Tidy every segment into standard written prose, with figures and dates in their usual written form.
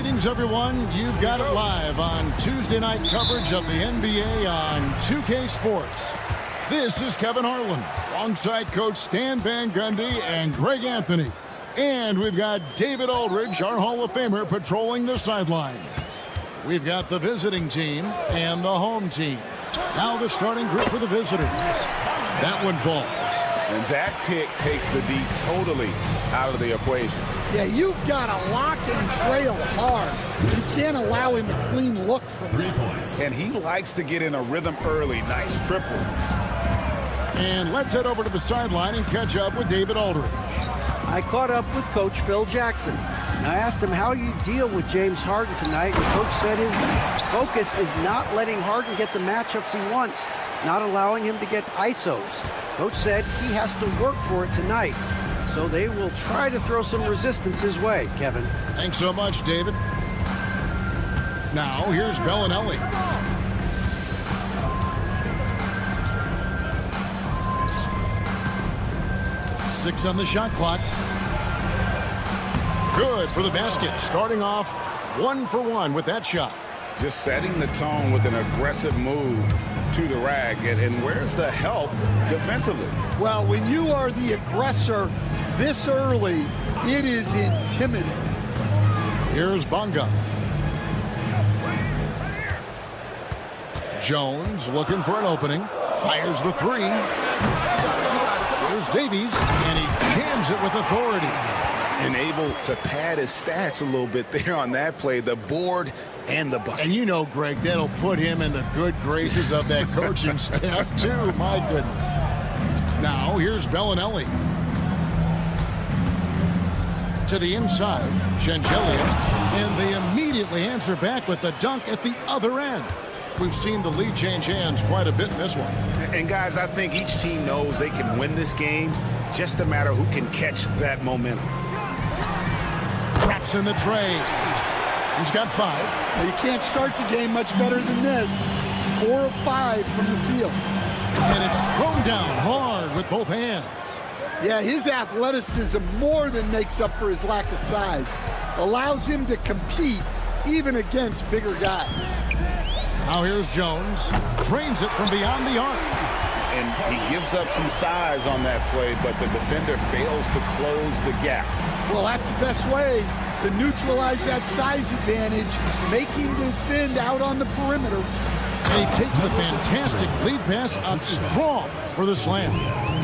Greetings, everyone. You've got it live on Tuesday night coverage of the NBA on 2K Sports. This is Kevin Harlan, alongside Coach Stan Van Gundy and Greg Anthony. And we've got David Aldridge, our Hall of Famer, patrolling the sidelines. We've got the visiting team and the home team. Now the starting group for the visitors. That one falls. And that pick takes the D totally out of the equation. Yeah, you've got to lock and trail hard. You can't allow him a clean look from 3 points. And he likes to get in a rhythm early. Nice triple. And let's head over to the sideline and catch up with David Aldridge. I caught up with Coach Phil Jackson. And I asked him how you deal with James Harden tonight. And Coach said his focus is not letting Harden get the matchups he wants, not allowing him to get ISOs. Coach said he has to work for it tonight. So they will try to throw some resistance his way, Kevin. Thanks so much, David. Now, here's Bellinelli. Six on the shot clock. Good for the basket. Starting off 1 for 1 with that shot. Just setting the tone with an aggressive move to the rag. And where's the help defensively? Well, when you are the aggressor this early, it is intimidating. Here's Bonga. Jones looking for an opening. Fires the three. Here's Davies, and he jams it with authority. And able to pad his stats a little bit there on that play. The board and the bucket. And you know, Greg, that'll put him in the good graces of that coaching staff, too. My goodness. Now, here's Bellinelli. To the inside, Shengelia, and they immediately answer back with the dunk at the other end. We've seen the lead change hands quite a bit in this one. And guys, I think each team knows they can win this game. Just a matter who can catch that momentum. Traps in the tray. He's got 5. Well, you can't start the game much better than this. 4 of 5 from the field. And it's thrown down hard with both hands. Yeah, his athleticism more than makes up for his lack of size. Allows him to compete even against bigger guys. Now here's Jones. Drains it from beyond the arc. And he gives up some size on that play, but the defender fails to close the gap. Well, that's the best way to neutralize that size advantage, make him defend out on the perimeter. And he takes the fantastic lead pass up strong for the slam.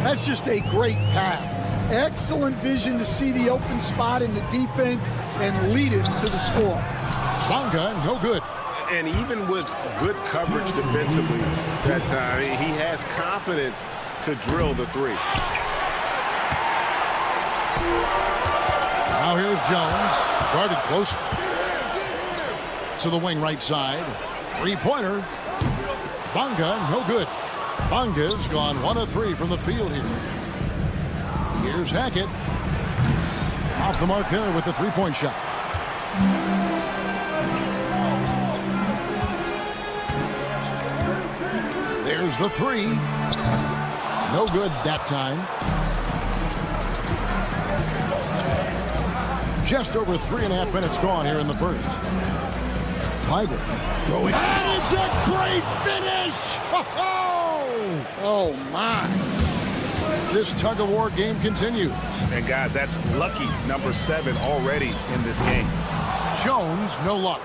That's just a great pass. Excellent vision to see the open spot in the defense and lead it to the score. Bonga, no good. And even with good coverage defensively that time, he has confidence to drill the three. Now here's Jones, guarded close to the wing right side. 3-pointer. Bonga, no good. Bonga's gone 1 of 3 from the field here. Here's Hackett. Off the mark there with the 3-point shot. There's the 3. No good that time. Just over 3.5 minutes gone here in the first. Tiger going. And it's a great finish! Oh, my. This tug-of-war game continues. And guys, that's lucky number 7 already in this game. Jones, no luck.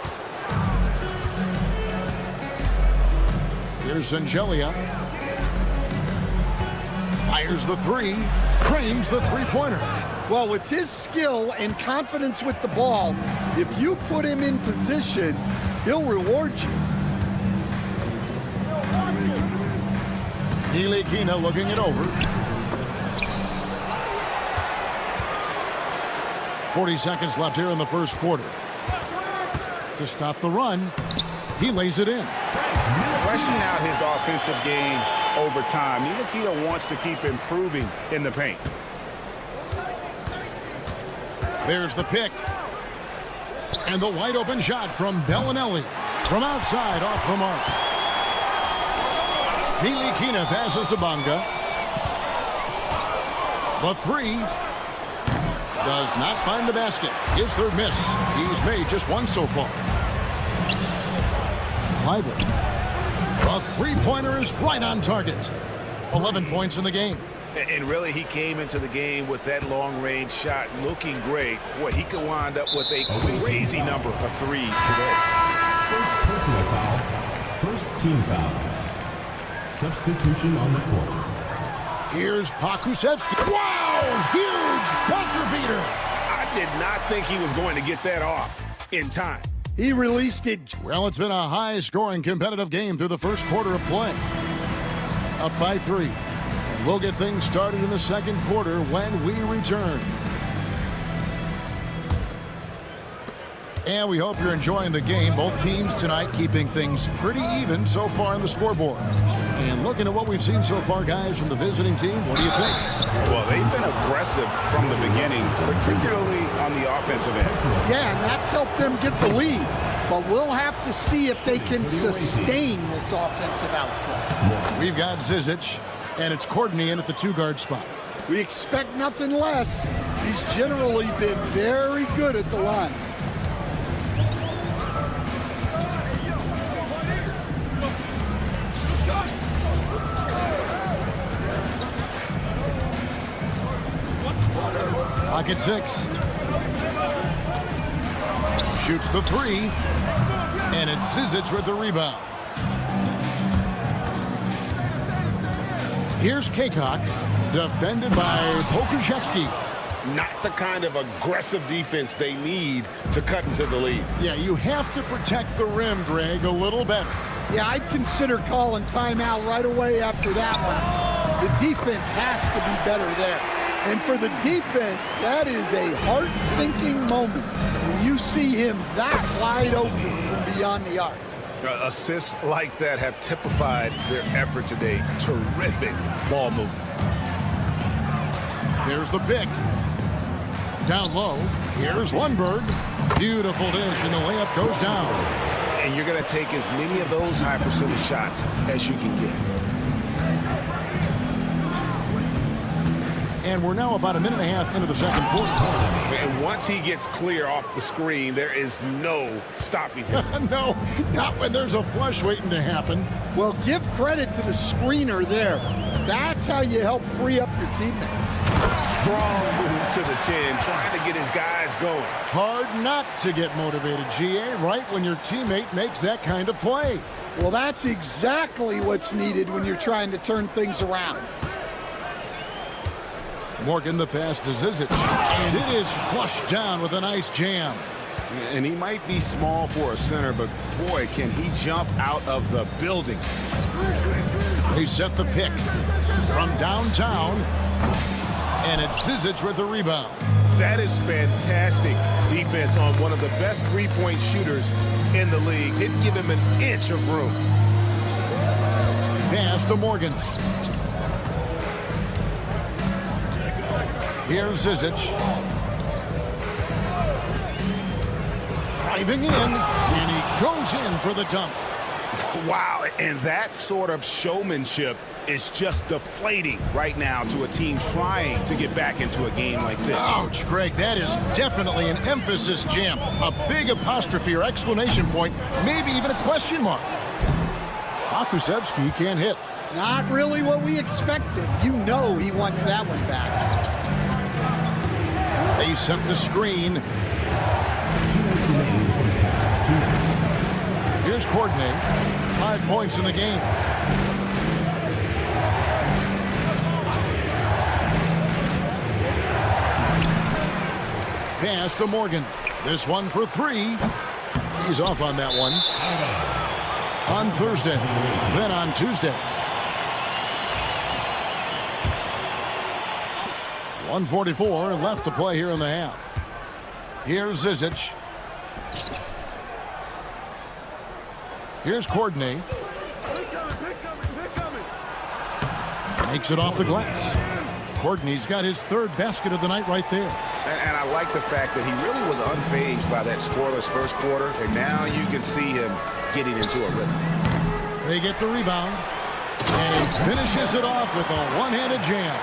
Here's Angelia. Fires the 3. Cranes the 3-pointer. Well, with his skill and confidence with the ball, if you put him in position, he'll reward you. Ntilikina looking it over. 40 seconds left here in the first quarter. To stop the run, he lays it in. Fleshing out his offensive game over time. Ntilikina wants to keep improving in the paint. There's the pick. And the wide open shot from Bellinelli. From outside off the mark. Ntilikina passes to Bonga. The 3. Does not find the basket. His third miss. He's made just one so far. Clyburn. A three-pointer is right on target. 11 points in the game. And really, he came into the game with that long-range shot looking great. Boy, he could wind up with a crazy number of threes today. First personal foul. First team foul. Substitution on the court. Here's Pokusevski. Wow! Huge buzzer beater. I did not think he was going to get that off in time. He released it. Well, it's been a high-scoring competitive game through the first quarter of play. Up by 3. And we'll get things started in the second quarter when we return. And we hope you're enjoying the game. Both teams tonight keeping things pretty even so far on the scoreboard. And looking at what we've seen so far, guys, from the visiting team, what do you think? Well, they've been aggressive from the beginning, particularly on the offensive end. Yeah, and that's helped them get the lead. But we'll have to see if they can sustain this offensive output. We've got Zizic, and it's Courtney in at the 2-guard spot. We expect nothing less. He's generally been very good at the line. Pocket 6. Shoots the 3. And it's Zizic with the rebound. Here's Kakok, defended by Pokusevski. Not the kind of aggressive defense they need to cut into the lead. Yeah, you have to protect the rim, Greg, a little better. Yeah, I'd consider calling timeout right away after that one. The defense has to be better there. And for the defense, that is a heart-sinking moment when you see him that wide open from beyond the arc. Assists like that have typified their effort today. Terrific ball movement. There's the pick. Down low. Here's Lundberg. Beautiful dish, and the layup goes down. And you're going to take as many of those high percentage shots as you can get. And we're now about a minute and a half into the second quarter. And once he gets clear off the screen, there is no stopping him. No, not when there's a flush waiting to happen. Well, give credit to the screener there. That's how you help free up your teammates. Strong move to the 10, trying to get his guys going. Hard not to get motivated, GA, right when your teammate makes that kind of play. Well, that's exactly what's needed when you're trying to turn things around. Morgan the pass to Zizic, and it is flushed down with a nice jam. And he might be small for a center, but boy, can he jump out of the building. They set the pick from downtown, and it's Zizic with the rebound. That is fantastic defense on one of the best three-point shooters in the league. Didn't give him an inch of room. Pass to Morgan. Here's Zizic. Driving in, and he goes in for the dunk. Wow, and that sort of showmanship is just deflating right now to a team trying to get back into a game like this. Ouch, Greg, that is definitely an emphasis jam. A big apostrophe or exclamation point, maybe even a question mark. Pokusevski can't hit. Not really what we expected. You know he wants that one back. They set the screen. Here's Courtney. 5 points in the game. Pass to Morgan. This one for 3. He's off on that one. On Thursday, then on Tuesday. 1:44 left to play here in the half. Here's Zizic. Here's Courtney. Makes it off the glass. Courtney's got his third basket of the night right there. And I like the fact that he really was unfazed by that scoreless first quarter, and now you can see him getting into a rhythm. They get the rebound, and he finishes it off with a one-handed jam.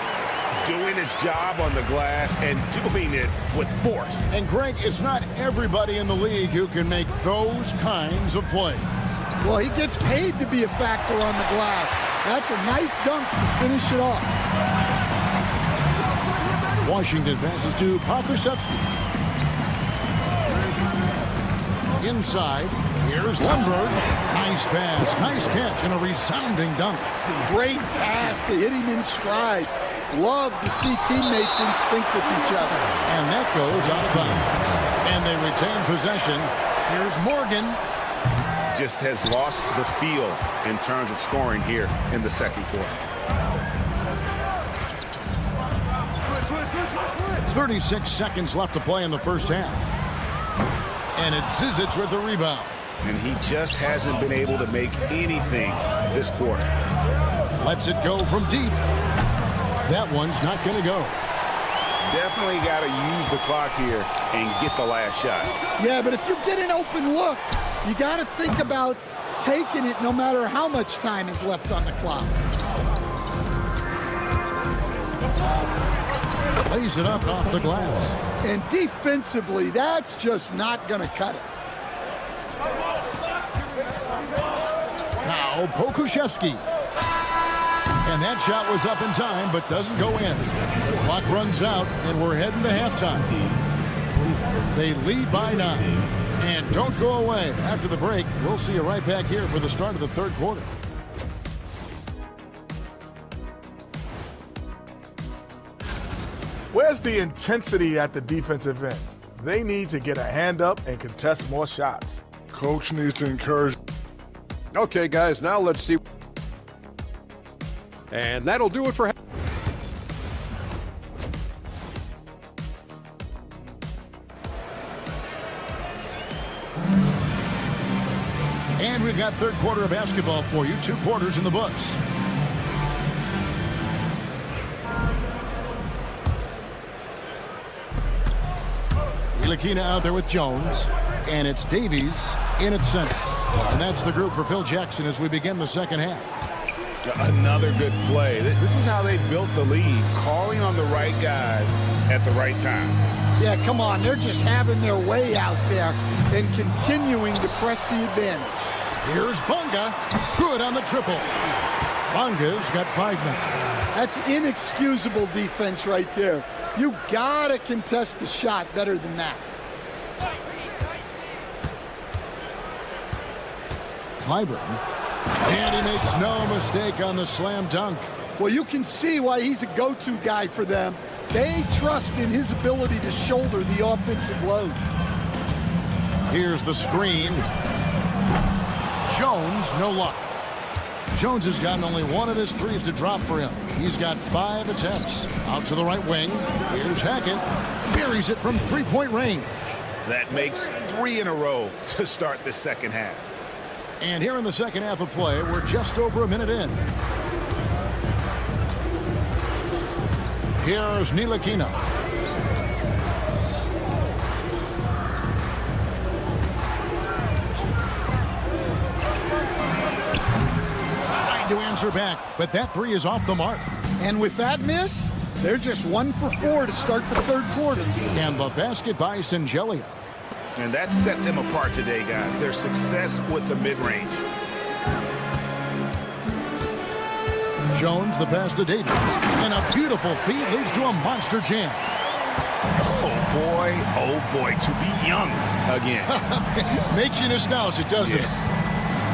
doing his job on the glass and doing it with force. And Greg, it's not everybody in the league who can make those kinds of plays. Well, he gets paid to be a factor on the glass. That's a nice dunk to finish it off. Washington passes to Pokusevski. Inside, here's Lundberg. Nice pass, nice catch, and a resounding dunk. Great pass to hit him in stride. Love to see teammates in sync with each other. And that goes out of bounds. And they retain possession. Here's Morgan. Just has lost the feel in terms of scoring here in the second quarter. 36 seconds left to play in the first half. And it's Zizic with the rebound. And he just hasn't been able to make anything this quarter. Lets it go from deep. That one's not going to go. Definitely got to use the clock here and get the last shot. Yeah, but if you get an open look, you got to think about taking it no matter how much time is left on the clock. Lays it up off the glass. And defensively, that's just not going to cut it. Now Pokusevski. And that shot was up in time, but doesn't go in. Clock runs out, and we're heading to halftime. They lead by 9. And don't go away. After the break, we'll see you right back here for the start of the third quarter. Where's the intensity at the defensive end? They need to get a hand up and contest more shots. Coach needs to encourage. Okay, guys, now let's see. And that'll do it for. And we've got third quarter of basketball for you. 2 quarters in the books. Ntilikina out there with Jones. And it's Davies in at center. And that's the group for Phil Jackson as we begin the second half. Another good play. This is how they built the lead, calling on the right guys at the right time. Yeah, come on. They're just having their way out there and continuing to press the advantage. Here's Bunga. Good on the triple. Bunga's got 5 now. That's inexcusable defense right there. You got to contest the shot better than that. Clyburn. And he makes no mistake on the slam dunk. Well, you can see why he's a go-to guy for them. They trust in his ability to shoulder the offensive load. Here's the screen. Jones, no luck. Jones has gotten only 1 of his 3s to drop for him. He's got 5 attempts. Out to the right wing. Here's Hackett. Buries it from 3-point range. That makes 3 in a row to start the second half. And here in the second half of play, we're just over a minute in. Here's Ntilikina. Trying to answer back, but that 3 is off the mark. And with that miss, they're just 1 for 4 to start the third quarter. And the basket by Singelia. And that set them apart today, guys. Their success with the mid-range. Jones, the pass to Davies. And a beautiful feed leads to a monster jam. Oh boy, to be young again. Makes you nostalgic, doesn't it?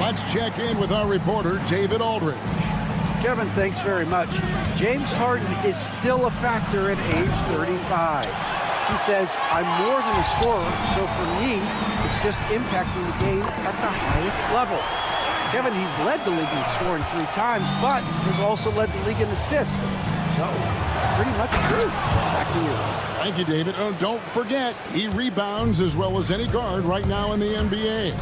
Let's check in with our reporter, David Aldridge. Kevin, thanks very much. James Harden is still a factor at age 35. He says, I'm more than a scorer, so for me, it's just impacting the game at the highest level. Kevin, he's led the league in scoring 3 times, but has also led the league in assists. So, pretty much true. Back to you. Thank you, David. Oh, don't forget, he rebounds as well as any guard right now in the NBA.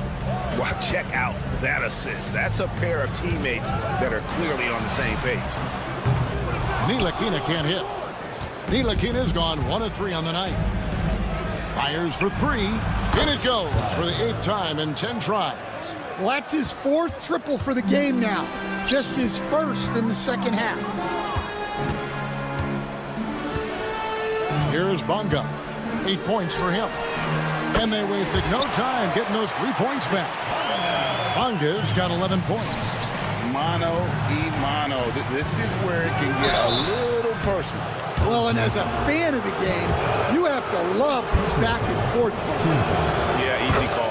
Well, check out that assist. That's a pair of teammates that are clearly on the same page. Ntilikina can't hit. Ntilikina's gone 1 of 3 on the night. Fires for 3. In it goes for the 8th time in 10 tries. Well, that's his 4th triple for the game now. Just his 1st in the second half. Here's Bunga. 8 points for him. And they wasted no time getting those 3 points back. Bunga's got 11 points. Mano y mano. This is where it can get a little personal. Well, and as a fan of the game, you have to love these back and forth games. Yeah, easy call.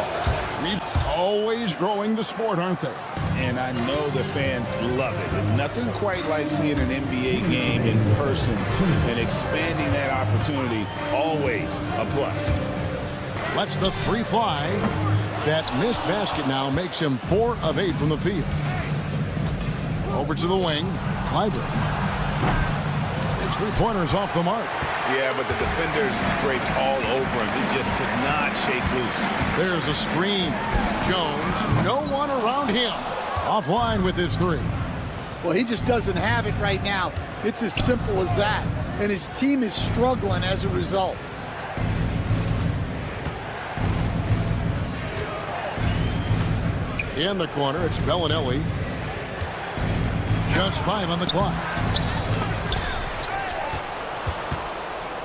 Always growing the sport, aren't they? And I know the fans love it. And nothing quite like seeing an NBA game in person and expanding that opportunity. Always a plus. Lets the free fly. That missed basket now makes him 4 of 8 from the field. Over to the wing. Clyburn. His three-pointer's off the mark. Yeah, but the defenders draped all over him. He just could not shake loose. There's a screen. Jones, no one around him. Offline with his 3. Well, he just doesn't have it right now. It's as simple as that. And his team is struggling as a result. In the corner, it's Bellinelli. Just 5 on the clock.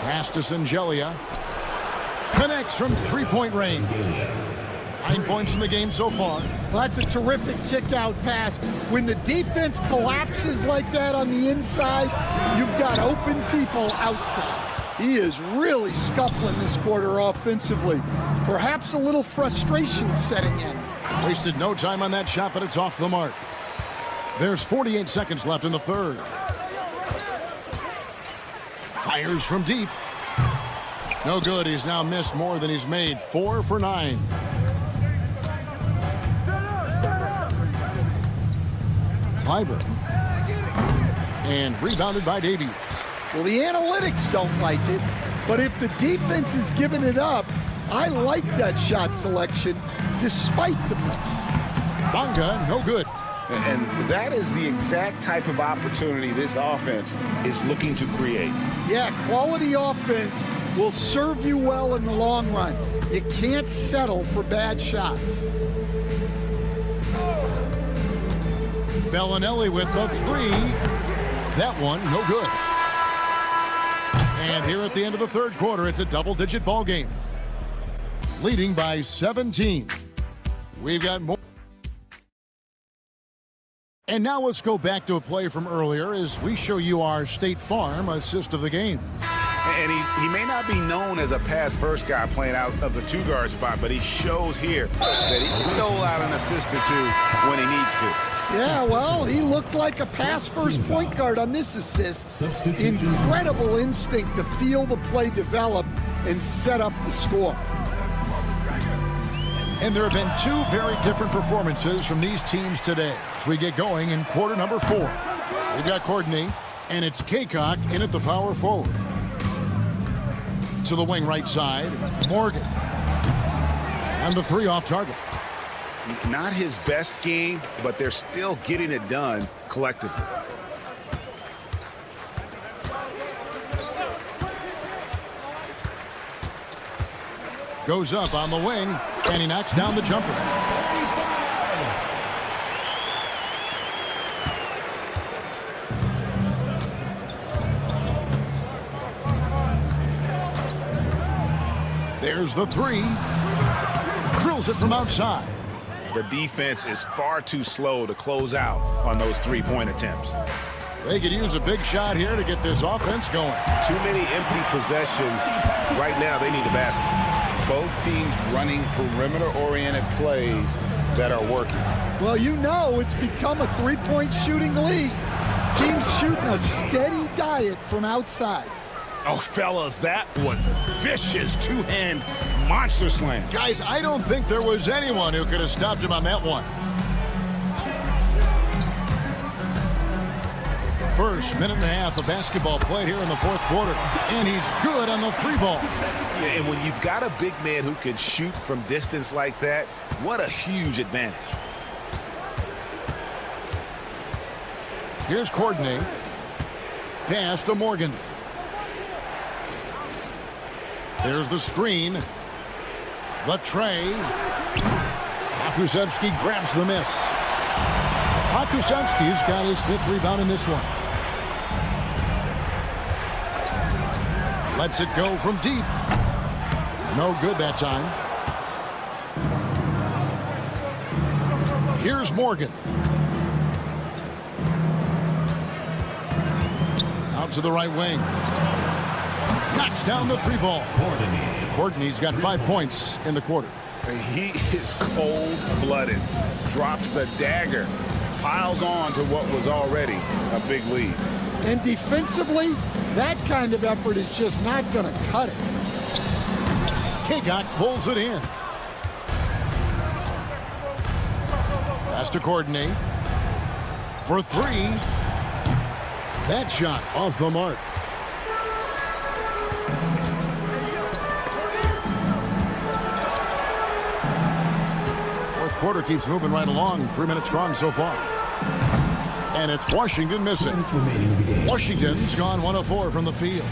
Pass to Singelia. Connects from 3-point range. 9 points in the game so far. Well, that's a terrific kick-out pass. When the defense collapses like that on the inside, you've got open people outside. He is really scuffling this quarter offensively. Perhaps a little frustration setting in. Wasted no time on that shot, but it's off the mark. There's 48 seconds left in the third. Fires from deep. No good. He's now missed more than he's made. 4 for 9. Clyburn. And rebounded by Davies. Well, the analytics don't like it, but if the defense is giving it up, I like that shot selection despite the miss. Bunga, no good. And that is the exact type of opportunity this offense is looking to create. Yeah, quality offense will serve you well in the long run. You can't settle for bad shots. Bellinelli with the 3. That one, no good. And here at the end of the third quarter, it's a double-digit ball game. Leading by 17. We've got more. And now let's go back to a play from earlier as we show you our State Farm assist of the game. And he may not be known as a pass-first guy playing out of the 2-guard spot, but he shows here that he can dole out an assist or 2 when he needs to. Yeah, well, he looked like a pass-first point guard on this assist. Incredible instinct to feel the play develop and set up the score. And there have been 2 very different performances from these teams today as we get going in quarter number 4. We've got Courtney, and it's Kaycock in at the power forward. To the wing right side, Morgan. And the 3 off target. Not his best game, but they're still getting it done collectively. Goes up on the wing, and he knocks down the jumper. There's the 3. Drills it from outside. The defense is far too slow to close out on those 3-point attempts. They could use a big shot here to get this offense going. Too many empty possessions. Right now, they need a basket. Both teams running perimeter-oriented plays that are working. Well, you know it's become a 3-point shooting league. Teams shooting a steady diet from outside. Oh, fellas, that was vicious 2-hand monster slam. Guys, I don't think there was anyone who could have stopped him on that one. First minute and a half of basketball played here in the fourth quarter. And he's good on the 3-ball. Yeah, and when you've got a big man who can shoot from distance like that, what a huge advantage. Here's Courtney. Pass to Morgan. There's the screen. The tray. Akusevsky grabs the miss. Akusevsky's got his 5th rebound in this one. Lets it go from deep. No good that time. Here's Morgan. Out to the right wing. Knocks down the three ball. Courtney's got 5 points in the quarter. He is cold-blooded. Drops the dagger. Piles on to what was already a big lead. And defensively, that kind of effort is just not going to cut it. Kagok pulls it in. Pass to Courtney. For three. That shot off the mark. Fourth quarter keeps moving right along. 3 minutes strong so far. And it's Washington missing. Washington's gone 1 of 4 from the field.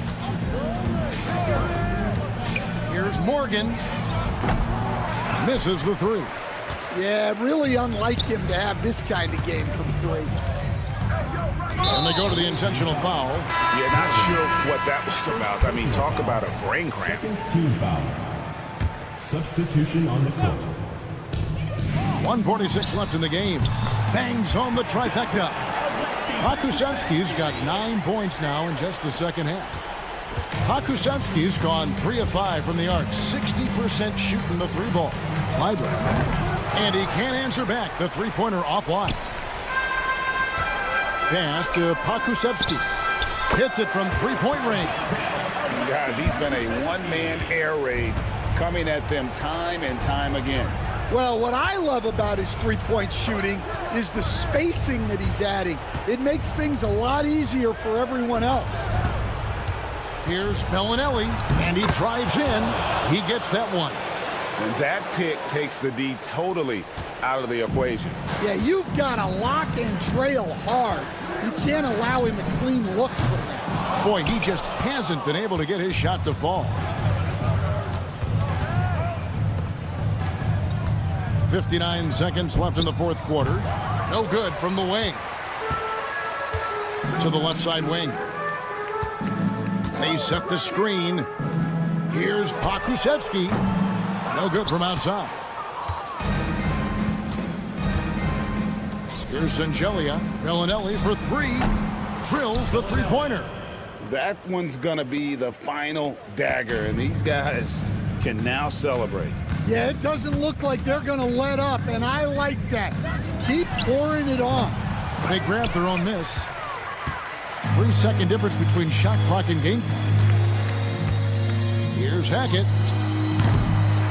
Here's Morgan. Misses the three. Yeah, really unlike him to have this kind of game from three. And they go to the intentional foul. Yeah, not sure what that was about. I mean, talk about a brain cramp. Team foul. Substitution on the court. 1:46 left in the game. Bangs home the trifecta. Pakusevski's got 9 points now in just the second half. Pakusevski's gone 3 of 5 from the arc. 60% shooting the three ball. Kleiber. And he can't answer back. The three-pointer offline. Pass to Pakusevski. Hits it from three-point range. Guys, he's been a one-man air raid coming at them time and time again. Well, what I love about his three-point shooting is the spacing that he's adding. It makes things a lot easier for everyone else. Here's Bellinelli, and he drives in. He gets that one. And that pick takes the D totally out of the equation. Yeah, you've got to lock and trail hard. You can't allow him a clean look from that. Boy, he just hasn't been able to get his shot to fall. 59 seconds left in the fourth quarter. No good from the wing. To the left side wing. They set the screen. Here's Pakusevski. No good from outside. Here's Sangelia. Bellinelli for three. Drills the three-pointer. That one's going to be the final dagger, and these guys can now celebrate. Yeah, it doesn't look like they're going to let up, and I like that. Keep pouring it on. They grab their own miss. 3-second difference between shot clock and game clock. Here's Hackett.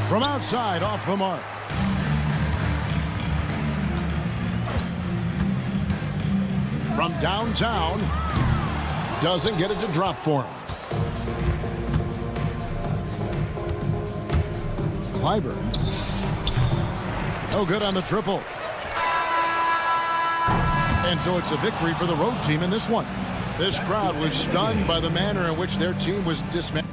From outside, off the mark. From downtown, doesn't get it to drop for him. Kleiber. No good on the triple. And so it's a victory for the road team in this one. This crowd was stunned by the manner in which their team was dismantled.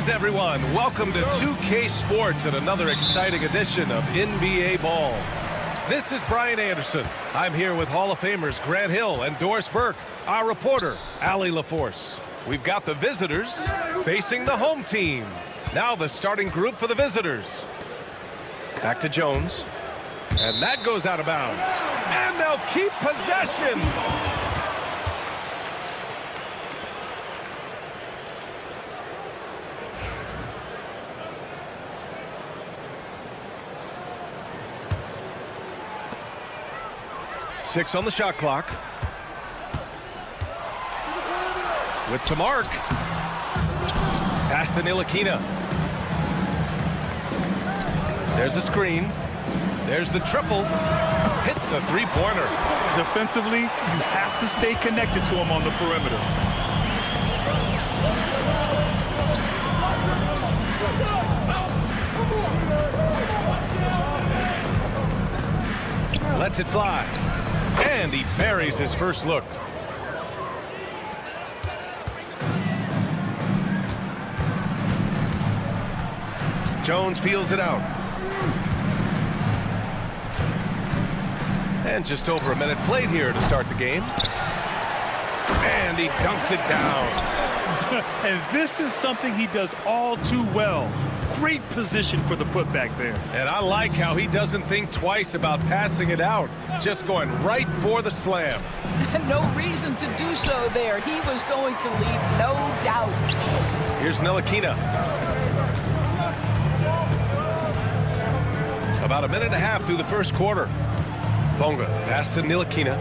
Everyone, welcome to 2K Sports and another exciting edition of NBA Ball. This is Brian Anderson. I'm here with Hall of Famers Grant Hill and Doris Burke, our reporter, Allie LaForce. We've got the visitors facing the home team. Now the starting group for the visitors. Back to Jones. And that goes out of bounds. And they'll keep possession. Six on the shot clock. With some arc. Pass to Ntilikina. There's a screen. There's the triple. Hits the three-pointer. Defensively, you have to stay connected to him on the perimeter. Lets it fly. And he buries his first look. Jones feels it out. And just over a minute played here to start the game. And he dunks it down. And this is something he does all too well. Great position for the putback there. And I like how he doesn't think twice about passing it out. Just going right for the slam. No reason to do so there. He was going to leave no doubt. Here's Ntilikina. About a minute and a half through the first quarter. Bonga pass to Ntilikina.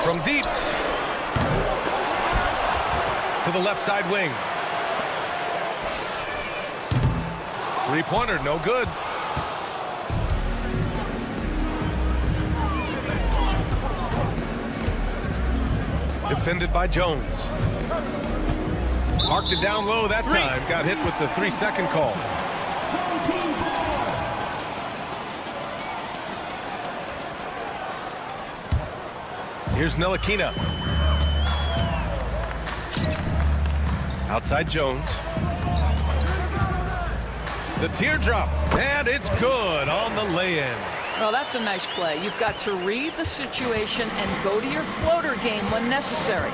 From deep. To the left side wing. Three-pointer, no good. Defended by Jones. Marked it down low that time. Got hit with the 3-second call. Here's Ntilikina. Outside Jones. The teardrop, and it's good on the lay-in. Well, that's a nice play. You've got to read the situation and go to your floater game when necessary.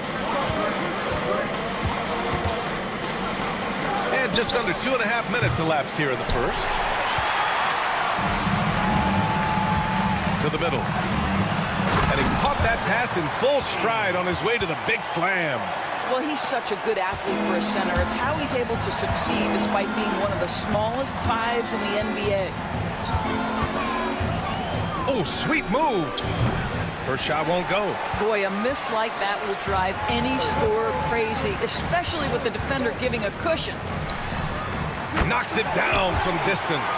And just under 2.5 minutes elapsed here in the first. To the middle. And he caught that pass in full stride on his way to the big slam. Well, he's such a good athlete for a center. It's how he's able to succeed despite being one of the smallest fives in the NBA. Oh, sweet move. First shot won't go. Boy, a miss like that will drive any scorer crazy, especially with the defender giving a cushion. Knocks it down from distance.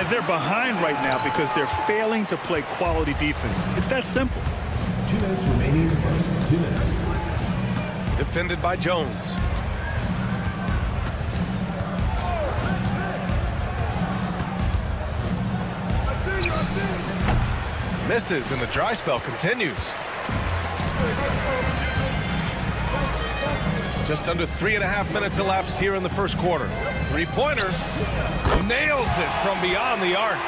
And they're behind right now because they're failing to play quality defense. It's that simple. 2 minutes remaining in the first. 2 minutes. Defended by Jones. Misses, and the dry spell continues. Just under 3.5 minutes elapsed here in the first quarter. Three-pointer. Nails it from beyond the arc.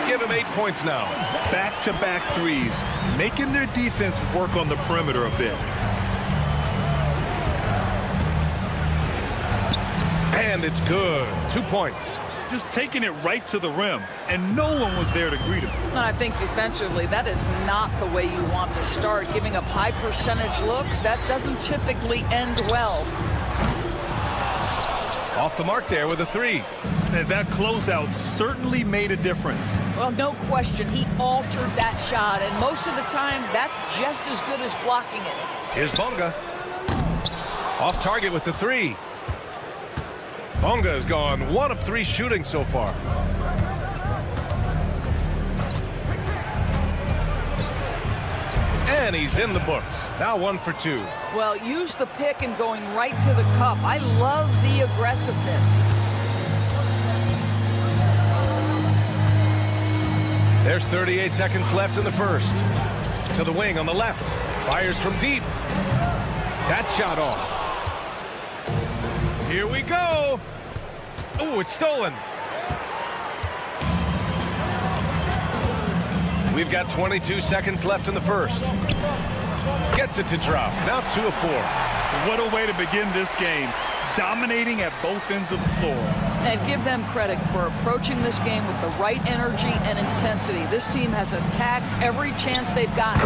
Give him 8 points now. Back-to-back threes, making their defense work on the perimeter a bit. And it's good. 2 points. Just taking it right to the rim, and no one was there to greet him. I think defensively, that is not the way you want to start. Giving up high percentage looks, that doesn't typically end well. Off the mark there with a three. And that closeout certainly made a difference. Well, no question. He altered that shot, and most of the time, that's just as good as blocking it. Here's Bonga. Off target with the three. Bonga has gone 1 of 3 shooting so far. And he's in the books. Now 1 for 2. Well, use the pick and going right to the cup. I love the aggressiveness. There's 38 seconds left in the first. To the wing on the left. Fires from deep. That shot off. Here we go. Oh, it's stolen. We've got 22 seconds left in the first. Gets it to drop. Now 2 of 4. What a way to begin this game. Dominating at both ends of the floor. And give them credit for approaching this game with the right energy and intensity. This team has attacked every chance they've got.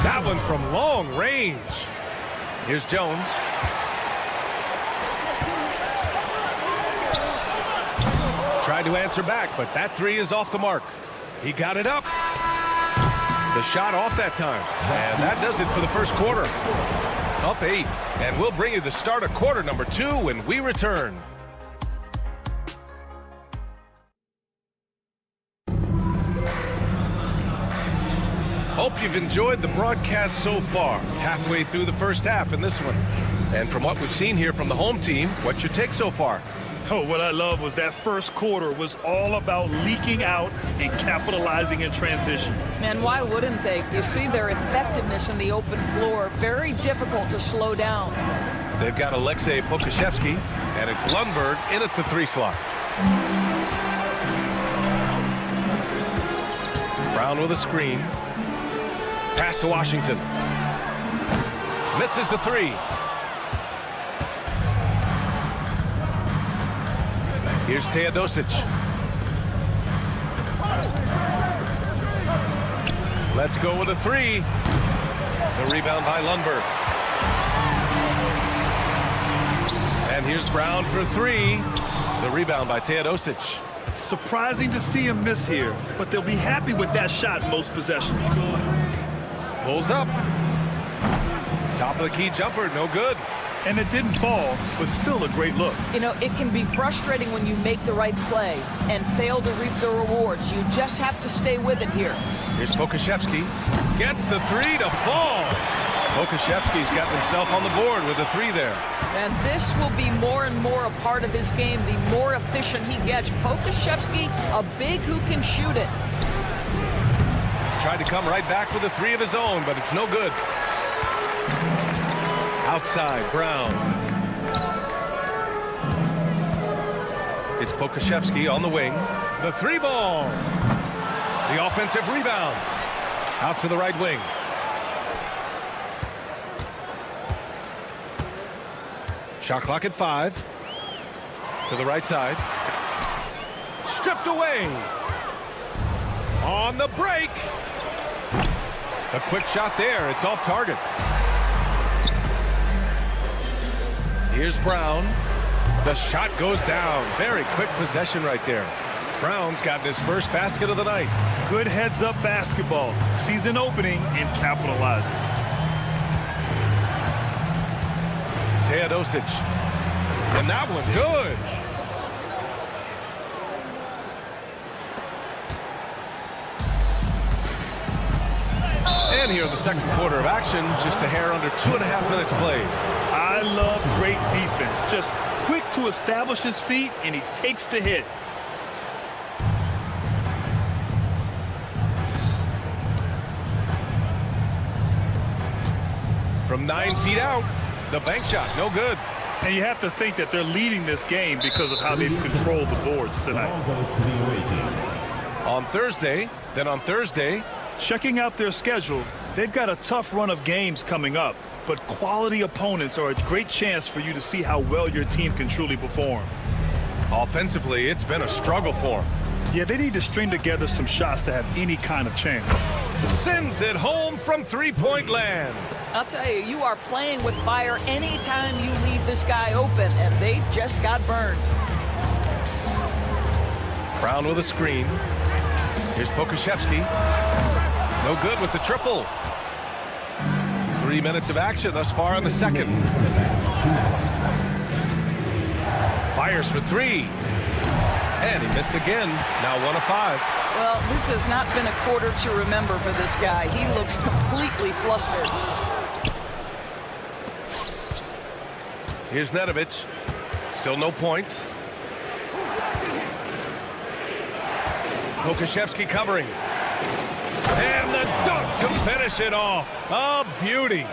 That one from long range. Here's Jones. Tried to answer back, but that three is off the mark. He got it up. The shot off that time. And that does it for the first quarter. Up 8. And we'll bring you the start of quarter number 2 when we return. Hope you've enjoyed the broadcast so far. Halfway through the first half in this one. And from what we've seen here from the home team, what's your take so far? Oh, what I love was that first quarter was all about leaking out and capitalizing in transition. And why wouldn't they? You see their effectiveness in the open floor. Very difficult to slow down. They've got Alexei Pokashevsky And it's Lundberg in at the 3 slot. Brown with a screen. Pass to Washington. Misses the 3. Here's Teodosic. Let's go with a 3. The rebound by Lundberg. And here's Brown for 3. The rebound by Teodosic. Surprising to see him miss here, but they'll be happy with that shot most possessions. Pulls up. Top of the key jumper, no good. And it didn't fall, but still a great look. You know, it can be frustrating when you make the right play and fail to reap the rewards. You just have to stay with it here. Here's Pokashevsky. Gets the 3 to fall. Pokashevsky's got himself on the board with a 3 there. And this will be more and more a part of his game, the more efficient he gets. Pokashevsky, a big who can shoot it. Tried to come right back with a 3 of his own, but it's no good. Outside, Brown. It's Pokashevsky on the wing. The 3 ball. The offensive rebound. Out to the right wing. Shot clock at 5. To the right side. Stripped away. On the break. A quick shot there. It's off target. Here's Brown. The shot goes down. Very quick possession right there. Brown's gotten his first basket of the night. Good heads-up basketball. Sees an opening and capitalizes. Teodosic. And that one good. And here in the second quarter of action, just a hair under 2.5 minutes played. I love great defense. Just quick to establish his feet, and he takes the hit. From 9 feet out, the bank shot, no good. And you have to think that they're leading this game because of how they've controlled the boards tonight. On Thursday, checking out their schedule, they've got a tough run of games coming up, but quality opponents are a great chance for you to see how well your team can truly perform. Offensively, it's been a struggle for them. Yeah, they need to string together some shots to have any kind of chance. Sends it home from 3-point land. I'll tell you, you are playing with fire anytime you leave this guy open, and they just got burned. Brown with a screen. Here's Pokashevsky. No good with the triple. 3 minutes of action thus far in the second. Fires for 3. And he missed again. Now 1 of 5. Well, this has not been a quarter to remember for this guy. He looks completely flustered. Here's Nedovic. Still no points. Pokashevsky covering. And the dunk to finish it off. A beauty.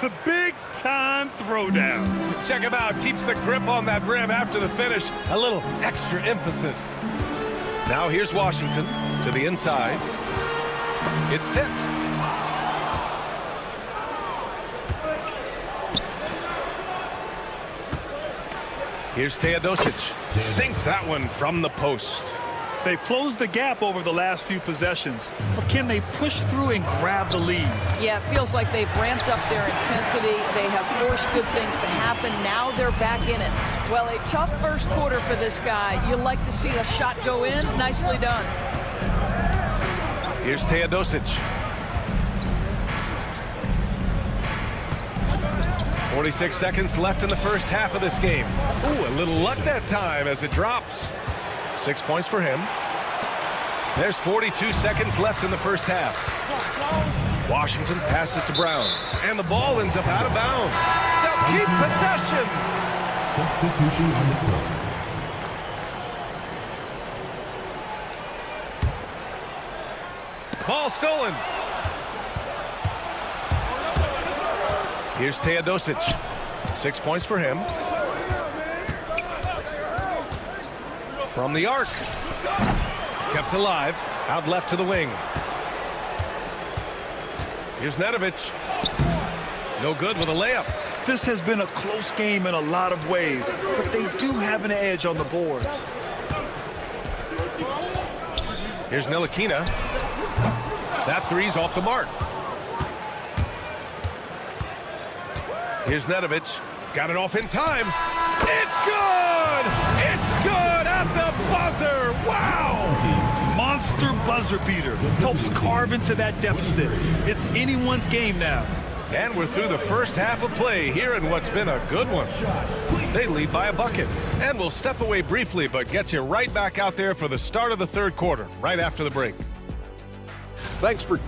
The big-time throwdown. Check him out. Keeps the grip on that rim after the finish. A little extra emphasis. Now here's Washington to the inside. It's tipped. Here's Teodosic. Sinks that one from the post. They've closed the gap over the last few possessions, but can they push through and grab the lead? Yeah, it feels like they've ramped up their intensity. They have forced good things to happen. Now they're back in it. Well, a tough first quarter for this guy. You like to see a shot go in. Nicely done. Here's Teodosic. 46 seconds left in the first half of this game. Ooh, a little luck that time as it drops. 6 points for him. There's 42 seconds left in the first half. Washington passes to Brown. And the ball ends up out of bounds. They'll keep possession. Substitution on the court. Ball stolen. Here's Teodosic. 6 points for him. From the arc. Kept alive. Out left to the wing. Here's Nedovic. No good with a layup. This has been a close game in a lot of ways, but they do have an edge on the boards. Here's Ntilikina. That three's off the mark. Here's Nedovic. Got it off in time. It's good! It's good at the buzzer! Wow! Monster buzzer beater. Helps carve into that deficit. It's anyone's game now. And we're through the first half of play here in what's been a good one. They lead by a bucket. And we'll step away briefly, but get you right back out there for the start of the third quarter, right after the break. Thanks for...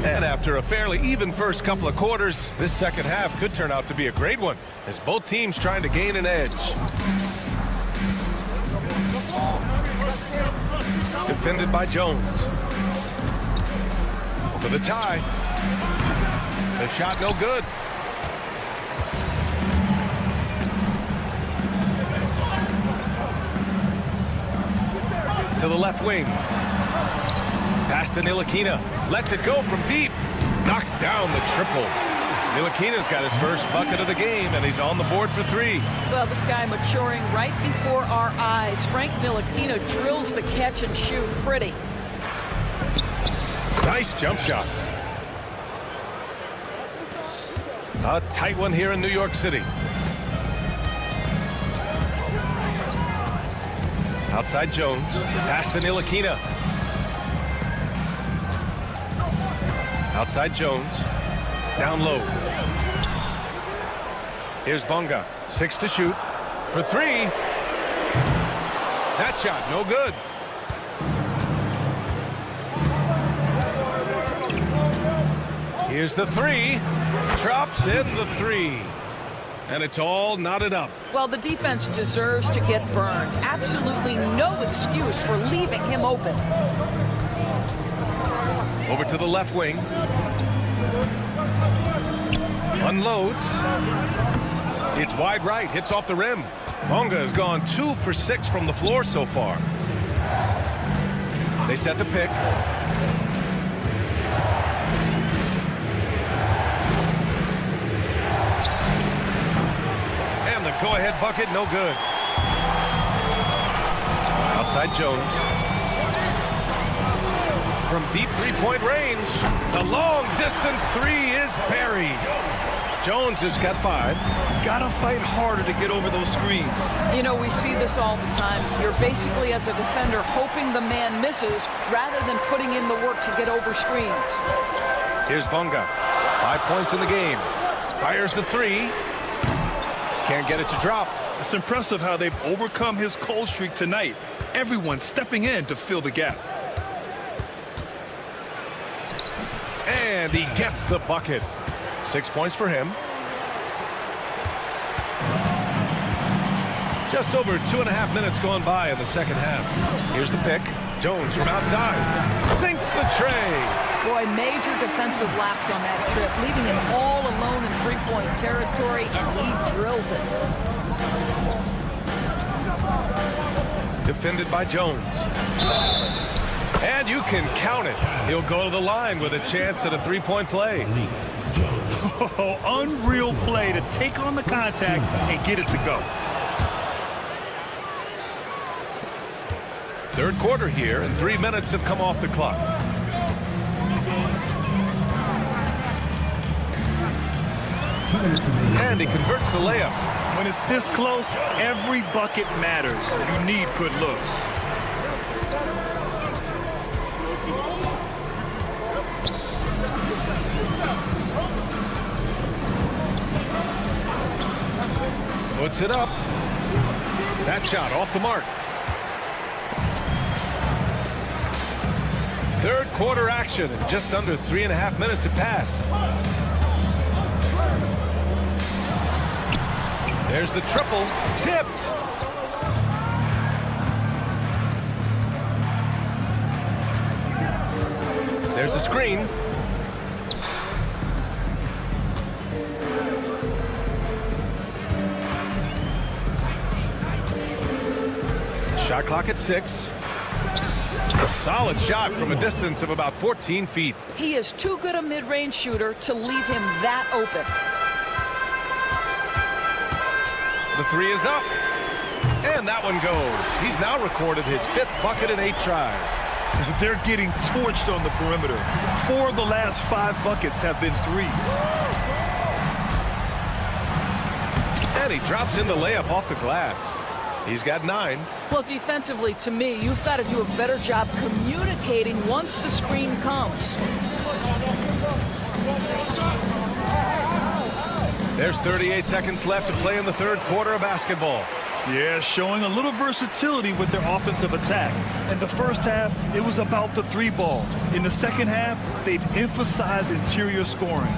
And after a fairly even first couple of quarters, this second half could turn out to be a great one, as both teams trying to gain an edge. Defended by Jones. For the tie. The shot no good. To the left wing. Pass to Ntilikina. Lets it go from deep. Knocks down the triple. Ntilikina's got his first bucket of the game, and he's on the board for three. Well, this guy maturing right before our eyes. Frank Ntilikina drills the catch and shoot pretty. Nice jump shot. A tight one here in New York City. Outside Jones. Pass to Ntilikina. Outside Jones. Down low. Here's Bonga. 6 to shoot. For three. That shot no good. Here's the three. Drops in the three. And it's all knotted up. Well, the defense deserves to get burned. Absolutely no excuse for leaving him open. Over to the left wing. Unloads. It's wide right. Hits off the rim. Bonga has gone 2 for 6 from the floor so far. They set the pick. And the go-ahead bucket, no good. Outside Jones. From deep three-point range, the long-distance three is buried. Jones has got 5. Gotta fight harder to get over those screens. You know, we see this all the time. You're basically, as a defender, hoping the man misses rather than putting in the work to get over screens. Here's Bonga. 5 points in the game. Fires the three. Can't get it to drop. It's impressive how they've overcome his cold streak tonight. Everyone stepping in to fill the gap. And he gets the bucket. 6 points for him. Just over 2.5 minutes gone by in the second half. Here's the pick. Jones from outside. Sinks the tray. Boy, major defensive lapse on that trip, leaving him all alone in three-point territory, and he drills it. Defended by Jones. And you can count it. He'll go to the line with a chance at a three-point play. Oh, unreal play to take on the contact and get it to go. Third quarter here, and 3 minutes have come off the clock. And he converts the layup. When it's this close, every bucket matters. You need good looks. Puts it up. That shot off the mark. Third quarter action, and just under 3.5 minutes have passed. There's the triple. Tipped. There's a screen. Shot clock at 6. Solid shot from a distance of about 14 feet. He is too good a mid-range shooter to leave him that open. The 3 is up. And that one goes. He's now recorded his 5th bucket in 8 tries. They're getting torched on the perimeter. 4 of the last 5 buckets have been threes. And he drops in the layup off the glass. He's got 9. Well, defensively, to me, you've got to do a better job communicating once the screen comes. There's 38 seconds left to play in the 3rd quarter of basketball. Yeah, showing a little versatility with their offensive attack. In the first half, it was about the 3 ball. In the second half, they've emphasized interior scoring.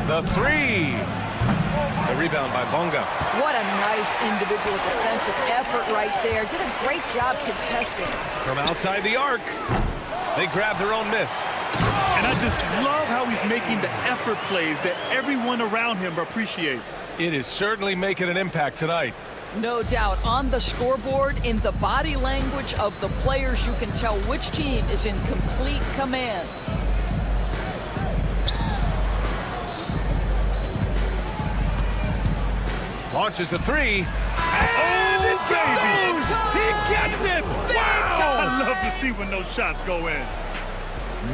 The 3. The rebound by Bonga. What a nice individual defensive effort right there. Did a great job contesting. From outside the arc, they grab their own miss. And I just love how he's making the effort plays that everyone around him appreciates. It is certainly making an impact tonight. No doubt. On the scoreboard, in the body language of the players, you can tell which team is in complete command. Launches a 3. And it goes! He gets it! Wow! I love to see when those shots go in.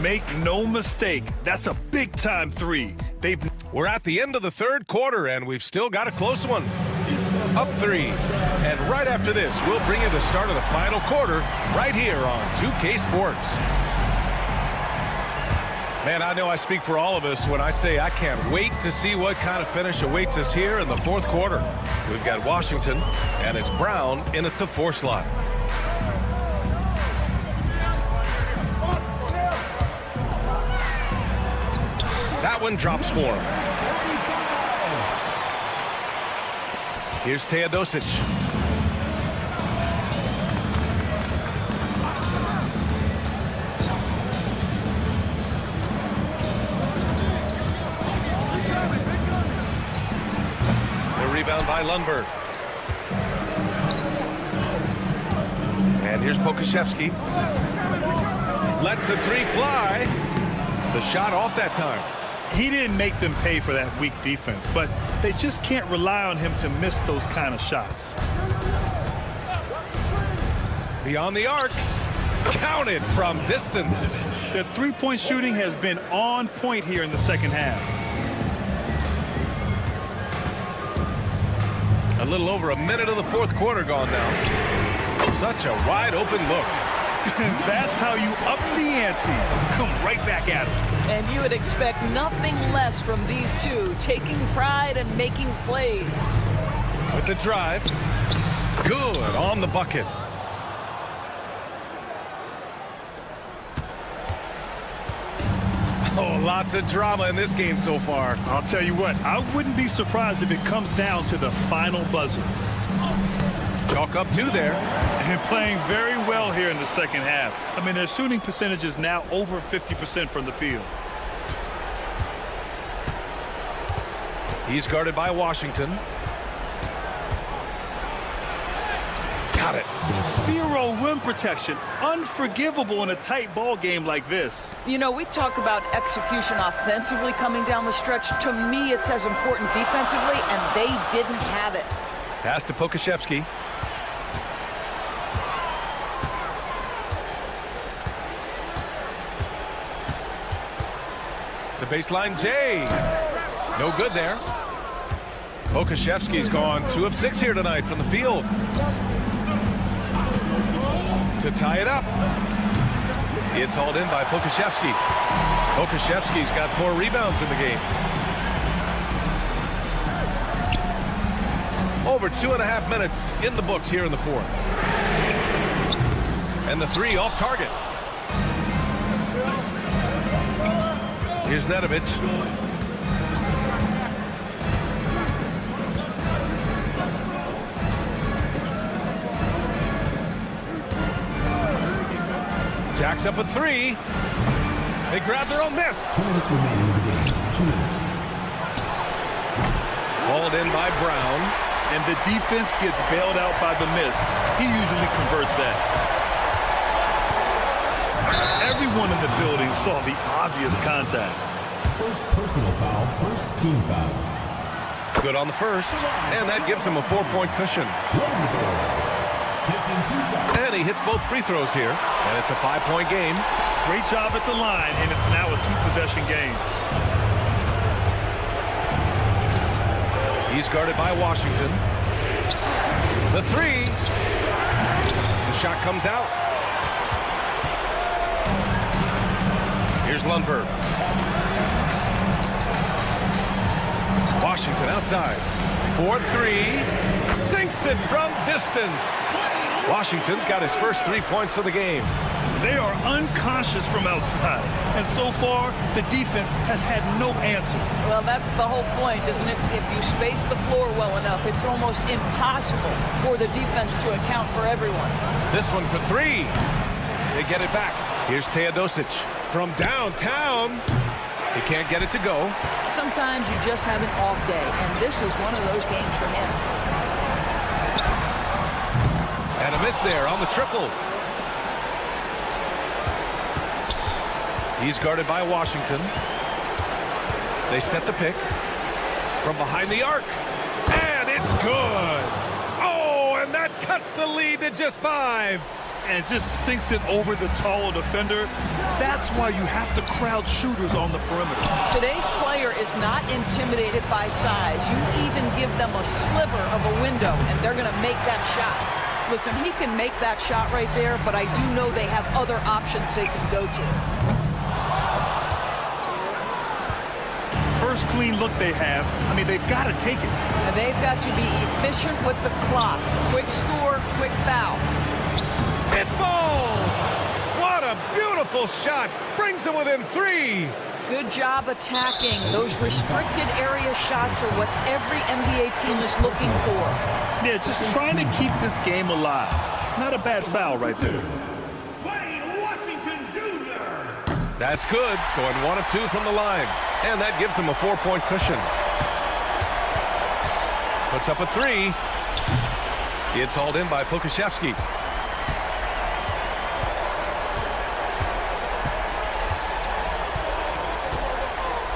Make no mistake, that's a big-time 3. We're at the end of the 3rd quarter, and we've still got a close one. Up 3. And right after this, we'll bring you the start of the final quarter right here on 2K Sports. Man, I know I speak for all of us when I say I can't wait to see what kind of finish awaits us here in the 4th quarter. We've got Washington, and it's Brown in at the 4 slot. That one drops for him. Here's Teodosic. The rebound by Lundberg. And here's Pokusevski. Lets the 3 fly. The shot off that time. He didn't make them pay for that weak defense, but they just can't rely on him to miss those kind of shots. Beyond the arc. Counted from distance. The three-point shooting has been on point here in the second half. A little over a minute of the 4th quarter gone now. Such a wide open look. That's how you up the ante. Come right back at him. And you would expect nothing less from these two, taking pride and making plays. With the drive. Good on the bucket. Oh, lots of drama in this game so far. I'll tell you what, I wouldn't be surprised if it comes down to the final buzzer. Chalk up 2 there. And playing very well here in the second half. I mean, their shooting percentage is now over 50% from the field. He's guarded by Washington. Got it. Zero rim protection. Unforgivable in a tight ball game like this. You know, we talk about execution offensively coming down the stretch. To me, it's as important defensively, and they didn't have it. Pass to Pokusevski. The baseline J. No good there. Pokusevski's gone 2 of 6 here tonight from the field. To tie it up. It's hauled in by Pokusevski. Pokusevski's got 4 rebounds in the game. Over 2.5 minutes in the books here in the 4th. And the 3 off target. Here's Nedovic. Jacks up a three. They grab their own miss. 2 minutes remaining in the game. 2 minutes. Hauled in by Brown. And the defense gets bailed out by the miss. He usually converts that. Everyone in the building saw the obvious contact. First personal foul, first team foul. Good on the first, and that gives him a 4-point cushion. And he hits both free throws here, and it's a 5-point game. Great job at the line, and it's now a 2-possession game. He's guarded by Washington. The three. The shot comes out. Here's Lundberg. Washington outside. 4-3. Sinks it from distance. Washington's got his first 3 points of the game. They are unconscious from outside, and so far, the defense has had no answer. Well, that's the whole point, isn't it? If you space the floor well enough, it's almost impossible for the defense to account for everyone. This one for three. They get it back. Here's Teodosic from downtown. He can't get it to go. Sometimes you just have an off day, and this is one of those games for him. And a miss there on the triple. He's guarded by Washington. They set the pick from behind the arc. And it's good. Oh, and that cuts the lead to just 5. And just sinks it over the taller defender. That's why you have to crowd shooters on the perimeter. Today's player is not intimidated by size. You even give them a sliver of a window, and they're going to make that shot. Listen, he can make that shot right there, but I do know they have other options they can go to. First clean look they have, I mean, they've got to take it. And they've got to be efficient with the clock. Quick score, quick foul. It falls! What a beautiful shot! Brings them within 3. Good job attacking. Those restricted area shots are what every NBA team is looking for. Yeah, just trying to keep this game alive. Not a bad foul right there. That's good. Going 1 of 2 from the line. And that gives him a 4-point cushion. Puts up a 3. It's hauled in by Pokashevsky.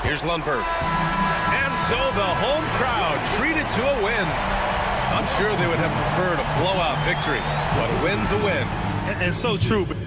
Here's Lundberg. And so the home crowd treated to a win. I'm sure they would have preferred a blowout victory, but a win's a win. And so true, but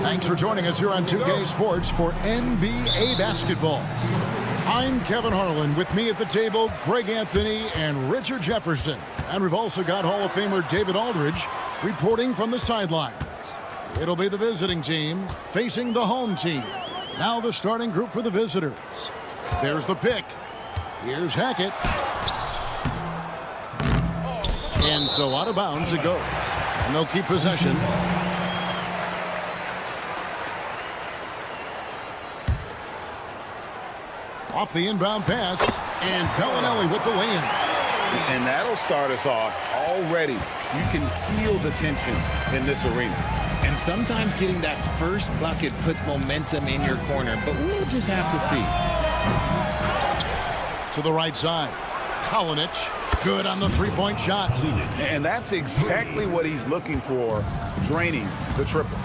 Thanks for joining us here on 2K Sports for NBA basketball. I'm Kevin Harlan. With me at the table, Greg Anthony and Richard Jefferson. And we've also got Hall of Famer David Aldridge reporting from the sidelines. It'll be the visiting team facing the home team. Now the starting group for the visitors. There's the pick. Here's Hackett. And so out of bounds it goes. And they'll keep possession. Off the inbound pass, and Bellinelli with the lay-in. And that'll start us off already. You can feel the tension in this arena. And sometimes getting that first bucket puts momentum in your corner, but we'll just have to see. To the right side, Kalinic, good on the three-point shot. And that's exactly what he's looking for, draining the triple.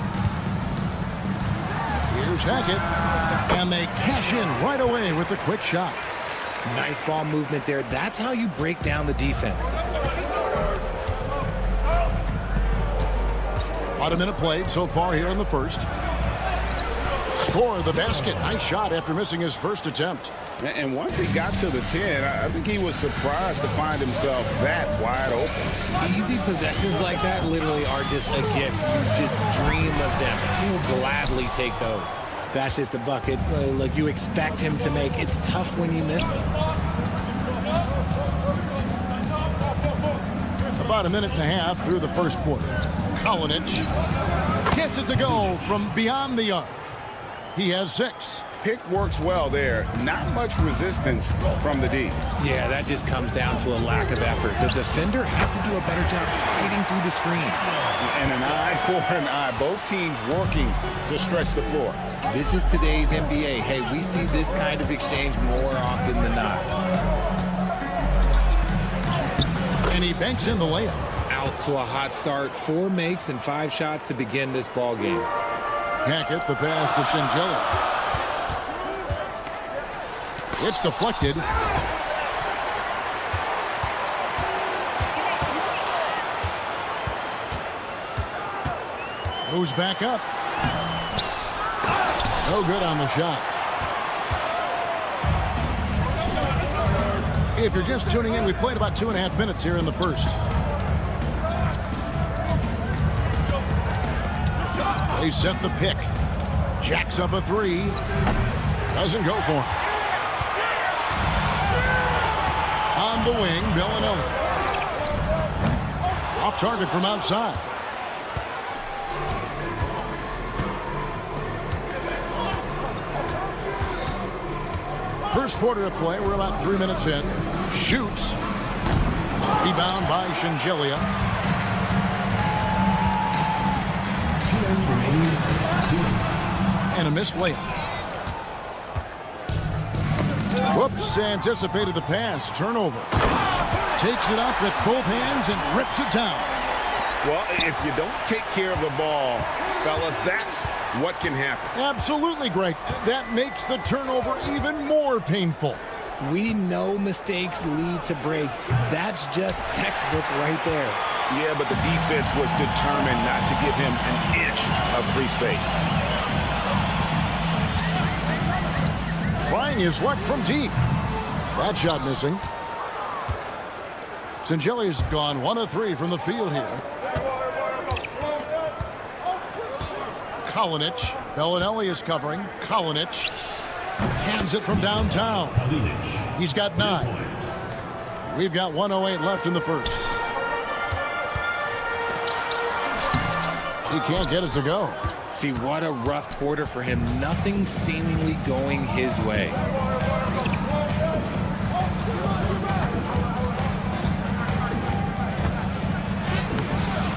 Here's Hackett, and they cash in right away with the quick shot. Nice ball movement there. That's how you break down the defense. About a minute played so far here in the first. Score the basket. Nice shot after missing his first attempt. And once he got to the 10, I think he was surprised to find himself that wide open. Easy possessions like that literally are just a gift. You just dream of them. He'll gladly take those. That's just a bucket. Look, you expect him to make. It's tough when you miss those. About a minute and a half through the first quarter. Kalinic gets it to go from beyond the arc. He has 6. Pick works well there. Not much resistance from the D. Yeah, that just comes down to a lack of effort. The defender has to do a better job fighting through the screen. And an eye for an eye. Both teams working to stretch the floor. This is today's NBA. Hey, we see this kind of exchange more often than not. And he banks in the layup. Out to a hot start. 4 makes and 5 shots to begin this ball game. Hackett, the pass to Shingeli. It's deflected. Moves back up. No good on the shot. If you're just tuning in, we've played about 2.5 minutes here in the first. They set the pick. Jacks up a 3. Doesn't go for him. On the wing, Bellinelli. Off target from outside. First quarter of play, we're about 3 minutes in. Shoots. Rebound by Shingeli. And a missed layup. Whoops, anticipated the pass. Turnover. Takes it up with both hands and rips it down. Well, if you don't take care of the ball, fellas, that's what can happen. Absolutely, Greg. That makes the turnover even more painful. We know mistakes lead to breaks. That's just textbook right there. Yeah, but the defense was determined not to give him an inch of free space. Trying his luck from deep. That shot missing. Shingeli's gone 1 of 3 from the field here. Kalinic. Bellinelli is covering. Kalinic hands it from downtown. He's got 9. We've got 1:08 left in the first. He can't get it to go. See, what a rough quarter for him. Nothing seemingly going his way.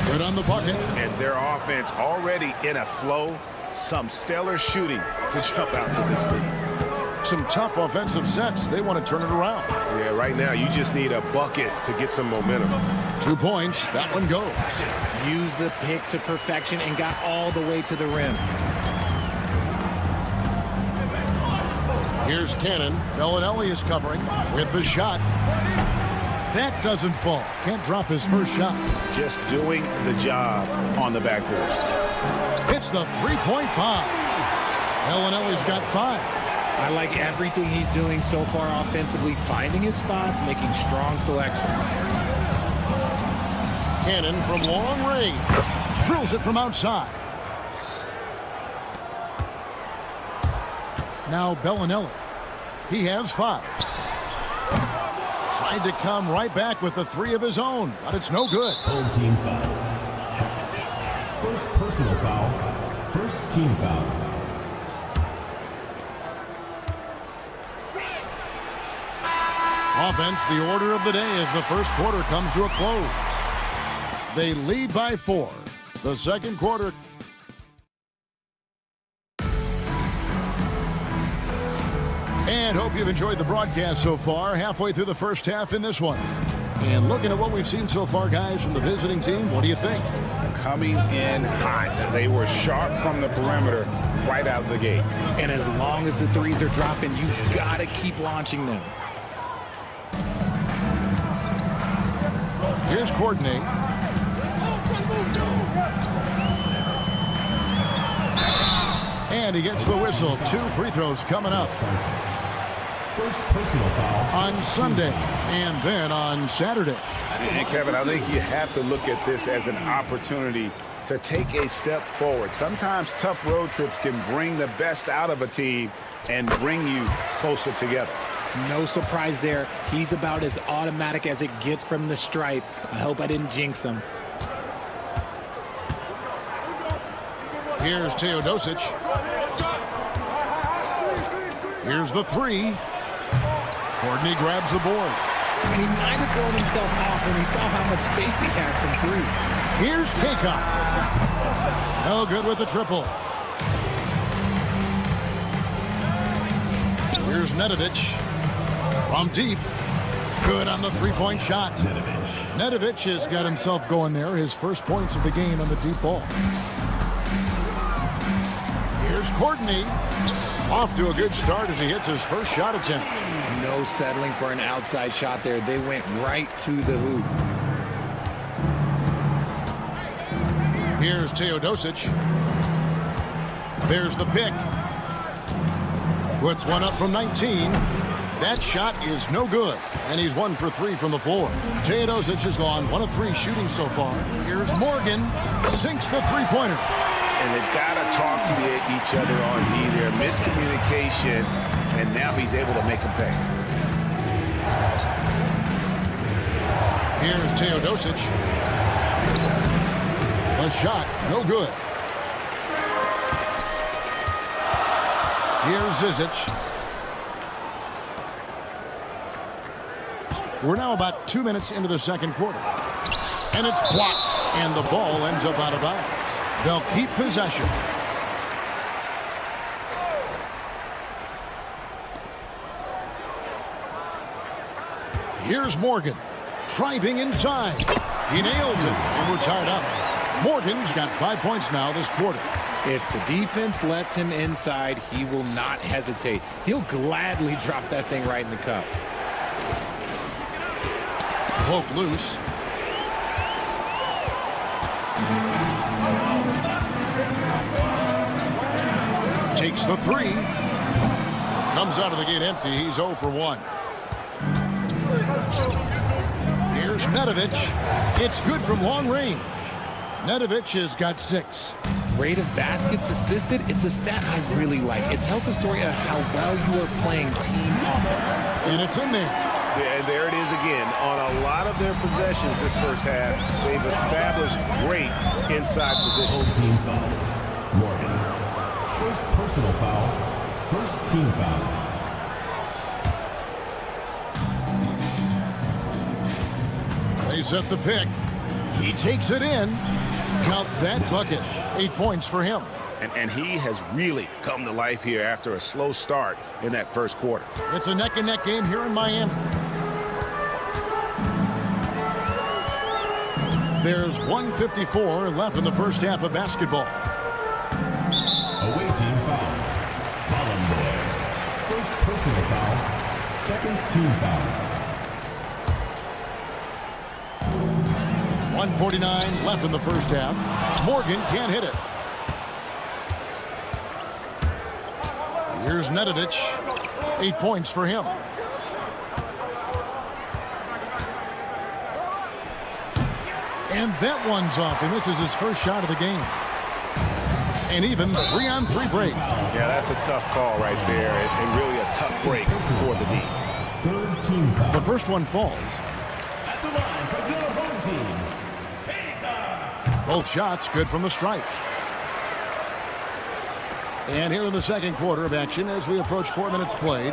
Good on the bucket. And their offense already in a flow. Some stellar shooting to jump out to this lead. Some tough offensive sets. They want to turn it around. Yeah, right now you just need a bucket to get some momentum. 2 points. That one goes. Use the pick to perfection and got all the way to the rim. Here's Cannon. Bellinelli is covering with the shot. That doesn't fall. Can't drop his first shot. Just doing the job on the backboard. hits the three-point bomb. Bellinelli's got 5. I like everything he's doing so far offensively, finding his spots, making strong selections. Cannon from long range. Drills it from outside. Now Bellinelli. He has 5. Tried to come right back with the 3 of his own, but it's no good. Home team foul. First personal foul. First team foul. Offense, the order of the day as the first quarter comes to a close. They lead by 4. The second quarter. And hope you've enjoyed the broadcast so far. Halfway through the first half in this one. And looking at what we've seen so far, guys, from the visiting team, what do you think? Coming in hot. They were sharp from the perimeter right out of the gate. And as long as the threes are dropping, you've got to keep launching them. Here's Courtney. And he gets the whistle. 2 free throws coming up. First personal foul. On Sunday and then on Saturday. And Kevin, I think you have to look at this as an opportunity to take a step forward. Sometimes tough road trips can bring the best out of a team and bring you closer together. No surprise there. He's about as automatic as it gets from the stripe. I hope I didn't jinx him. Here's Teodosic. Here's the 3. Courtney grabs the board. And he might have thrown himself off when he saw how much space he had from 3. Here's Kaycock. No good with the triple. Here's Nedovic. From deep. Good on the three-point shot. Nedovic has got himself going there. His first points of the game on the deep ball. Here's Courtney. Off to a good start as he hits his first shot attempt. No settling for an outside shot there. They went right to the hoop. Here's Teodosic. There's the pick. Puts one up from 19. That shot is no good. And he's 1 for 3 from the floor. Teodosic has gone 1 of 3 shooting so far. Here's Morgan. Sinks the three-pointer. And they've got to talk to each other on D there. Miscommunication, and now he's able to make them pay. Here's Teodosic. A shot, no good. Here's Zizic. We're now about 2 minutes into the second quarter. And it's blocked, and the ball ends up out of bounds. They'll keep possession. Here's Morgan. Driving inside. He nails it, and we're tied up. Morgan's got 5 points now this quarter. If the defense lets him inside, he will not hesitate. He'll gladly drop that thing right in the cup. Poke loose. Takes the 3. Comes out of the gate empty. He's 0 for 1. Here's Nedovic. It's good from long range. Nedovic has got 6. Rate of baskets assisted, it's a stat I really like. It tells a story of how well you are playing team offense. And it's in there. Yeah, and there it is again. On a lot of their possessions this first half, they've established great inside position. Team foul. Morgan. First personal foul. First team foul. They set the pick. He takes it in. Count that bucket. 8 points for him. And he has really come to life here after a slow start in that first quarter. It's a neck-and-neck game here in Miami. There's 1:54 left in the first half of basketball. Away team foul. Bologna. First personal foul. Second team foul. 1:49 left in the first half. Morgan can't hit it. Here's Nedovic. 8 points for him. And that one's off, and this is his first shot of the game. An even 3-on-3 break. Yeah, that's a tough call right there, and really a tough break for the D. Third team foul. The first one falls. At the line for your home team. Both shots good from the stripe. And here in the second quarter of action as we approach 4 minutes played.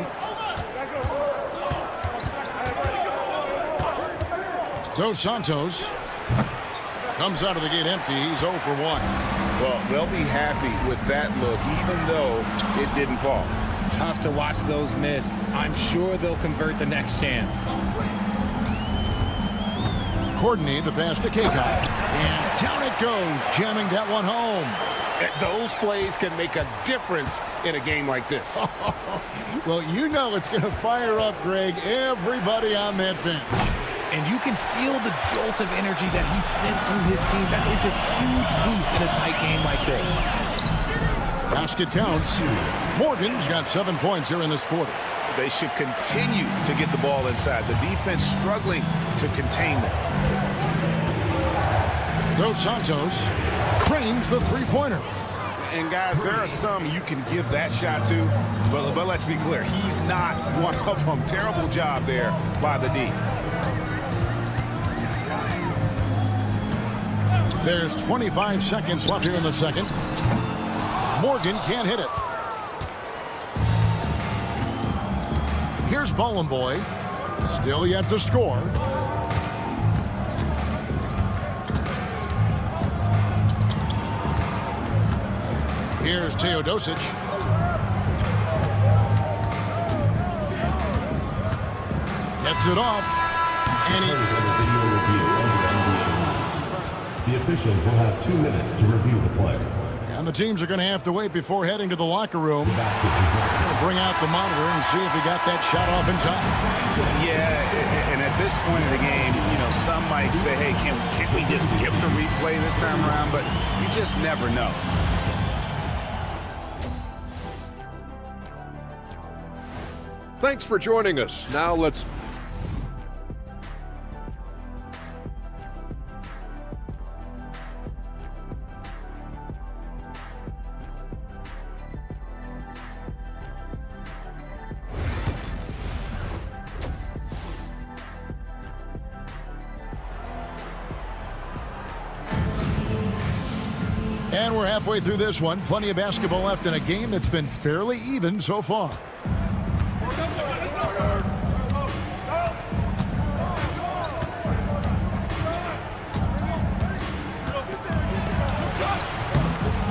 Dos Santos comes out of the gate empty. He's 0 for 1. Well, they'll be happy with that look, even though it didn't fall. Tough to watch those miss. I'm sure they'll convert the next chance. Courtney, the pass to Kaycock. And down it goes, jamming that one home. Those plays can make a difference in a game like this. Well, you know it's going to fire up, Greg, everybody on that bench. And you can feel the jolt of energy that he sent through his team. That is a huge boost in a tight game like this. Basket counts. Morgan's got 7 points here in this quarter. They should continue to get the ball inside. The defense struggling to contain them. Dos Santos cranes the three-pointer. And guys, there are some you can give that shot to, but let's be clear, he's not one of them. Terrible job there by the D. There's 25 seconds left here in the second. Morgan can't hit it. Here's Bollenboy. Still yet to score. Here's Teodosic. Gets it off. And The officials will have 2 minutes to review the play. And the teams are going to have to wait before heading to the locker room. The basket is not. Bring out the monitor and see if he got that shot off in time. Yeah, and at this point in the game, you know, some might say, hey, can't we just skip the replay this time around? But you just never know. Thanks for joining us. Now let's... And we're halfway through this one. Plenty of basketball left in a game that's been fairly even so far.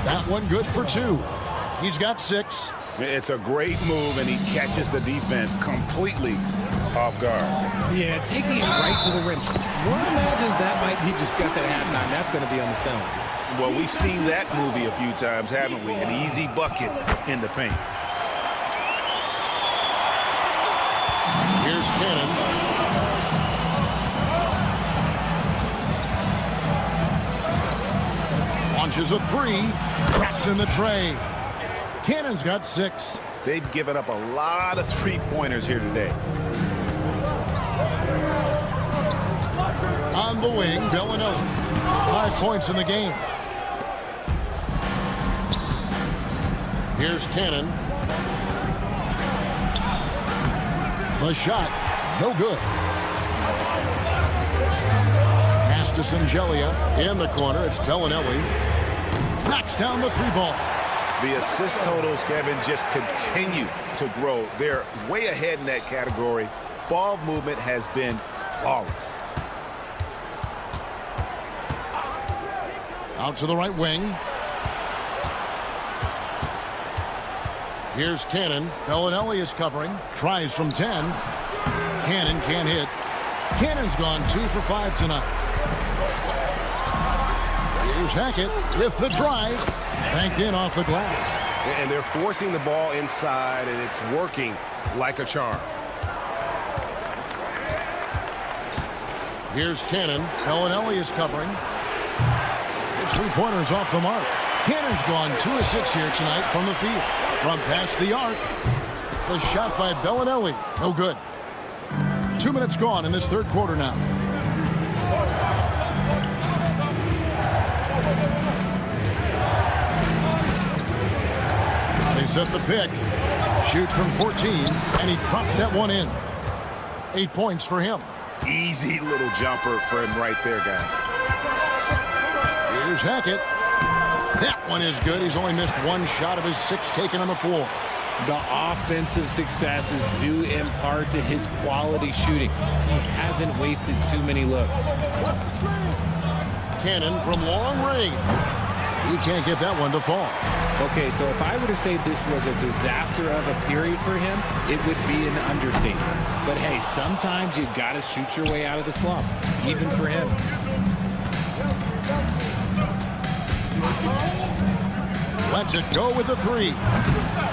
That one good for 2. He's got 6. It's a great move, and he catches the defense completely off guard. Yeah, taking it right to the rim. One imagines that might be discussed at halftime. That's going to be on the film. Well, we've seen that movie a few times, haven't we? An easy bucket in the paint. Here's Cannon. Launches a 3. Cracks in the tray. Cannon's got 6. They've given up a lot of three-pointers here today. On the wing, Bellinelli. 5 points in the game. Here's Cannon. The shot, no good. Pass to Singelia in the corner. It's Bellinelli. Knocks down the 3-ball. The assist totals, Kevin, just continue to grow. They're way ahead in that category. Ball movement has been flawless. Out to the right wing. Here's Cannon. Bellinelli is covering. Tries from 10. Cannon can't hit. Cannon's gone 2 for 5 tonight. Here's Hackett with the drive. Banked in off the glass. And they're forcing the ball inside, and it's working like a charm. Here's Cannon. Bellinelli is covering. His 3-pointer's off the mark. Cannon's gone 2 of 6 here tonight from the field. From past the arc. The shot by Bellinelli. No good. 2 minutes gone in this third quarter now. They set the pick. Shoots from 14, and he drops that one in. 8 points for him. Easy little jumper for him right there, guys. Here's Hackett. That one is good. He's only missed one shot of his 6 taken on the floor. The offensive success is due in part to his quality shooting. He hasn't wasted too many looks. Cannon from long range. He can't get that one to fall. Okay, so if I were to say this was a disaster of a period for him, it would be an understatement. But hey, sometimes you got to shoot your way out of the slump, even for him. Lets it go with the 3.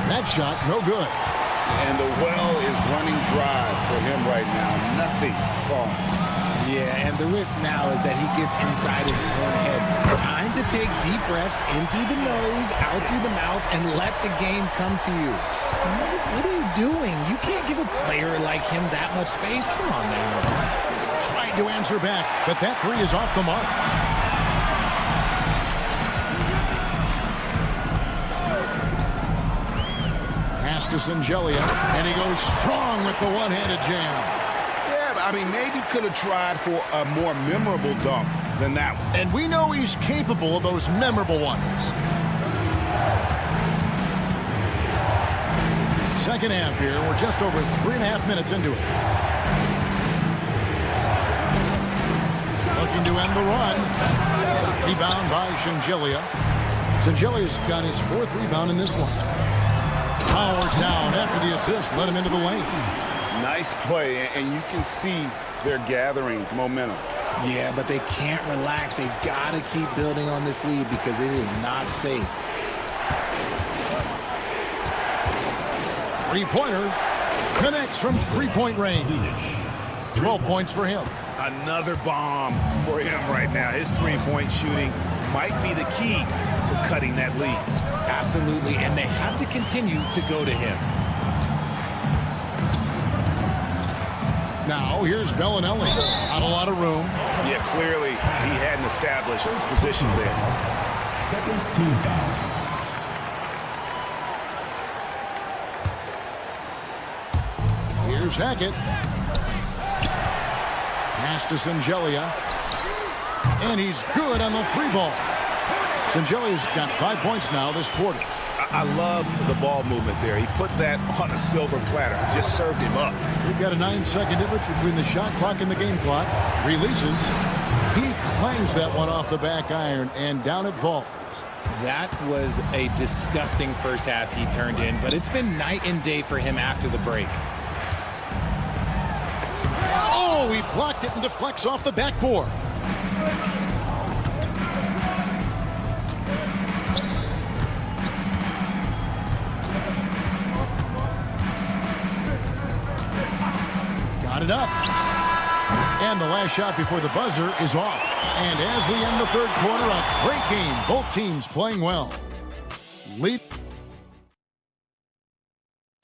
That shot, no good. And the well is running dry for him right now. Nothing falling. Yeah, and the risk now is that he gets inside his own head. Time to take deep breaths in through the nose, out through the mouth, and let the game come to you. What are you doing? You can't give a player like him that much space. Come on now. Tried to answer back, but that 3 is off the mark. Pass to Singelia, and he goes strong with the one-handed jam. I mean, maybe could have tried for a more memorable dunk than that one. And we know he's capable of those memorable ones. Second half here. We're just over 3.5 minutes into it. Looking to end the run. Rebound by Singelia. Singelia's got his 4th rebound in this one. Power down after the assist. Let him into the lane. Nice play, and you can see they're gathering momentum. Yeah, but they can't relax. They've got to keep building on this lead because it is not safe. 3-pointer. Connects from 3-point range. 12 points for him. Another bomb for him right now. His 3-point shooting might be the key to cutting that lead. Absolutely, and they have to continue to go to him. Now, here's Bellinelli. Not a lot of room. Yeah, clearly he hadn't established position there. Second team foul. Here's Hackett. Pass to Singelia. And he's good on the 3 ball. Singelia's got 5 points now this quarter. I love the ball movement there. He put that on a silver platter. Just served him up. We've got a 9-second difference between the shot clock and the game clock. Releases. He clangs that one off the back iron, and down it falls. That was a disgusting first half he turned in, but it's been night and day for him after the break. Oh, he blocked it and deflects off the backboard. It up. And the last shot before the buzzer is off. And as we end the third quarter, a great game. Both teams playing well. Lead.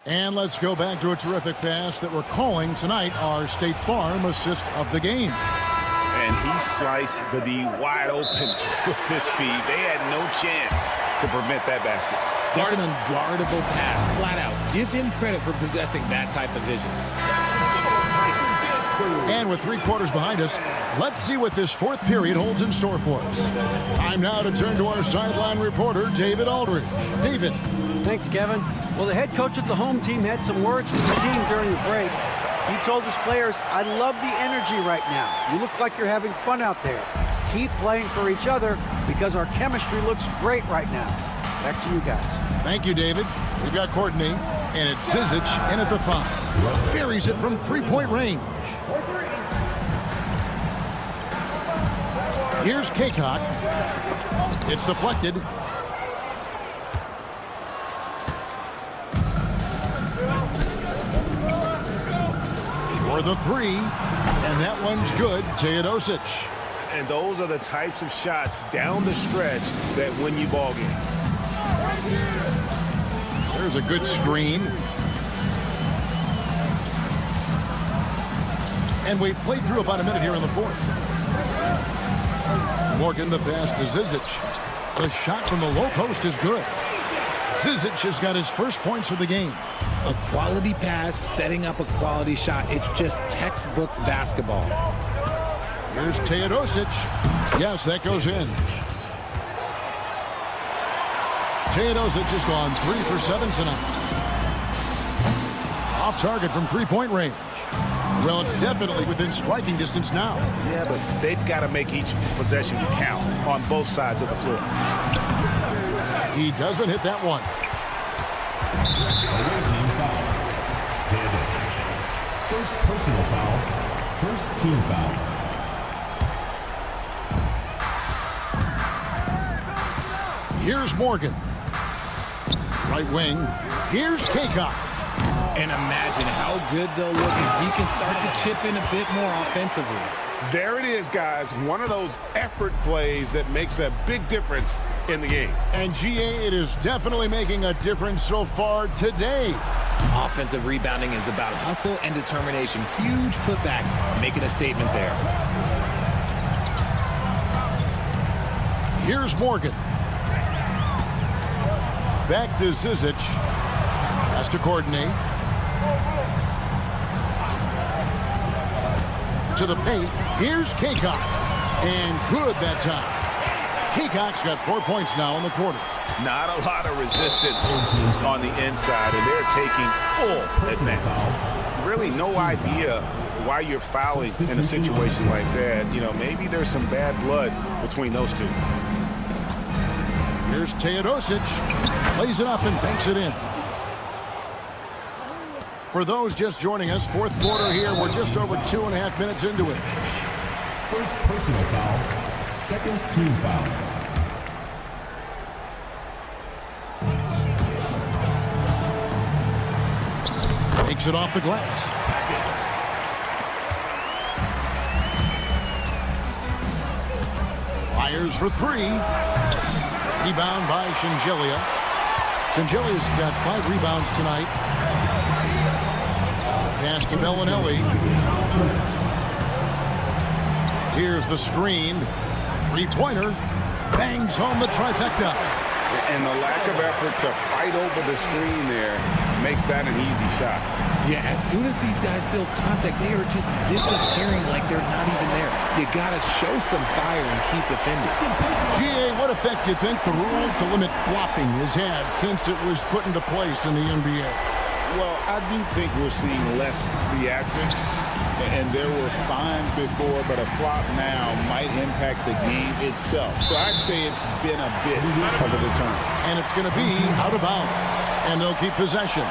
And let's go back to a terrific pass that we're calling tonight our State Farm assist of the game. And he sliced the D wide open with his feed. They had no chance to prevent that basket. That's an unguardable pass, flat out. Give him credit for possessing that type of vision. And with 3 quarters behind us, let's see what this 4th period holds in store for us. Time now to turn to our sideline reporter, David Aldridge. David. Thanks, Kevin. Well, the head coach of the home team had some words for the team during the break. He told his players, "I love the energy right now. You look like you're having fun out there. Keep playing for each other because our chemistry looks great right now." Back to you guys. Thank you, David. We've got Courtney, and it's Zizic in at the 5. Buries it from 3-point range. Here's Kaycock. It's deflected. For the 3, and that one's good. Teodosic. And those are the types of shots down the stretch that win you ball games. There's a good screen. And we've played through about a minute here in the fourth. Morgan the pass to Zizic. The shot from the low post is good. Zizic has got his first points of the game. A quality pass, setting up a quality shot. It's just textbook basketball. Here's Teodosic. Yes, that goes in. Teodosic has gone 3 for 7 tonight. Off target from three-point range. Well, it's definitely within striking distance now. Yeah, but they've got to make each possession count on both sides of the floor. He doesn't hit that one. Away team foul. Teodosic. First personal foul. First team foul. Here's Morgan. Right wing. Here's Kaycock. And imagine how good they'll look if he can start to chip in a bit more offensively. There it is, guys. One of those effort plays that makes a big difference in the game. And GA, it is definitely making a difference so far today. Offensive rebounding is about hustle and determination. Huge putback, making a statement there. Here's Morgan. Back to Zizic. Has to coordinate. To the paint. Here's Kaycock. And good that time. Kaycock's got 4 points now in the quarter. Not a lot of resistance on the inside, and they're taking full advantage. Really no idea why you're fouling in a situation like that. You know, maybe there's some bad blood between those two. Here's Teodosic. Plays it up and banks it in. For those just joining us, fourth quarter here. We're just over 2.5 minutes into it. First personal foul. Second team foul. Takes it off the glass. Fires for 3. Rebound by Shingelia. Shingelia's got 5 rebounds tonight. Pass to Bellinelli. Here's the screen. 3-pointer. Bangs home the trifecta. And the lack of effort to fight over the screen there makes that an easy shot. Yeah, as soon as these guys feel contact, they are just disappearing like they're not even there. You got to show some fire and keep defending. GA, what effect do you think the rule to limit flopping has had since it was put into place in the NBA? Well, I do think we're seeing less theatrics, and there were fines before, but a flop now might impact the game itself. So I'd say it's been a bit of a deterrent. And it's going to be out of bounds, and they'll keep possession.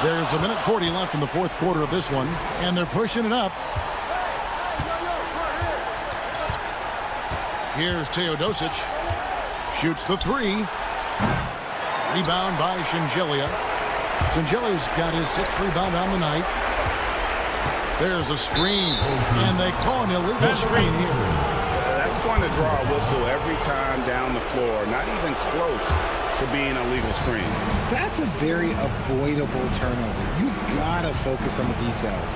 There's 1:40 left in the fourth quarter of this one, and they're pushing it up. Here's Teodosic. Shoots the 3. Rebound by Shingelia. Shingelia's got his 6th rebound on the night. There's a screen, and they call an illegal screen here. That's going to draw a whistle every time down the floor. Not even close to being a legal screen. That's a very avoidable turnover. You gotta focus on the details.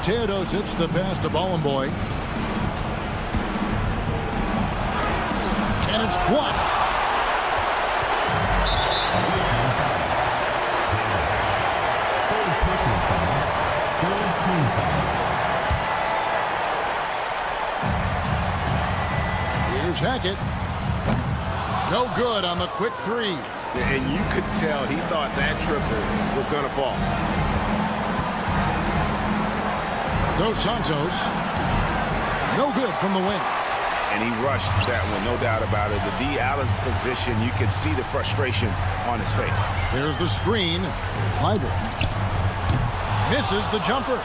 Teodosic, the pass to Bologna. And it's blocked. Here's Hackett. No good on the quick 3. And you could tell he thought that triple was going to fall. Dos Santos. No good from the wing. And he rushed that one, no doubt about it. The D out of position, you could see the frustration on his face. There's the screen. Kleiber misses the jumper.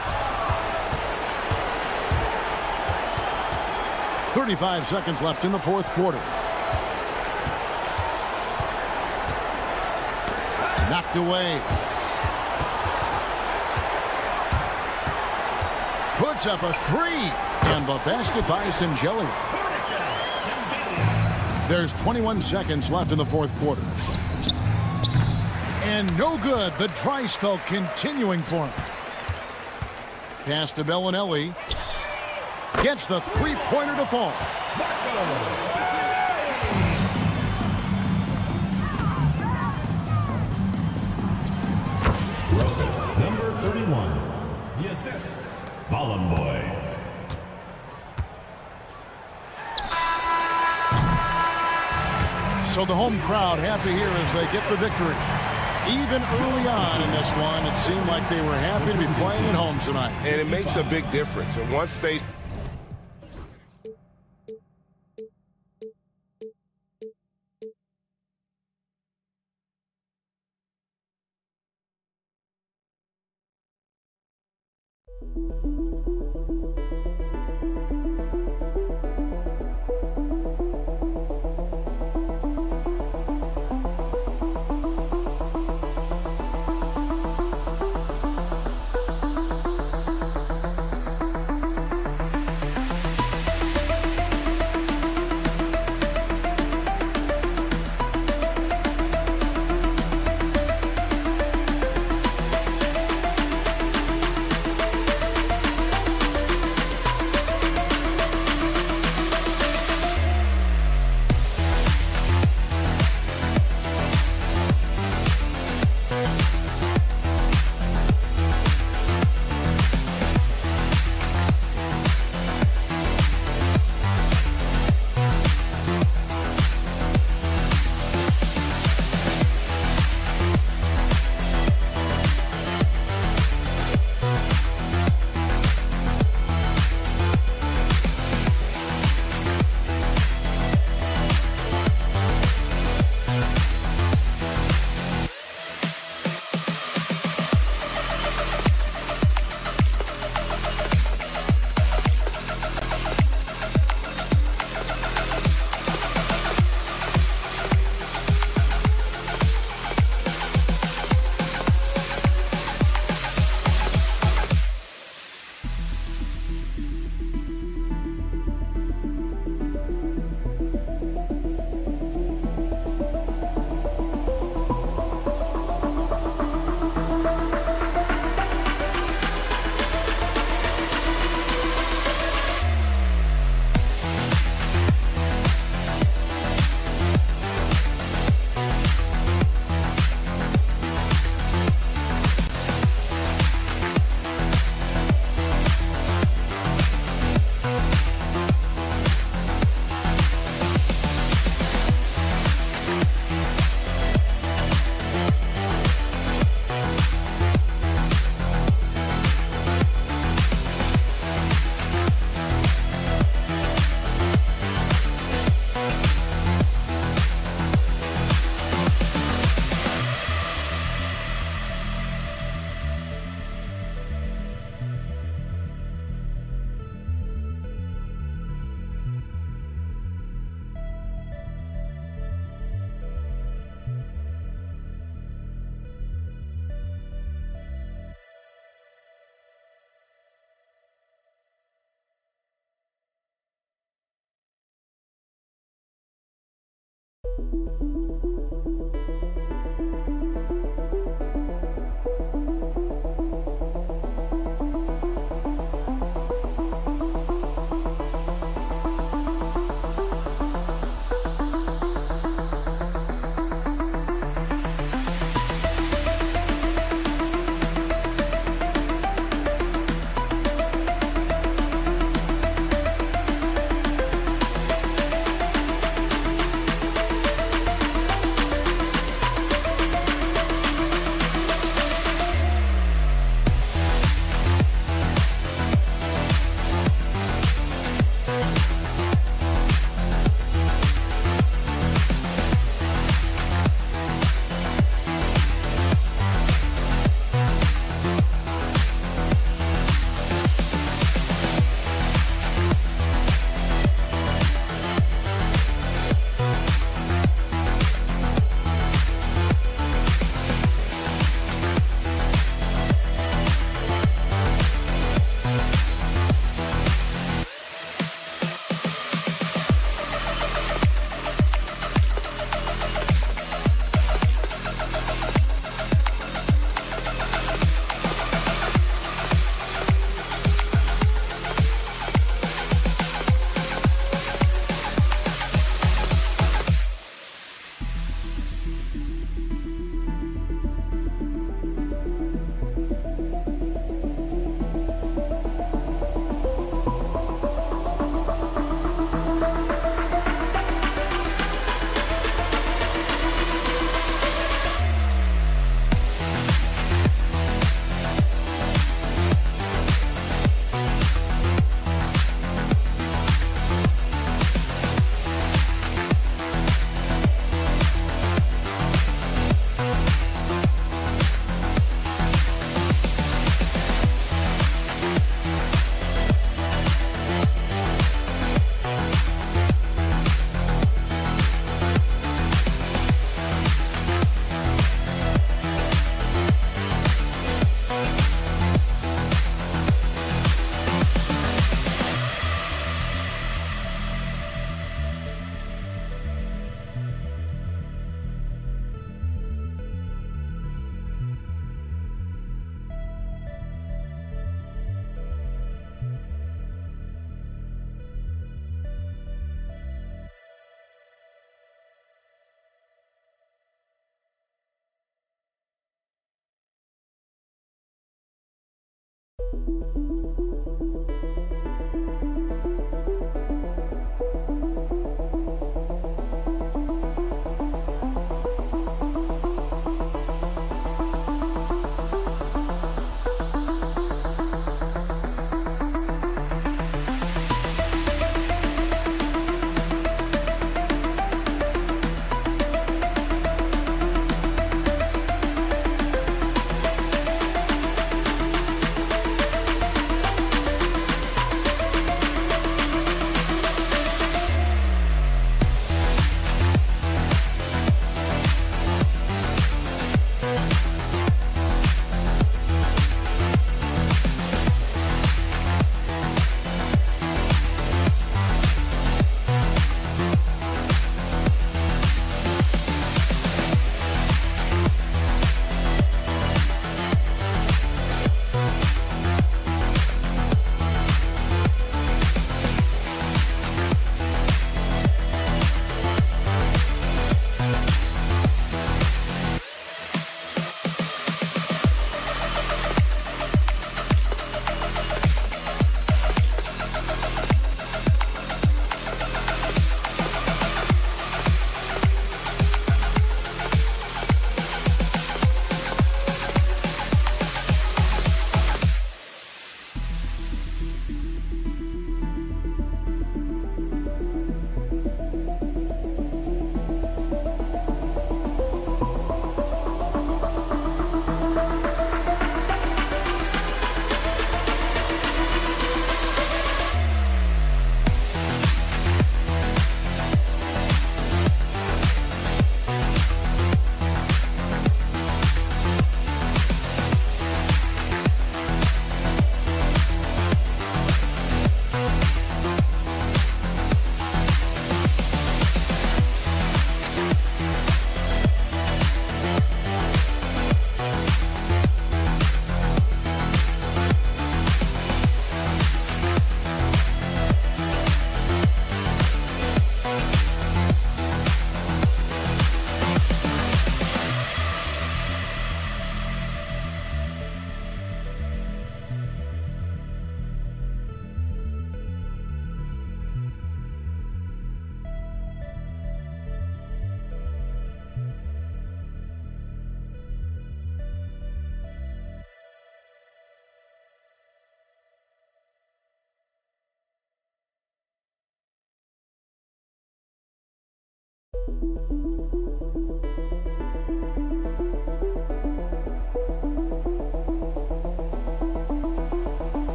35 seconds left in the fourth quarter. Knocked away. Puts up a 3. And the basket by Shingelia. There's 21 seconds left in the fourth quarter. And no good. The dry spell continuing for him. Pass to Bellinelli. Gets the three-pointer to fall. Rocas, number 31. The assist, Bologna. So the home crowd happy here as they get the victory. Even early on in this one, it seemed like they were happy to be playing at home tonight. And it makes a big difference. And once they...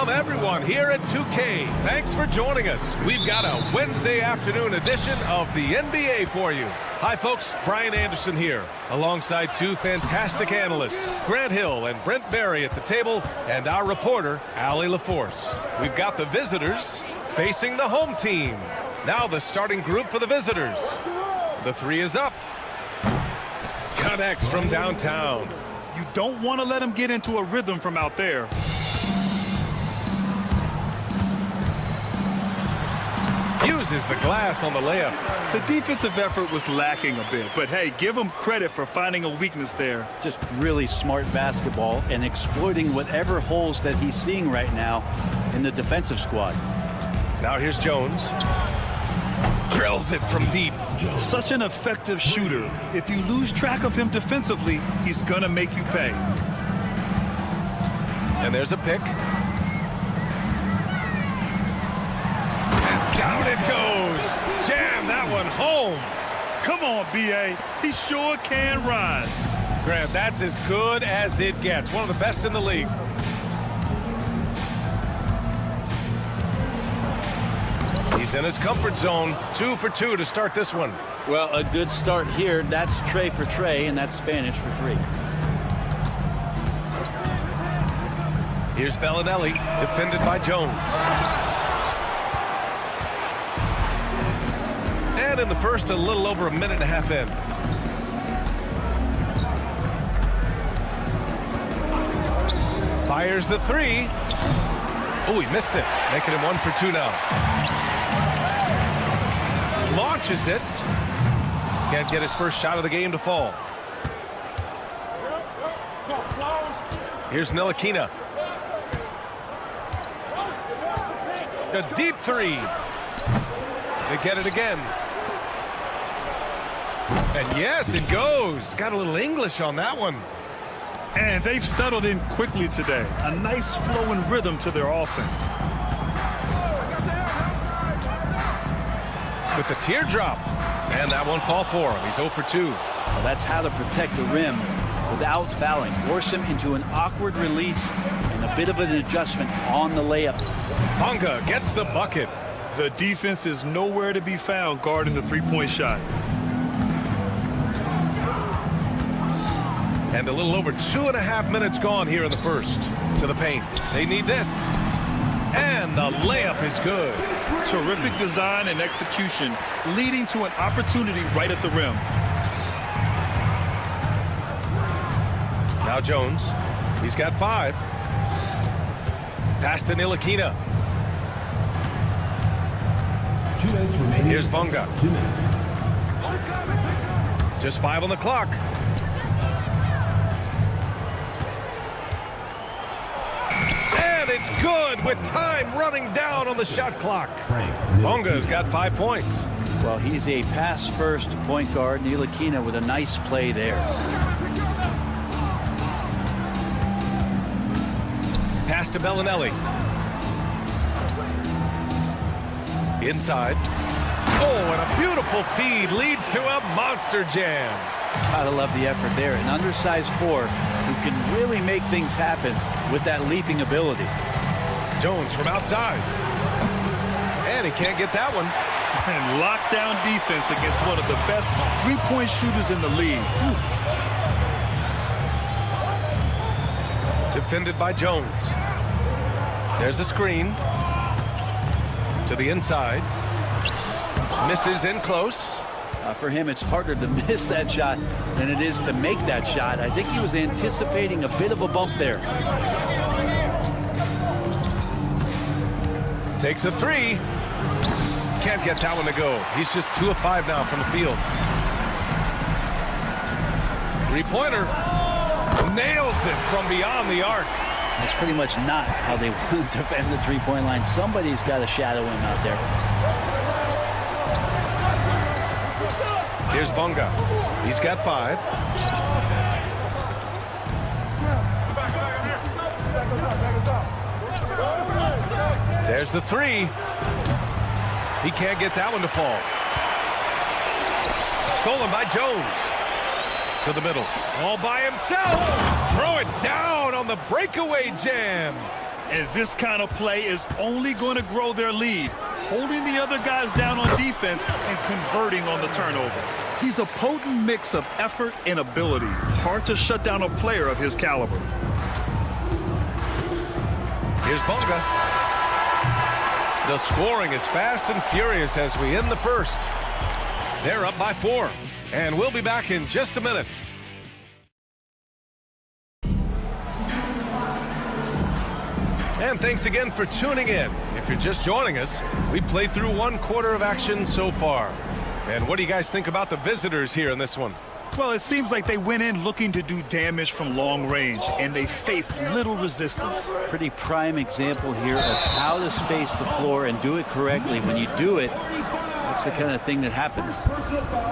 From everyone here at 2K, thanks for joining us. We've got a Wednesday afternoon edition of the NBA for you. Hi, folks. Brian Anderson here, alongside two fantastic analysts, Grant Hill and Brent Barry at the table, and our reporter, Allie LaForce. We've got the visitors facing the home team. Now the starting group for the visitors. The three is up. Connects from downtown. You don't want to let him get into a rhythm from out there. Uses the glass on the layup. The defensive effort was lacking a bit, but hey, give him credit for finding a weakness there. Just really smart basketball and exploiting whatever holes that he's seeing right now in the defensive squad. Now here's Jones. Drills it from deep. Such an effective shooter. If you lose track of him defensively, he's going to make you pay. And there's a pick. And down it goes. Jam that one home. Come on, B.A. He sure can rise. Grant, that's as good as it gets. One of the best in the league. He's in his comfort zone. 2 for 2 to start this one. Well, a good start here. That's Trey for Trey, and that's Spanish for 3. Here's Bellinelli, defended by Jones. And in the first, a little over a minute and a half in. Fires the 3. Oh, he missed it, making him 1 for 2 now. Launches it. Can't get his first shot of the game to fall. Here's Ntilikina. A deep 3. They get it again. And yes, it goes. Got a little English on that one. And they've settled in quickly today. A nice flow and rhythm to their offense. With the teardrop. And that one fall for him. He's 0 for 2. Well, that's how to protect the rim without fouling. Force him into an awkward release and a bit of an adjustment on the layup. Bonga gets the bucket. The defense is nowhere to be found guarding the three-point shot. And a little over 2.5 minutes gone here in the first. To the paint. They need this. And the layup is good. Terrific design and execution, leading to an opportunity right at the rim. Now Jones. He's got 5. Pass to Ntilikina. 2 minutes remaining. Here's Bonga. 2 minutes. Just 5 on the clock. And it's good with time running down on the shot clock. Bonga's got 5 points. Well, he's a pass-first point guard. Ntilikina with a nice play there. Pass to Bellinelli. Inside. Oh, and a beautiful feed leads to a monster jam. Gotta love the effort there. An undersized 4 who can really make things happen with that leaping ability. Jones from outside. And he can't get that one. And lockdown defense against one of the best three-point shooters in the league. Defended by Jones. There's a screen. To the inside. Misses in close. For him, it's harder to miss that shot than it is to make that shot. I think he was anticipating a bit of a bump there. Takes a 3. Can't get that one to go. He's just 2 of 5 now from the field. 3-pointer. Nails it from beyond the arc. That's pretty much not how they want to defend the three-point line. Somebody's got to shadow him out there. Here's Bonga. He's got 5. There's the 3. He can't get that one to fall. Stolen by Jones. To the middle. All by himself. Throw it down on the breakaway jam. And this kind of play is only going to grow their lead, holding the other guys down on defense and converting on the turnover. He's a potent mix of effort and ability. Hard to shut down a player of his caliber. Here's Bonga. The scoring is fast and furious as we end the first. They're up by 4. And we'll be back in just a minute. And thanks again for tuning in. If you're just joining us, we played through 1 quarter of action so far. And what do you guys think about the visitors here in this one? Well, it seems like they went in looking to do damage from long range, and they faced little resistance. Pretty prime example here of how to space the floor and do it correctly. When you do it, that's the kind of thing that happens.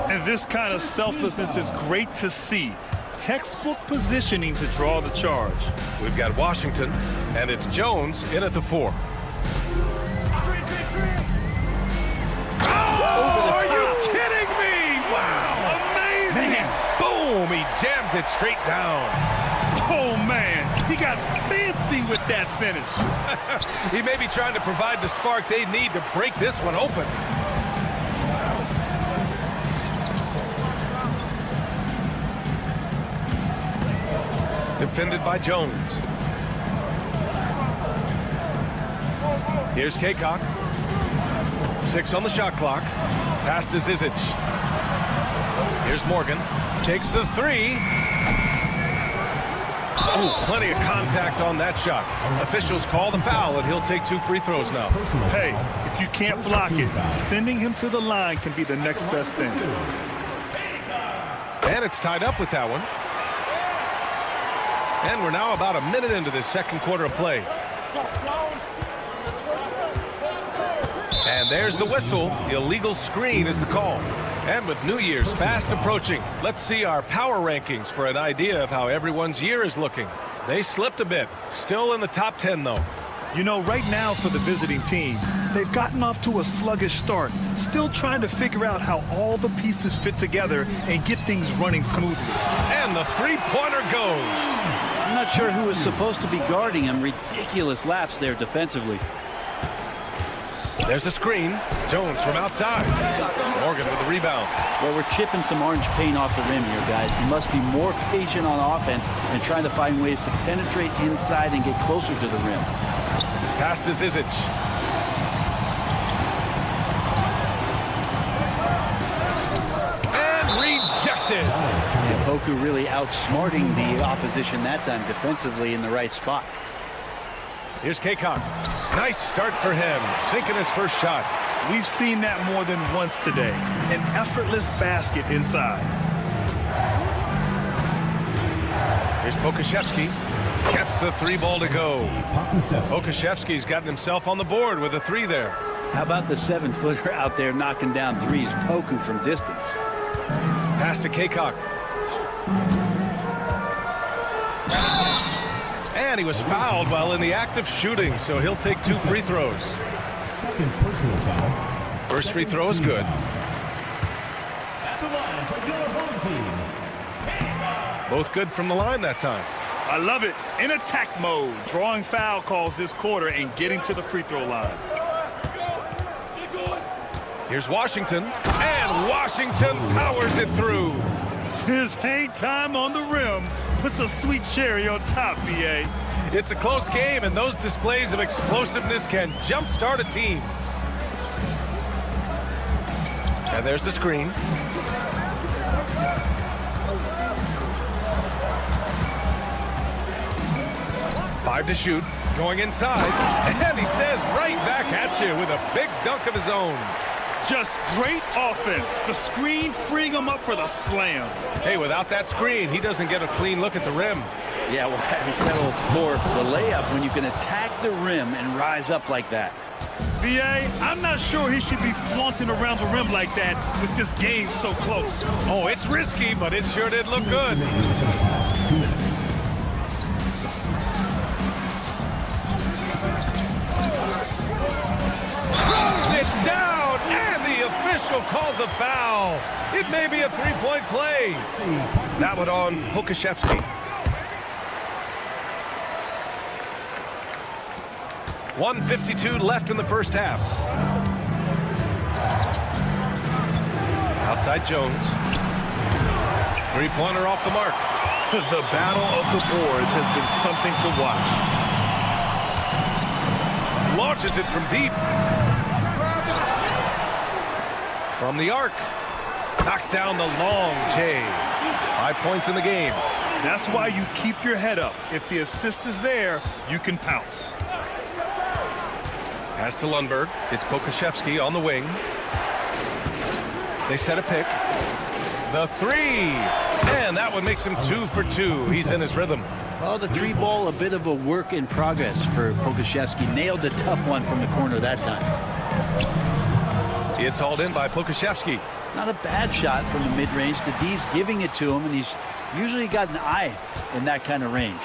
And this kind of selflessness is great to see. Textbook positioning to draw the charge. We've got Washington, and it's Jones in at the 4. Oh, are you kidding me? Wow. Amazing. Man, boom, he jams it straight down. Oh, man, he got fancy with that finish. He may be trying to provide the spark they need to break this one open. Defended by Jones. Here's Kaycock. 6 on the shot clock. Pass to Zizic. Here's Morgan. Takes the 3. Oh, plenty of contact on that shot. Officials call the foul, and he'll take 2 free throws now. Hey, if you can't block it, sending him to the line can be the next best thing. And it's tied up with that one. And we're now about a minute into this second quarter of play. And there's the whistle. Illegal screen is the call. And with New Year's fast approaching, let's see our power rankings for an idea of how everyone's year is looking. They slipped a bit. Still in the top 10, though. You know, right now for the visiting team, they've gotten off to a sluggish start, still trying to figure out how all the pieces fit together and get things running smoothly. And the three-pointer goes. I'm not sure who was supposed to be guarding him. Ridiculous lapse there defensively. There's a screen. Jones from outside. Morgan with the rebound. Well, we're chipping some orange paint off the rim here, guys. He must be more patient on offense and trying to find ways to penetrate inside and get closer to the rim. Pass to Zizic. And rejected. And Poku really outsmarting the opposition that time defensively in the right spot. Here's Kaycock. Nice start for him. Sinking his first shot. We've seen that more than once today. An effortless basket inside. Here's Pokashevsky. Gets the 3 ball to go. Pokashevsky's gotten himself on the board with a 3 there. How about the 7-footer out there knocking down threes? Poku from distance. Pass to Kaycock. And he was fouled while in the act of shooting, so he'll take 2 free throws. Second personal foul. First free throw is good. At the line for your home team. Both good from the line that time. I love it. In attack mode. Drawing foul calls this quarter and getting to the free throw line. Here's Washington. And Washington powers it through. His hang time on the rim puts a sweet cherry on top, BA. It's a close game, and those displays of explosiveness can jumpstart a team. And there's the screen. Five to shoot, going inside, and he says right back at you with a big dunk of his own. Just great offense. The screen freeing him up for the slam. Hey, without that screen, he doesn't get a clean look at the rim. Yeah, well, he settled for the layup when you can attack the rim and rise up like that. BA, I'm not sure he should be flaunting around the rim like that with this game so close. Oh, it's risky, but it sure did look good. 2 minutes. Throws it down, and the official calls a foul. It may be a three-point play. That one on Pokashevsky. 1:52 left in the first half. Outside Jones. Three-pointer off the mark. The battle of the boards has been something to watch. Launches it from deep. From the arc. Knocks down the long J. 5 points in the game. That's why you keep your head up. If the assist is there, you can pounce. Pass to Lundberg. It's Pokashevsky on the wing. They set a pick. The three. And that one makes him 2 for 2. He's in his rhythm. Well, the three ball, a bit of a work in progress for Pokusevski. Nailed the tough one from the corner that time. It's hauled in by Pokusevski. Not a bad shot from the mid-range. The D's giving it to him, and he's usually got an eye in that kind of range.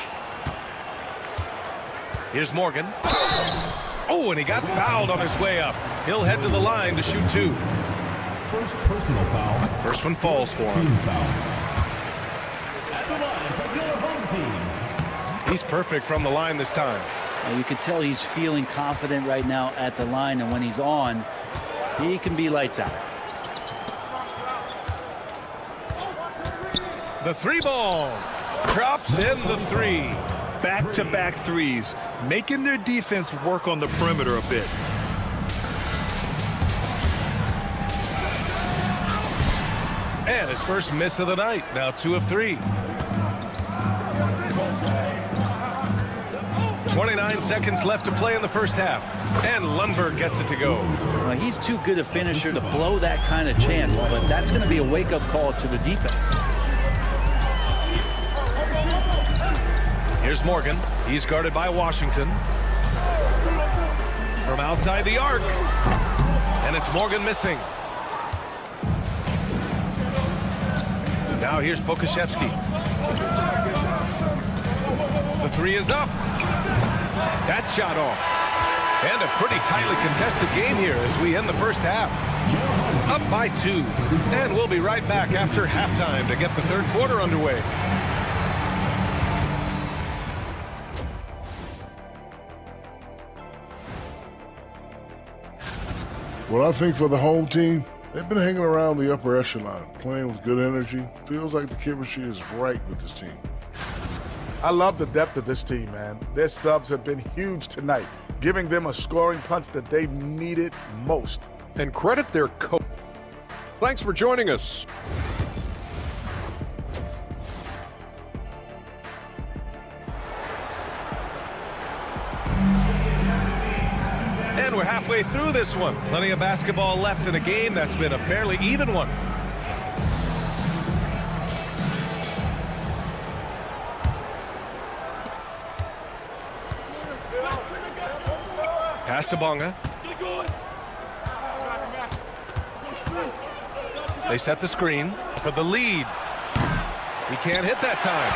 Here's Morgan. Oh, and he got fouled on his way up. He'll head to the line to shoot 2. First personal foul. First one falls for him. Team foul. At the line for your home team. He's perfect from the line this time. Now, you can tell he's feeling confident right now at the line, and when he's on, he can be lights out. The three ball. Drops in the 3. Back-to-back threes, making their defense work on the perimeter a bit. And his first miss of the night. Now 2 of 3. 29 seconds left to play in the first half. And Lundberg gets it to go. Well, he's too good a finisher to blow that kind of chance, but that's going to be a wake-up call to the defense. Here's Morgan. He's guarded by Washington. From outside the arc. And it's Morgan missing. Now here's Pokusevski. The 3 is up. That shot off. And a pretty tightly contested game here as we end the first half. Up by 2. And we'll be right back after halftime to get the third quarter underway. Well, I think for the home team, they've been hanging around the upper echelon, playing with good energy. Feels like the chemistry is right with this team. I love the depth of this team, man. Their subs have been huge tonight, giving them a scoring punch that they've needed most. And credit their coach. Thanks for joining us. And we're halfway through this one. Plenty of basketball left in a game that's been a fairly even one. Pass to Bonga. They set the screen for the lead. He can't hit that time.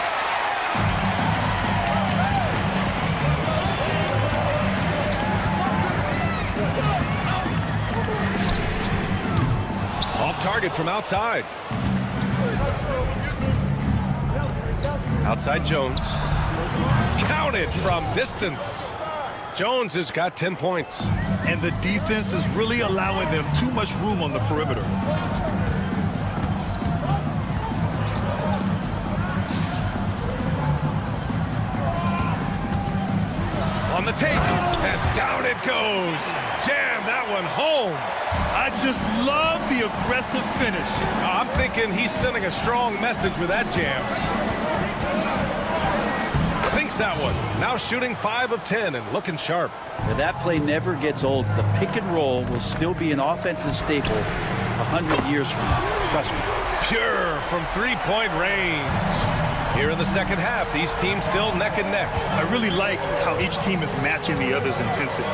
Off target from outside. Outside Jones. Counted from distance. Jones has got 10 points. And the defense is really allowing them too much room on the perimeter. On the take, and down it goes. Jam that one home. I just love the aggressive finish. I'm thinking he's sending a strong message with that jam. Sinks that one. Now shooting 5 of 10 and looking sharp. Now, that play never gets old. The pick and roll will still be an offensive staple 100 years from now. Trust me. Pure from three-point range. Here in the second half, these teams still neck and neck. I really like how each team is matching the other's intensity.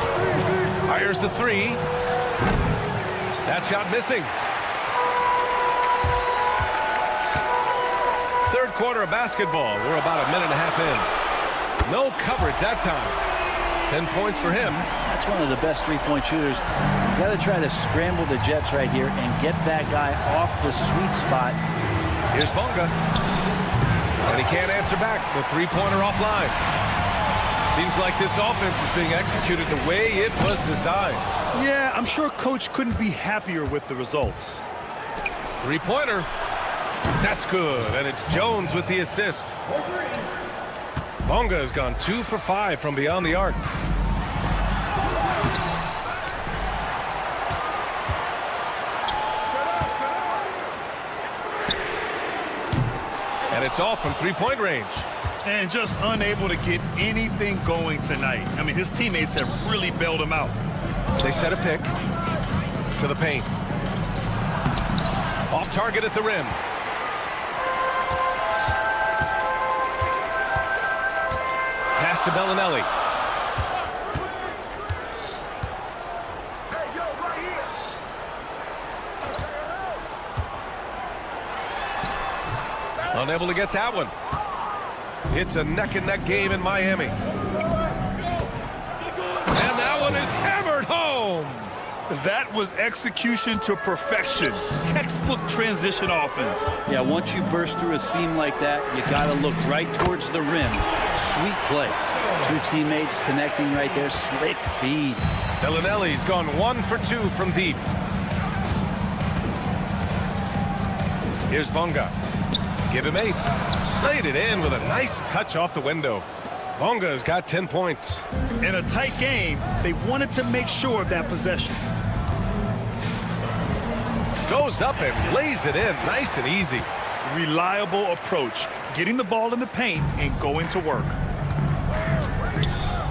Fires the 3. That shot missing. Third quarter of basketball. We're about a minute and a half in. No coverage that time. 10 points for him. That's one of the best three-point shooters. You've got to try to scramble the Jets right here and get that guy off the sweet spot. Here's Bonga. And he can't answer back. The three-pointer offline. Seems like this offense is being executed the way it was designed. Yeah, I'm sure Coach couldn't be happier with the results. Three-pointer. That's good. And it's Jones with the assist. Bonga has gone 2 for 5 from beyond the arc. And it's off from three-point range. And just unable to get anything going tonight. I mean, his teammates have really bailed him out. They set a pick to the paint. Off target at the rim. to Bellinelli. Unable to get that one. It's a neck-and-neck game in Miami. And that one is hammered home. That was execution to perfection. Textbook transition offense. Yeah, once you burst through a seam like that, you got to look right towards the rim. Sweet play. Two teammates connecting right there. Slick feed. Bellinelli's gone 1 for 2 from deep. Here's Bonga. Give him 8. Laid it in with a nice touch off the window. Bonga's got 10 points. In a tight game, they wanted to make sure of that possession. Goes up and lays it in nice and easy. Reliable approach. Getting the ball in the paint and going to work.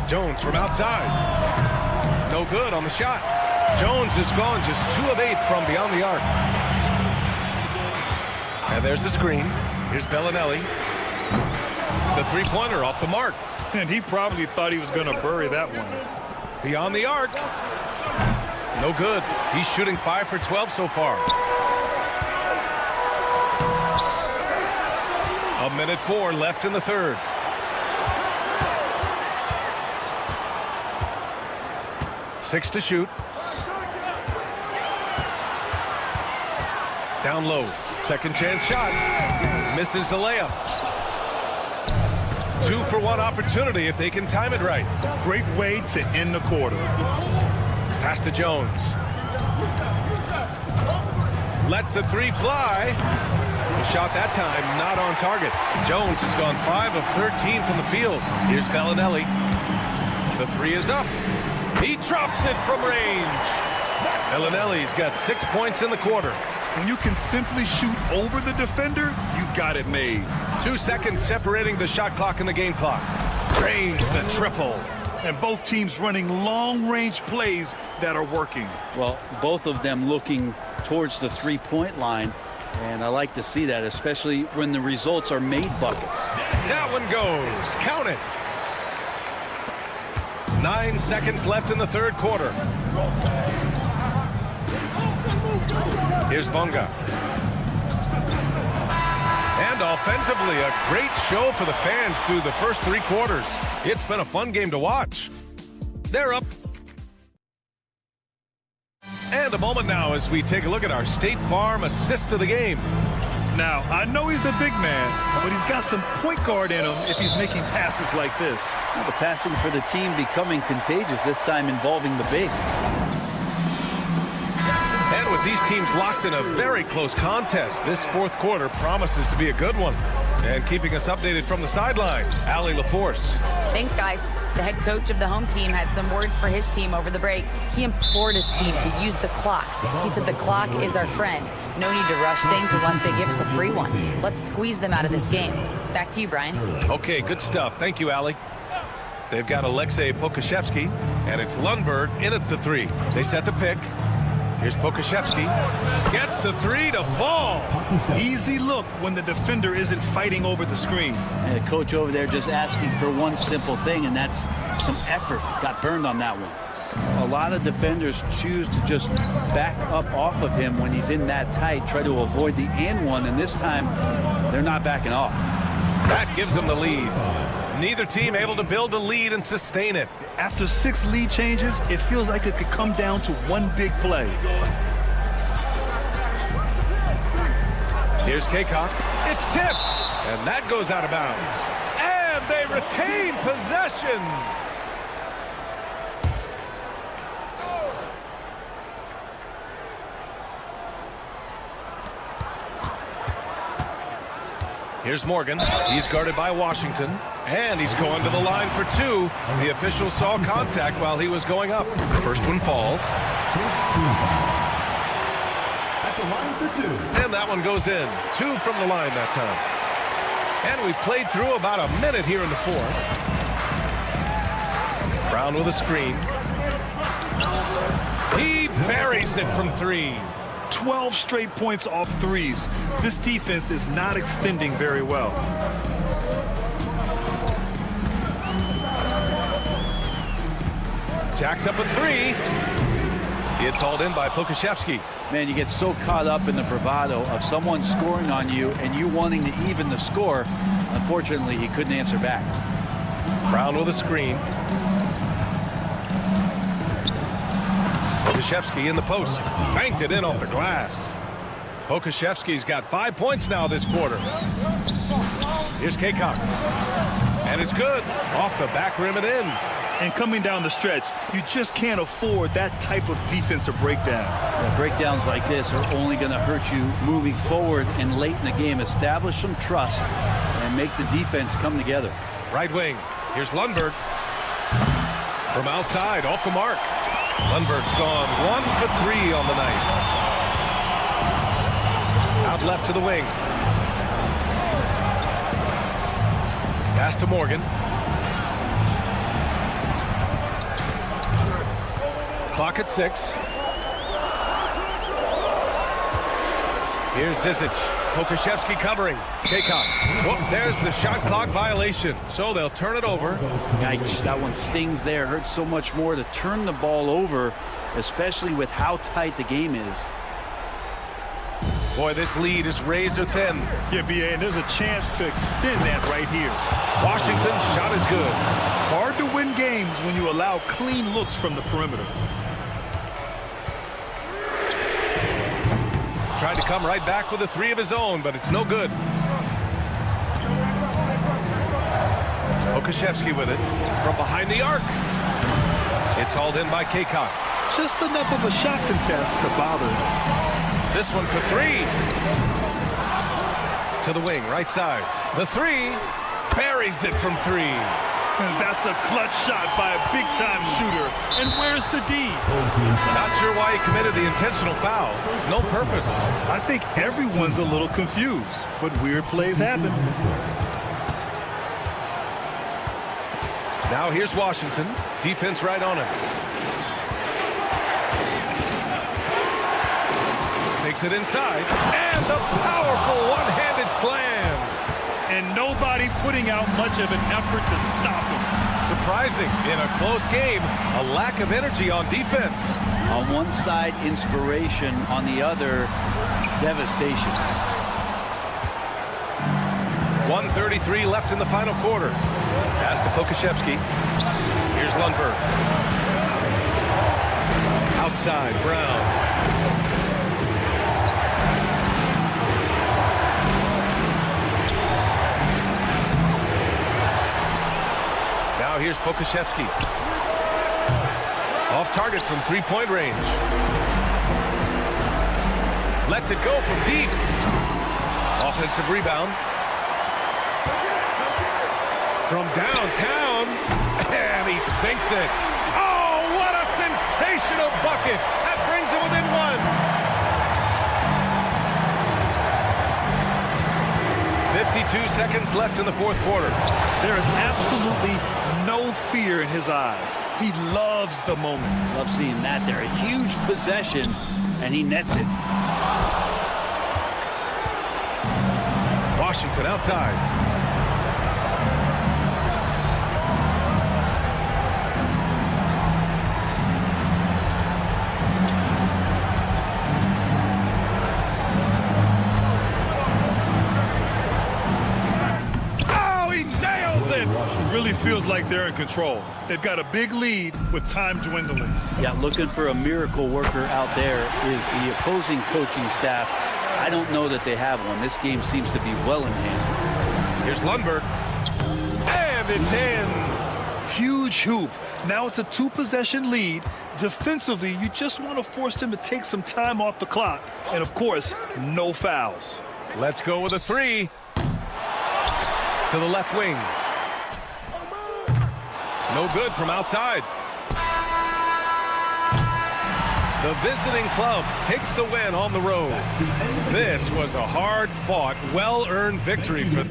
Jones from outside. No good on the shot. Jones is gone just 2 of 8 from beyond the arc. And there's the screen. Here's Bellinelli. The three-pointer off the mark. And he probably thought he was going to bury that one. Beyond the arc. No good. He's shooting 5 for 12 so far. 1:04 left in the third. Six to shoot. Down low. Second chance shot. Misses the layup. 2 for 1 opportunity if they can time it right. Great way to end the quarter. Pass to Jones. Lets the 3 fly. The shot that time not on target. Jones has gone 5 of 13 from the field. Here's Bellinelli. The 3 is up. He drops it from range. Bellinelli's got 6 points in the quarter. When you can simply shoot over the defender, you've got it made. 2 seconds separating the shot clock and the game clock. Drains the triple. And both teams running long-range plays that are working. Well, both of them looking towards the three-point line. And I like to see that, especially when the results are made buckets. That one goes. Count it. 9 seconds left in the third quarter. Here's Bonga. And offensively, a great show for the fans through the first 3 quarters. It's been a fun game to watch. They're up. And a moment now as we take a look at our State Farm assist of the game. Now, I know he's a big man, but he's got some point guard in him if he's making passes like this. Well, the passing for the team becoming contagious, this time involving the big. And with these teams locked in a very close contest, this fourth quarter promises to be a good one. And keeping us updated from the sideline, Allie LaForce. Thanks, guys. The head coach of the home team had some words for his team over the break. He implored his team to use the clock. He said the clock is our friend. No need to rush things unless they give us a free one. Let's squeeze them out of this game. Back to you, Brian. Okay, good stuff. Thank you, Allie. They've got Alexei Pokashevsky, and it's Lundberg in at the 3. They set the pick. Here's Pokashevsky. Gets the 3 to fall. Easy look when the defender isn't fighting over the screen. And the coach over there just asking for one simple thing, and that's some effort. Got burned on that one. A lot of defenders choose to just back up off of him when he's in that tight, try to avoid the and one, and this time they're not backing off. That gives them the lead. Neither team able to build a lead and sustain it. After 6 lead changes, it feels like it could come down to one big play. Here's Kaycock. It's tipped, and that goes out of bounds. And they retain possession. Here's Morgan. He's guarded by Washington. And he's going to the line for 2. The official saw contact while he was going up. First one falls. At the line for 2. And that one goes in. 2 from the line that time. And we played through about a minute here in the fourth. Brown with a screen. He buries it from 3. 12 straight points off threes. This defense is not extending very well. Jacks up a three. It's hauled in by Pokashevsky. Man, you get so caught up in the bravado of someone scoring on you and you wanting to even the score. Unfortunately, he couldn't answer back. Brown with a screen. Pokashevsky in the post. Banked it in off the glass. Pokashevsky's got 5 points now this quarter. Here's Kaycock. And it's good. Off the back rim and in. And coming down the stretch, you just can't afford that type of defensive breakdown. Yeah, breakdowns like this are only going to hurt you moving forward and late in the game. Establish some trust and make the defense come together. Right wing. Here's Lundberg. From outside, off the mark. Lundberg's gone 1 for 3 on the night. Out left to the wing. Pass to Morgan. Clock at 6. Here's Zizic. Pokashevsky covering. Kaycock. Whoop, there's the shot clock violation. So they'll turn it over. Yikes, that one stings there. Hurts so much more to turn the ball over, especially with how tight the game is. Boy, this lead is razor thin. Yeah, B.A., and there's a chance to extend that right here. Washington's shot is good. Hard to win games when you allow clean looks from the perimeter. Tried to come right back with a 3 of his own, but it's no good. Pokashevsky with it from behind the arc. It's hauled in by Kaycock. Just enough of a shot contest to bother him. This one for 3. To the wing, right side. The 3. Buries it from 3. And that's a clutch shot by a big-time shooter. And where's the D? Not sure why he committed the intentional foul. There's no purpose. I think everyone's a little confused, but weird plays happen. Now here's Washington. Defense right on him. Takes it inside. And the powerful one-handed slam. And nobody putting out much of an effort to stop him. Surprising in a close game, a lack of energy on defense. On one side, inspiration. On the other, devastation. 1:33 left in the final quarter. Pass to Pokashevsky. Here's Lundberg. Outside, Brown. Now here's Pokashevsky. Off target from three-point range. Lets it go from deep. Offensive rebound. From downtown. And he sinks it. Oh, what a sensational bucket. That brings him within 1. 52 seconds left in the fourth quarter. There is absolutely no fear in his eyes. He loves the moment. Love seeing that there. A huge possession, and he nets it. Washington outside. Really feels like they're in control. They've got a big lead with time dwindling. Yeah, looking for a miracle worker out there is the opposing coaching staff. I don't know that they have one. This game seems to be well in hand. Here's Lundberg. And it's in. Huge hoop. Now it's a 2-possession lead. Defensively, you just want to force them to take some time off the clock. And, of course, no fouls. Let's go with a 3. To the left wing. No good from outside. The visiting club takes the win on the road. This was a hard-fought, well-earned victory for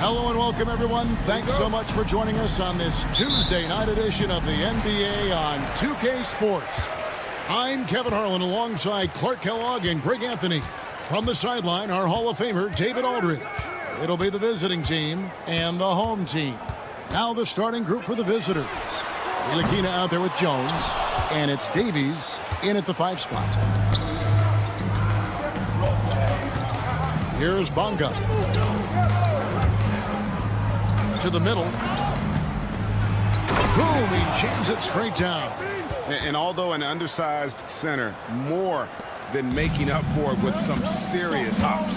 Hello and welcome, everyone. Thanks so much for joining us on this Tuesday night edition of the NBA on 2K Sports. I'm Kevin Harlan alongside Clark Kellogg and Greg Anthony. From the sideline, our Hall of Famer, David Aldridge. It'll be the visiting team and the home team. Now the starting group for the visitors. Ntilikina out there with Jones, and it's Davies in at the 5 spot. Here's Bonga. To the middle. Boom, he jams it straight down. And although an undersized center, more than making up for it with some serious hops.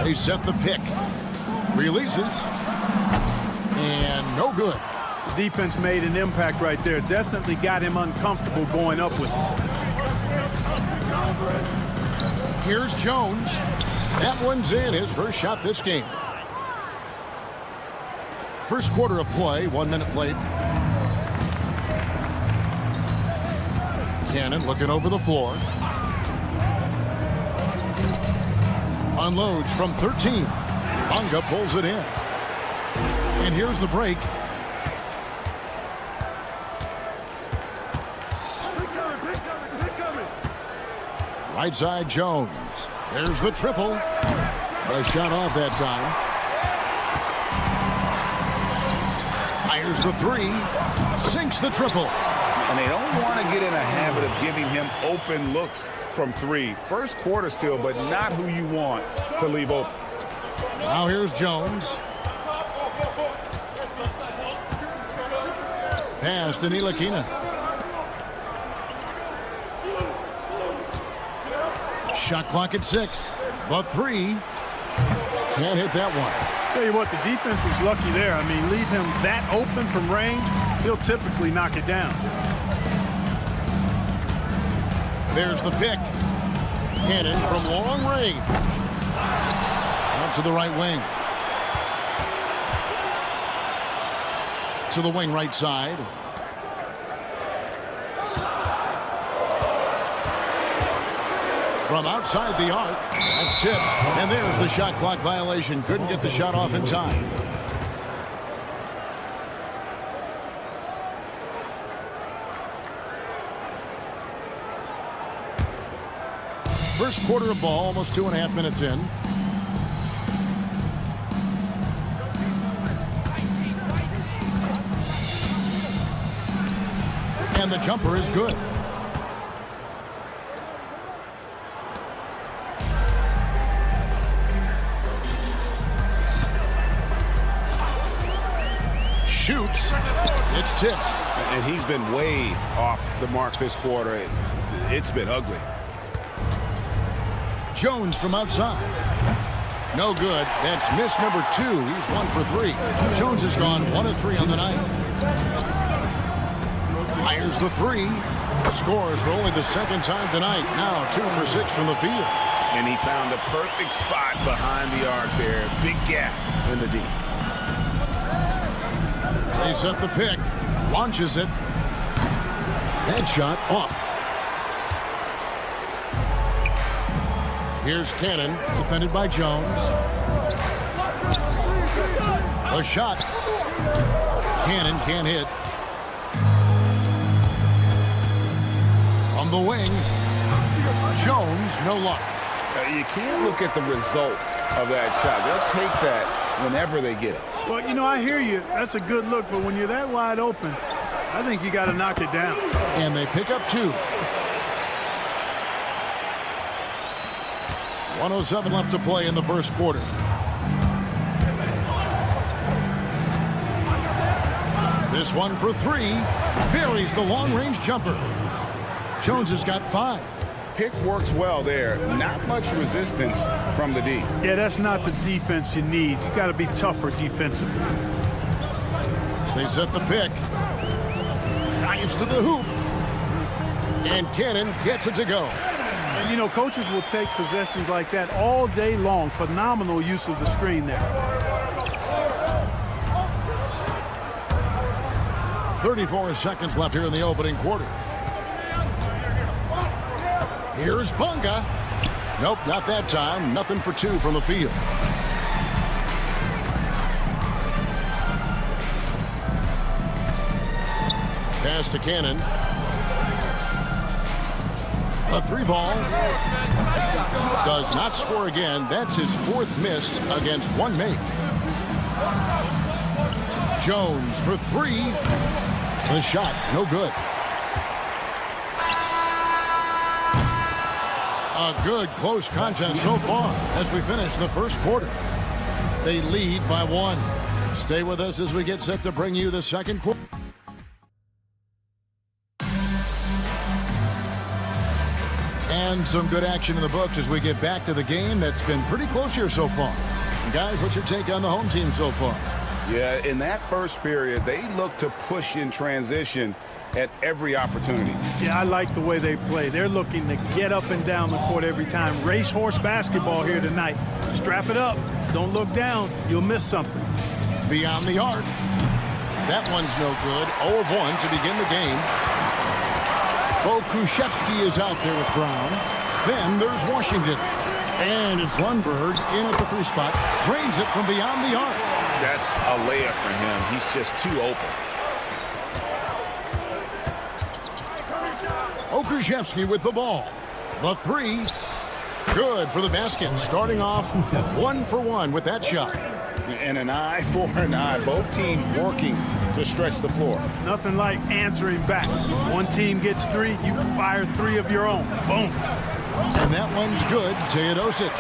They set the pick. Releases. And no good. The defense made an impact right there. Definitely got him uncomfortable going up with it. Here's Jones. That one's in, his first shot this game. First quarter of play, 1 minute played. Cannon looking over the floor. Unloads from 13. Bonga pulls it in. And here's the break. Right side Jones. There's the triple. A shot off that time. Fires the 3. Sinks the triple. And they don't want to get in a habit of giving him open looks from 3. First quarter still, but not who you want to leave open. Now here's Jones. Pass to Ntilikina. Shot clock at 6. But 3. Can't hit that one. Tell you what, the defense was lucky there. I mean, leave him that open from range, he'll typically knock it down. There's the pick. Cannon from long range. Out to the right wing. To the wing right side. From outside the arc. That's tipped. And there's the shot clock violation. Couldn't get the shot off in time. First quarter of ball, almost 2.5 minutes in. And the jumper is good. Shoots. It's tipped. And he's been way off the mark this quarter. It's been ugly. Jones from outside. No good. That's miss number 2. He's 1 for 3. Jones has gone 1 of 3 on the night. Fires the 3. Scores for only the second time tonight. Now 2 for 6 from the field. And he found the perfect spot behind the arc there. Big gap in the D. They set the pick. Launches it. That shot off. Here's Cannon, defended by Jones. A shot. Cannon can't hit. From the wing, Jones, no luck. You can't look at the result of that shot. They'll take that whenever they get it. Well, you know, I hear you. That's a good look, but when you're that wide open, I think you got to knock it down. And they pick up 2. 1:07 left to play in the first quarter. This one for 3. Buries the long-range jumper. Jones has got 5. Pick works well there. Not much resistance from the D. Yeah, that's not the defense you need. You got to be tougher defensively. They set the pick. Dives to the hoop. And Cannon gets it to go. And, you know, coaches will take possessions like that all day long. Phenomenal use of the screen there. 34 seconds left here in the opening quarter. Here's Bonga. Nope, not that time. Nothing for 2 from the field. Pass to Cannon. A 3-ball. Does not score again. That's his 4th miss against 1 make. Jones for 3. The shot, no good. A good close contest so far as we finish the first quarter. They lead by 1. Stay with us as we get set to bring you the second quarter. And some good action in the books as we get back to the game that's been pretty close here so far. And guys, what's your take on the home team so far? Yeah, in that first period, they looked to push in transition at every opportunity. Yeah, I like the way they play. They're looking to get up and down the court every time. Racehorse basketball here tonight. Strap it up. Don't look down. You'll miss something. Beyond the arc. That one's no good. 0 of 1 to begin the game. Bokushevsky is out there with Brown. Then there's Washington. And it's Lundberg in at the 3 spot. Drains it from beyond the arc. That's a layup for him. He's just too open. Okrzyjewski with the ball. The 3. Good for the basket. Starting off 1 for 1 with that shot. And an eye for an eye. Both teams working to stretch the floor. Nothing like answering back. One team gets 3, you fire 3 of your own. Boom. And that one's good. Teodosic.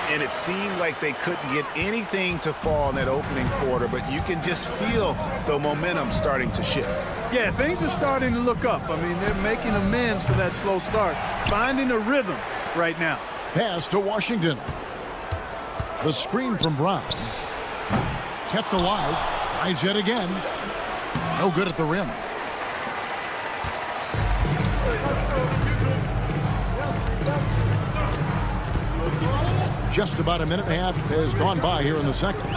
And it seemed like they couldn't get anything to fall in that opening quarter, but you can just feel the momentum starting to shift. Yeah, things are starting to look up. I mean, they're making amends for that slow start. Finding a rhythm right now. Pass to Washington. The screen from Brown. Kept alive. Tries yet again. No good at the rim. Just about a minute and a half has gone by here in the second.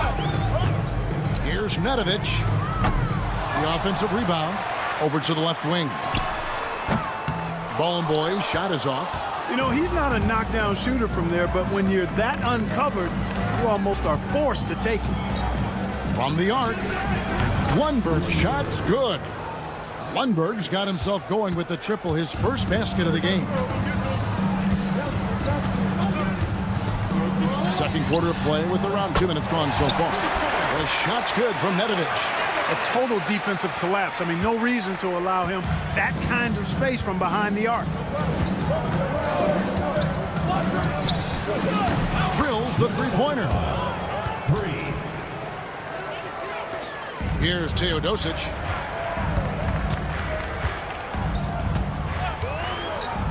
Here's Nedovic. The offensive rebound over to the left wing. Ball and boys, shot is off. You know, he's not a knockdown shooter from there, but when you're that uncovered, you almost are forced to take it. From the arc. Lundberg shot's good. Lundberg's got himself going with the triple, his first basket of the game. Second quarter of play with around 2 minutes gone so far. The shot's good from Nedovic. A total defensive collapse. I mean, no reason to allow him that kind of space from behind the arc. Drills the three-pointer. 3. Here's Teodosic.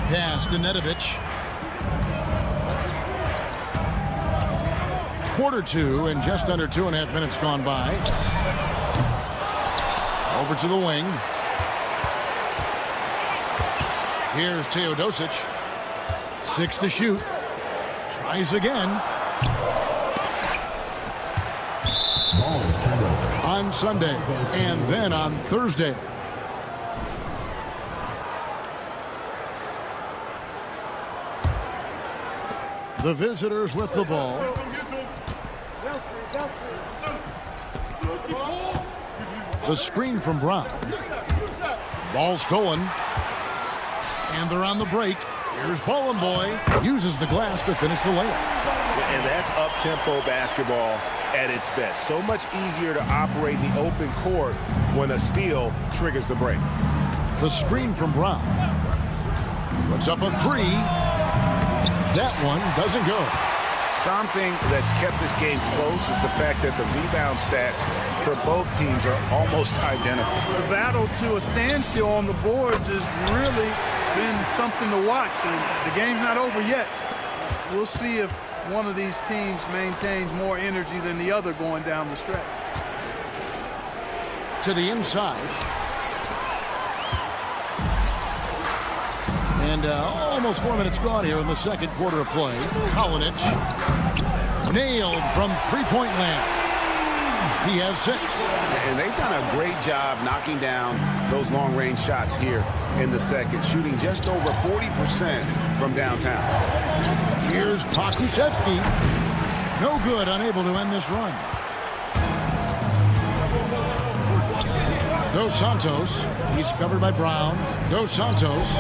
Pass to Nedovic. Quarter 2 and just under 2.5 minutes gone by. Over to the wing. Here's Teodosic. 6 to shoot. Tries again. Ball is turned over. On Sunday and then on Thursday. The visitors with the ball. The screen from Brown. Ball stolen. And they're on the break. Here's Ball and Boy. Uses the glass to finish the layup. And that's up-tempo basketball at its best. So much easier to operate in the open court when a steal triggers the break. The screen from Brown. Puts up a 3. That one doesn't go. Something that's kept this game close is the fact that the rebound stats for both teams are almost identical. The battle to a standstill on the boards has really been something to watch, and the game's not over yet. We'll see if one of these teams maintains more energy than the other going down the stretch. To the inside. And almost 4 minutes gone here in the second quarter of play. Kalinic nailed from three-point land. He has 6. And they've done a great job knocking down those long-range shots here in the second, shooting just over 40% from downtown. Here's Pokusevski. No good, unable to end this run. Dos Santos. He's covered by Brown. Dos Santos.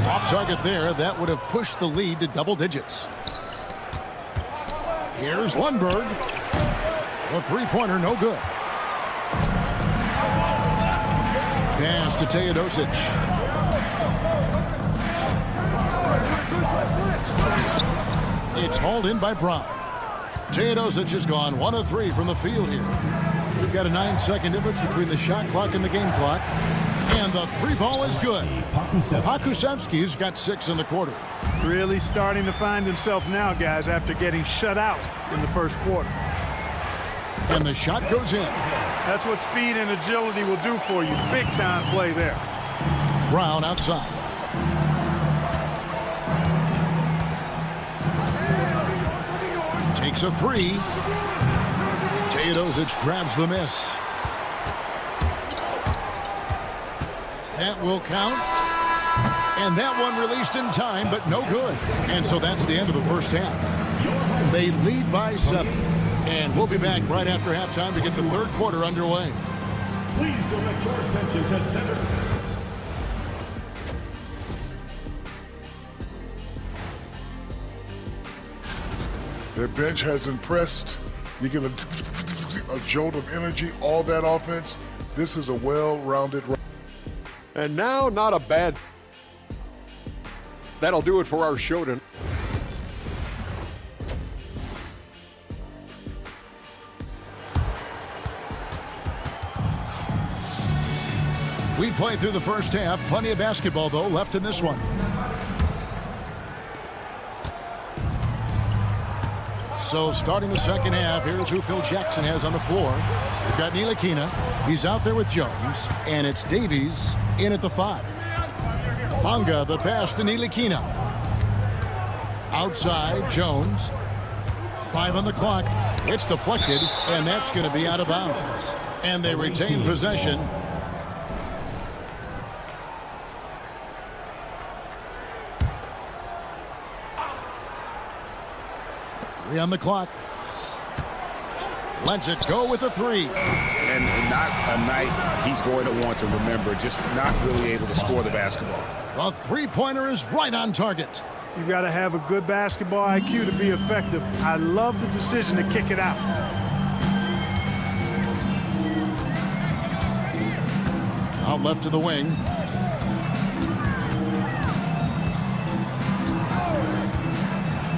Off target there. That would have pushed the lead to double digits. Here's Lundberg. The three-pointer, no good. Pass to Teodosic. It's hauled in by Brown. Teodosic has gone 1 of 3 from the field here. We've got a 9-second difference between the shot clock and the game clock. And the three ball is good. Pakusevski's got 6 in the quarter. Really starting to find himself now, guys, after getting shut out in the first quarter. And the shot goes in. That's what speed and agility will do for you. Big time play there. Brown outside. Takes a 3. Teodosic grabs the miss. That will count. And that one released in time, but no good. And so that's the end of the first half. They lead by 7. And we'll be back right after halftime to get the third quarter underway. Please direct your attention to center. Their bench has impressed. You get a jolt of energy, all that offense. This is a well-rounded. And now, not a bad. That'll do it for our show tonight. We played through the first half. Plenty of basketball, though, left in this one. So starting the second half, here's who Phil Jackson has on the floor. We've got Ntilikina. He's out there with Jones. And it's Davies in at the 5. Bonga, the pass to Ntilikina. Outside, Jones. 5 on the clock. It's deflected, and that's going to be out of bounds. And they retain possession. On the clock. Lets it go with a 3. And not a night he's going to want to remember, just not really able to score the basketball. The three-pointer is right on target. You've got to have a good basketball IQ to be effective. I love the decision to kick it out. Out left to the wing.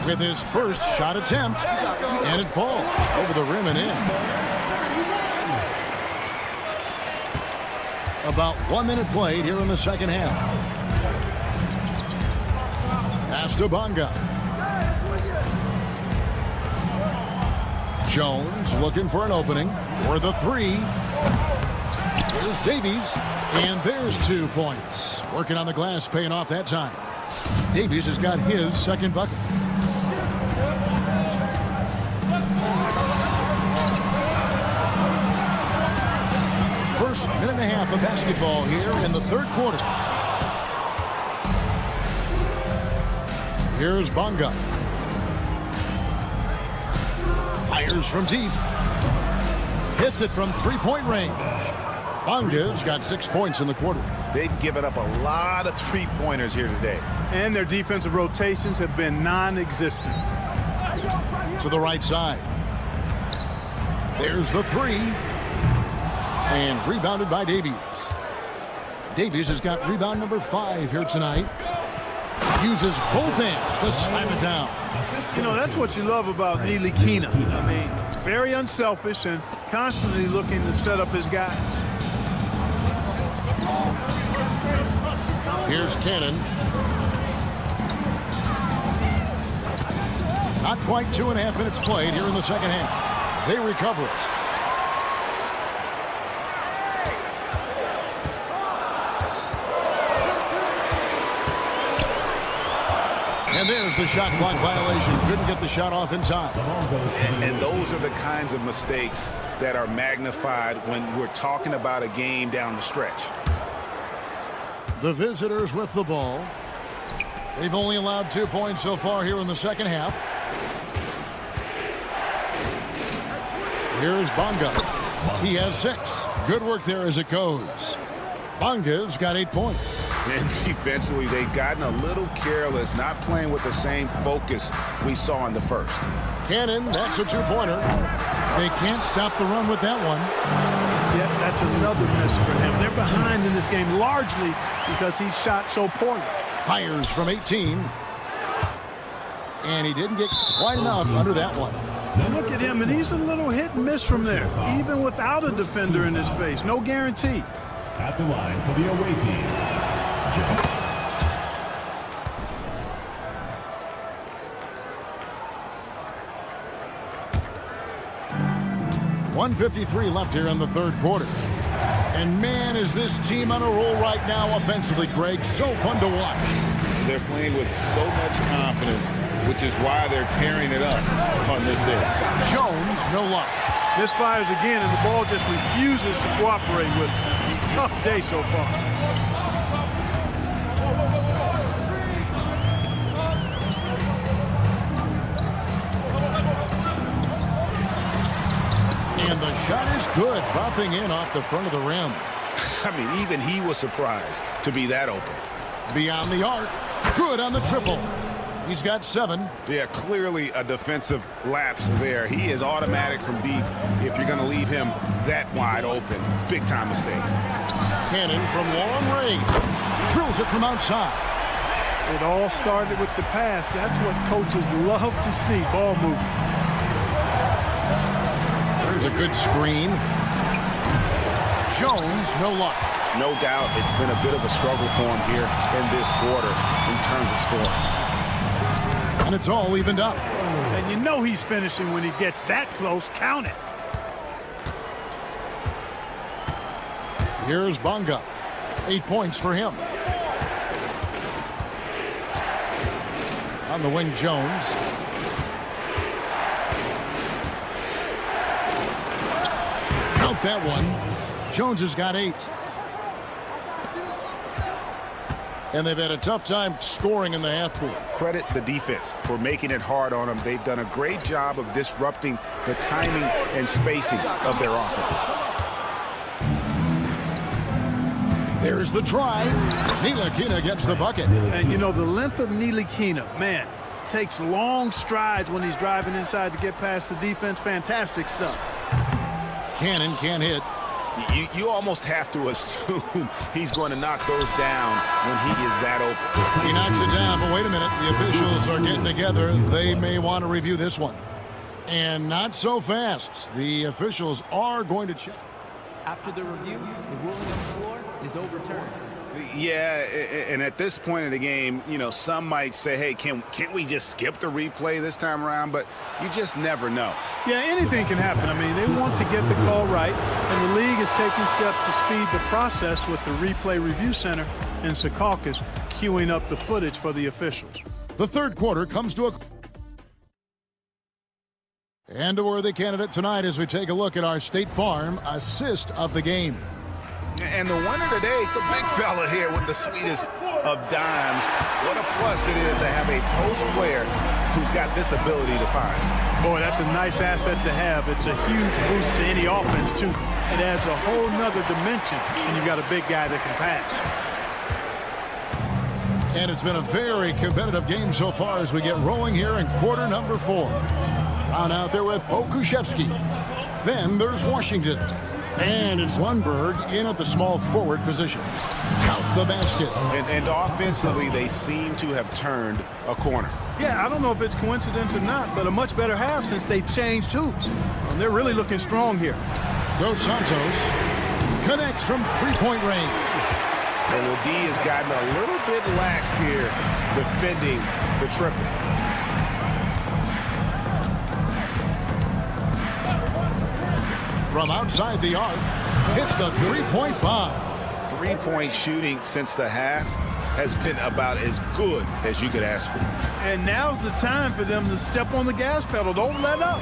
With his first shot attempt, and it falls over the rim and in. About 1 minute played here in the second half. Pass to Bonga. Jones looking for an opening for the 3. Here's Davies, and there's 2 points. Working on the glass, paying off that time. Davies has got his second bucket. First minute and a half of basketball here in the third quarter. Here's Bonga. Fires from deep. Hits it from three-point range. Bonga's got 6 points in the quarter. They've given up a lot of three-pointers here today. And their defensive rotations have been non-existent. To the right side. There's the 3. And rebounded by Davies. Davies has got rebound number 5 here tonight. Uses both hands to slam it down. You know, that's what you love about Ntilikina. I mean, very unselfish and constantly looking to set up his guys. Here's Cannon. Not quite 2.5 minutes played here in the second half. They recover it. And there's the shot clock violation. Couldn't get the shot off in time. And those are the kinds of mistakes that are magnified when we're talking about a game down the stretch. The visitors with the ball. They've only allowed 2 points so far here in the second half. Here's Bonga. He has 6. Good work there as it goes. Bonga's got 8 points. And defensively, they've gotten a little careless, not playing with the same focus we saw in the first. Cannon, that's a 2-pointer. They can't stop the run with that one. Yeah, that's another miss for him. They're behind in this game largely because he shot so poorly. Fires from 18. And he didn't get quite enough under that one. Look at him, and he's a little hit and miss from there, even without a defender in his face. No guarantee. At the line for the away team, Jones. 1:53 left here in the third quarter. And man, is this team on a roll right now offensively, Greg. So fun to watch. They're playing with so much confidence, which is why they're tearing it up on this end. Jones, no luck. Misfires again, and the ball just refuses to cooperate with him. Tough day so far. And the shot is good, dropping in off the front of the rim. I mean, even he was surprised to be that open. Beyond the arc. Good on the triple. He's got 7. Yeah, clearly a defensive lapse there. He is automatic from deep if you're going to leave him that wide open. Big time mistake. Cannon from long range. Drills it from outside. It all started with the pass. That's what coaches love to see, ball movement. There's a good screen. Jones, no luck. No doubt it's been a bit of a struggle for him here in this quarter in terms of scoring. And it's all evened up. And you know he's finishing when he gets that close. Count it. Here's Bonga. 8 points for him. On the wing, Jones. Count that one. Jones has got 8. And they've had a tough time scoring in the half court. Credit the defense for making it hard on them. They've done a great job of disrupting the timing and spacing of their offense. There's the drive. Ntilikina gets the bucket. And you know, the length of Ntilikina, man, takes long strides when he's driving inside to get past the defense. Fantastic stuff. Cannon can't hit. You almost have to assume he's going to knock those down when he is that open. He knocks it down, but wait a minute. The officials are getting together. They may want to review this one. And not so fast. The officials are going to check. After the review, the ruling on the floor is overturned. Yeah, and at this point in the game, you know, some might say, hey, can't we just skip the replay this time around? But you just never know. Yeah, anything can happen. I mean, they want to get the call right, and the league is taking steps to speed the process with the Replay Review Center in Secaucus queuing up the footage for the officials. The third quarter comes to a... And a worthy candidate tonight as we take a look at our State Farm assist of the game. And the winner today, the big fella here with the sweetest of dimes. What a plus it is to have a post player who's got this ability to find. Boy, that's a nice asset to have. It's a huge boost to any offense, too. It adds a whole nother dimension, and you've got a big guy that can pass. And it's been a very competitive game so far as we get rolling here in quarter number 4. Brown out there with Pokuševski. Then there's Washington. And it's Lundberg in at the small forward position. Count the basket. And offensively, they seem to have turned a corner. Yeah, I don't know if it's coincidence or not, but a much better half since they changed hoops. They're really looking strong here. Dos Santos connects from three-point range. And Odin has gotten a little bit laxed here defending the triple. From outside the arc, hits the three-point bomb. Three-point shooting since the half has been about as good as you could ask for. And now's the time for them to step on the gas pedal. Don't let up.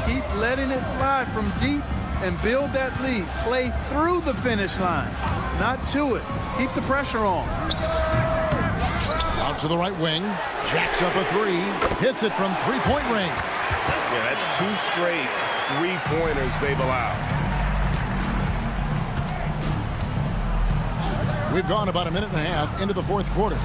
Keep letting it fly from deep and build that lead. Play through the finish line, not to it. Keep the pressure on. Out to the right wing, jacks up a 3, hits it from three-point range. Yeah, that's 2 straight 3-pointers they've allowed. We've gone about a minute and a half into the fourth quarter.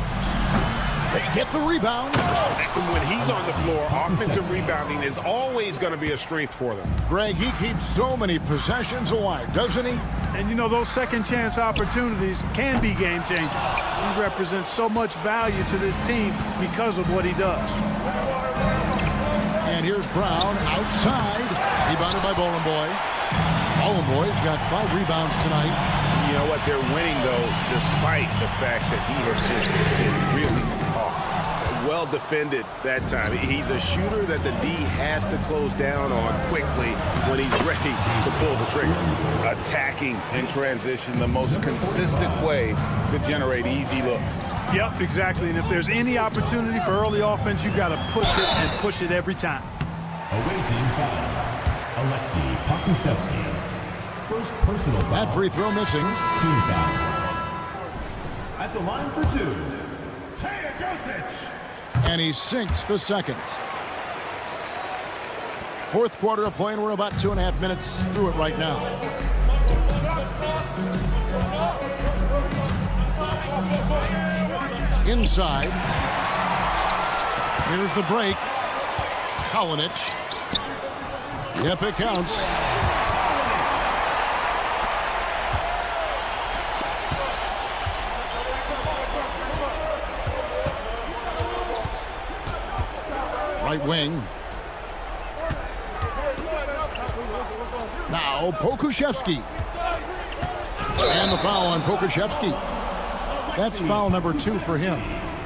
They get the rebound. When he's on the floor, offensive rebounding is always going to be a strength for them. Greg, he keeps so many possessions alive, doesn't he? And you know, those second chance opportunities can be game changing. He represents so much value to this team because of what he does. And here's Brown outside. Rebounded by Boy. Boy's got 5 rebounds tonight. You know what? They're winning, though, despite the fact that he has just been really well defended that time. He's a shooter that the D has to close down on quickly when he's ready to pull the trigger. Attacking in transition, the most consistent way to generate easy looks. Yep, exactly. And if there's any opportunity for early offense, you got to push it and push it every time. Awaiting foul. Alexei Pokusevski. First personal foul. That free throw missing. First team foul. At the line for 2, Teodosic. And he sinks the second. Fourth quarter of play, and we're about 2.5 minutes through it right now. Inside. Here's the break. Kalinic. Yep, it counts. Right wing. Now Pokusevski. And the foul on Pokusevski. That's foul number 2 for him.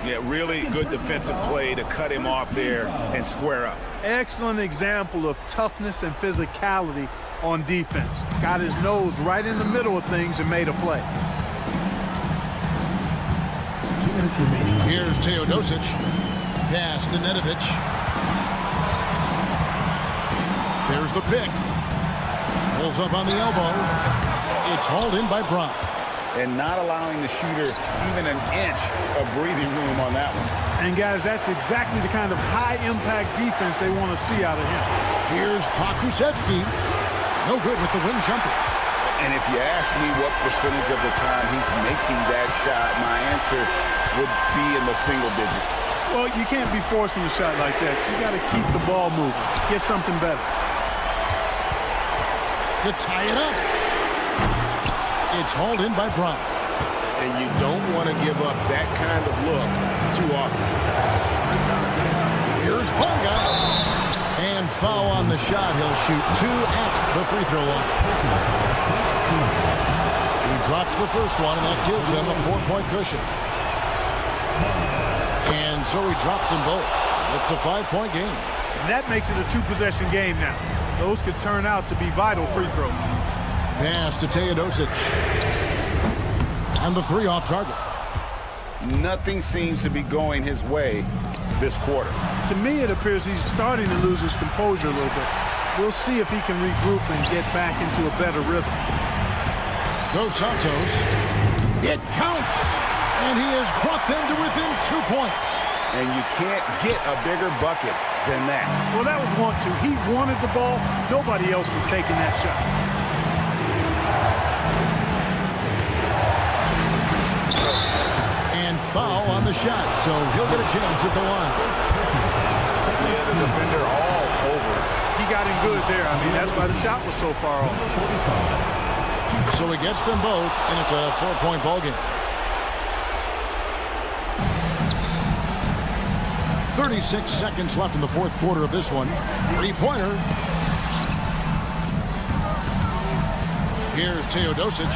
Yeah, really good defensive play to cut him off there and square up. Excellent example of toughness and physicality on defense. Got his nose right in the middle of things and made a play. 2 minutes remaining. Here's Teodosic. Pass to Nedovic. There's the pick. Pulls up on the elbow. It's hauled in by Brown. And not allowing the shooter even an inch of breathing room on that one. And guys, that's exactly the kind of high-impact defense they want to see out of him. Here's Pokusevski. No good with the wing jumper. And if you ask me what percentage of the time he's making that shot, my answer would be in the single digits. Well, you can't be forcing a shot like that. You got to keep the ball moving. Get something better. To tie it up. It's hauled in by Brown. And you don't want to give up that kind of look too often. Here's Bunga. And foul on the shot. He'll shoot 2 at the free throw line. He drops the first one, and that gives them a 4-point cushion. And so he drops them both. It's a 5-point game. And that makes it a 2-possession game now. Those could turn out to be vital free throws. Pass to Teodosic. And the 3 off target. Nothing seems to be going his way this quarter. To me, it appears he's starting to lose his composure a little bit. We'll see if he can regroup and get back into a better rhythm. Dos Santos. It counts. And he has brought them to within 2 points. And you can't get a bigger bucket than that. Well, that was 1-2. He wanted the ball. Nobody else was taking that shot. And foul on the shot, so he'll get a chance at the line. Yeah, the defender all over. He got him good there. I mean, that's why the shot was so far off. So he gets them both, and it's a 4-point ball game. 36 seconds left in the fourth quarter of this one. 3-pointer. Here's Teodosic.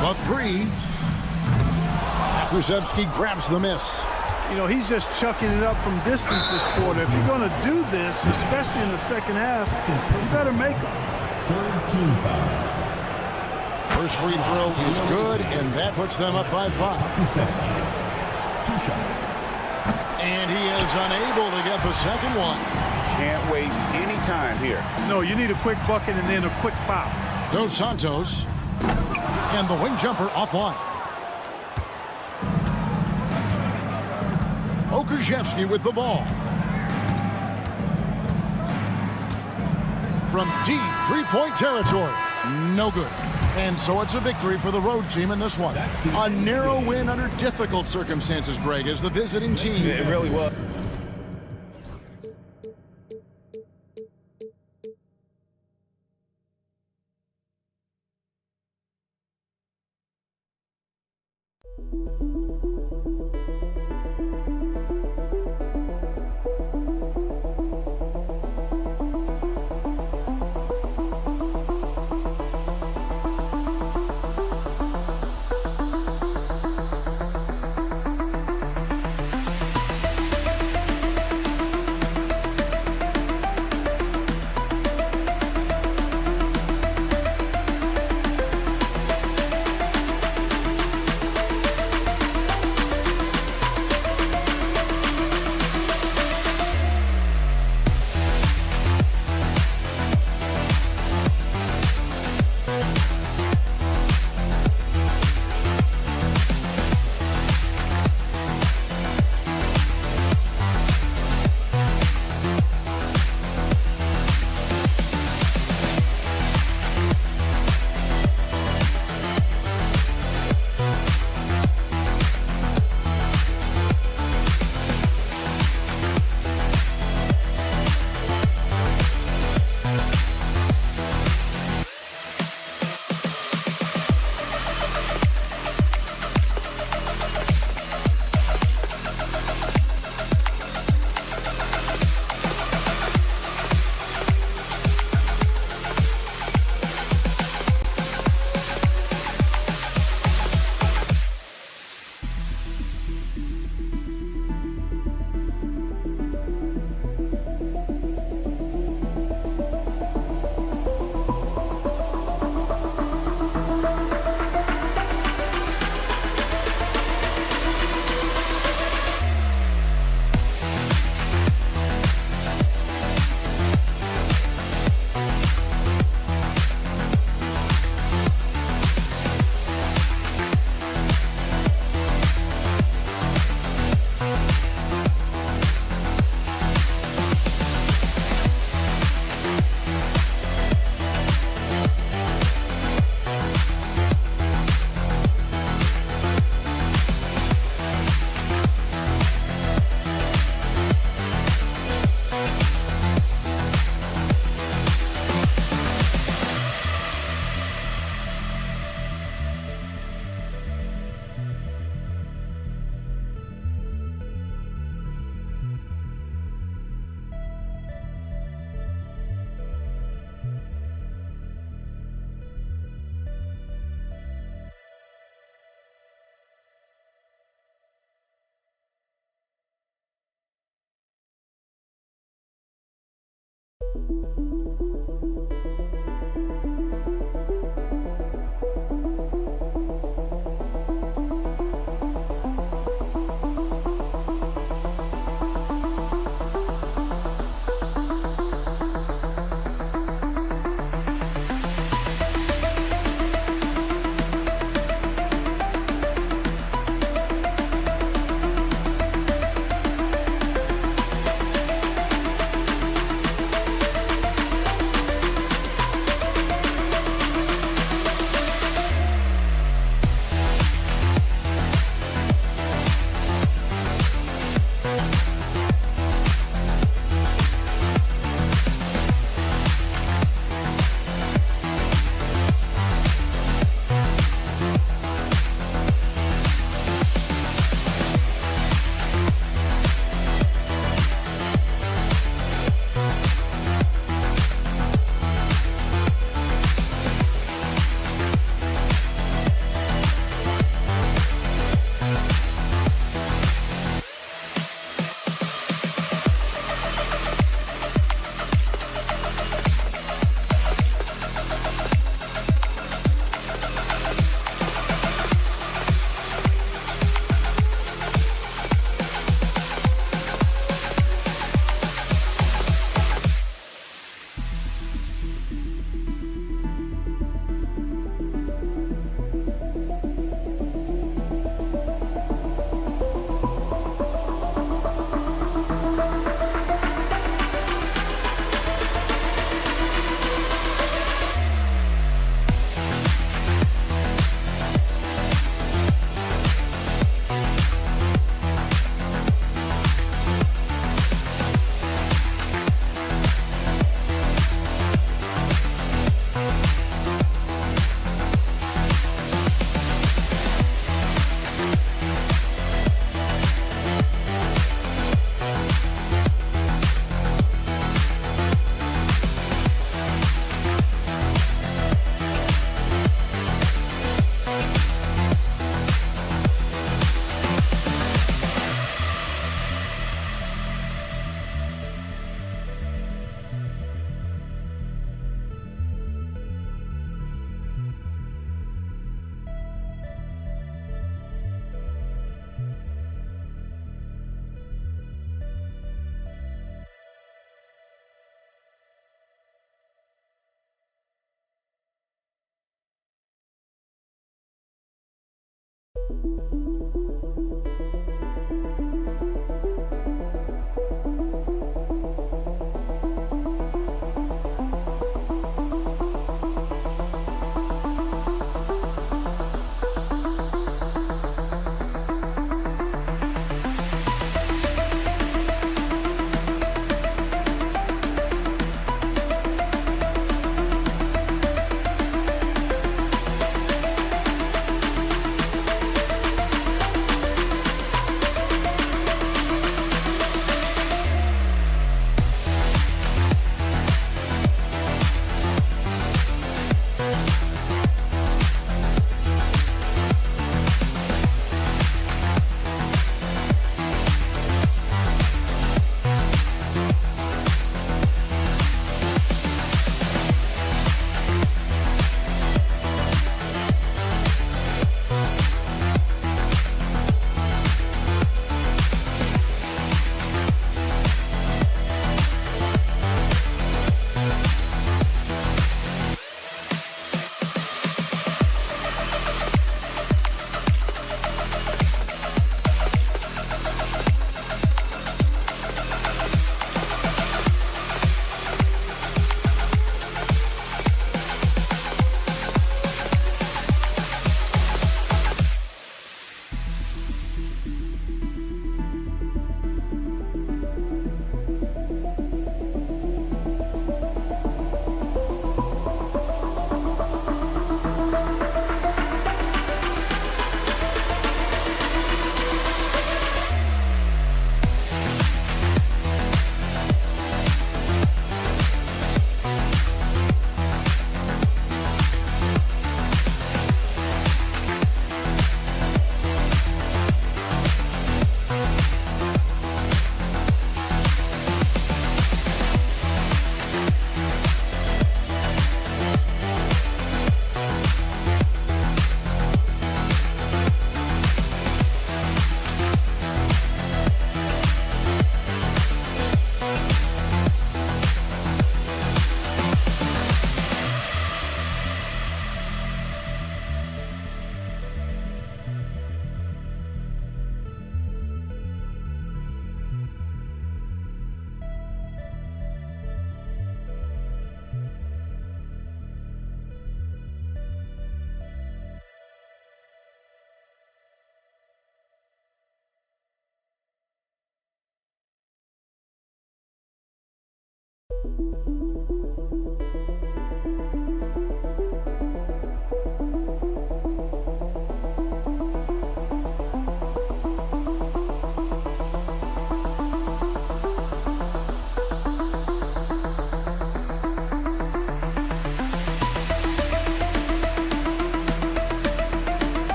A 3. Pokusevski grabs the miss. You know, he's just chucking it up from distance this quarter. If you're going to do this, especially in the second half, you better make them. Third team foul. First free throw is good, and that puts them up by 5. 2 shots. And he is unable to get the second one. Can't waste any time here. No, you need a quick bucket and then a quick foul. Dos Santos. And the wing jumper offline. Pokusevski with the ball. from deep three-point territory. No good. And so it's a victory for the road team in this one. A narrow win under difficult circumstances, Greg, as the visiting team. It really was.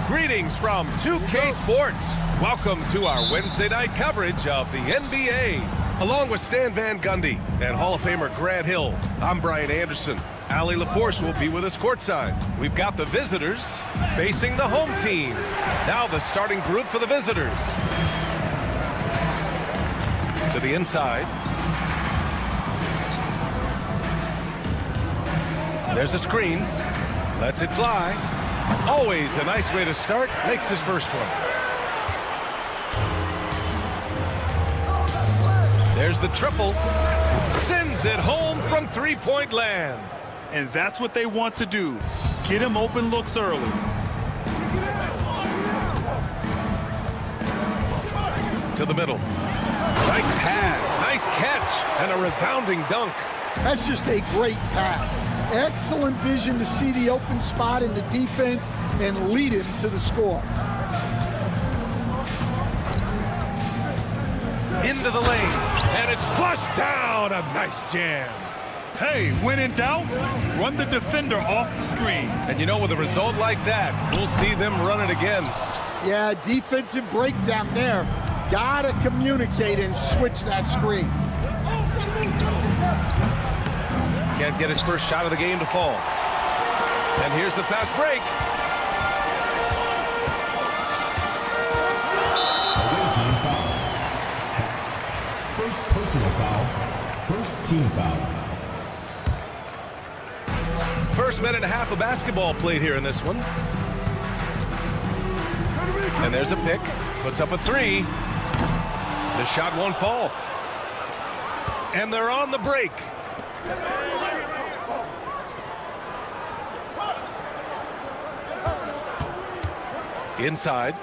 Greetings from 2K Sports. Welcome to our Wednesday night coverage of the NBA. Along with Stan Van Gundy and Hall of Famer Grant Hill, I'm Brian Anderson. Allie LaForce will be with us courtside. We've got the visitors facing the home team. Now the starting group for the visitors. To the inside. There's a screen. Lets it fly. Always a nice way to start. Makes his first one. There's the triple. Sends it home from three-point land. And that's what they want to do. Get him open looks early. To the middle. Nice pass, nice catch, and a resounding dunk. That's just a great pass. Excellent vision to see the open spot in the defense and lead him to the score. Into the lane, and it's flushed down. A nice jam. Hey, when in doubt, run the defender off the screen. And you know, with a result like that, we'll see them run it again. Yeah, defensive breakdown there. Gotta communicate and switch that screen. Can't get his first shot of the game to fall. And here's the fast break. Away team foul. First personal foul. First team foul. First minute and a half of basketball played here in this one. And there's a pick. Puts up a three. The shot won't fall. And they're on the break. Inside.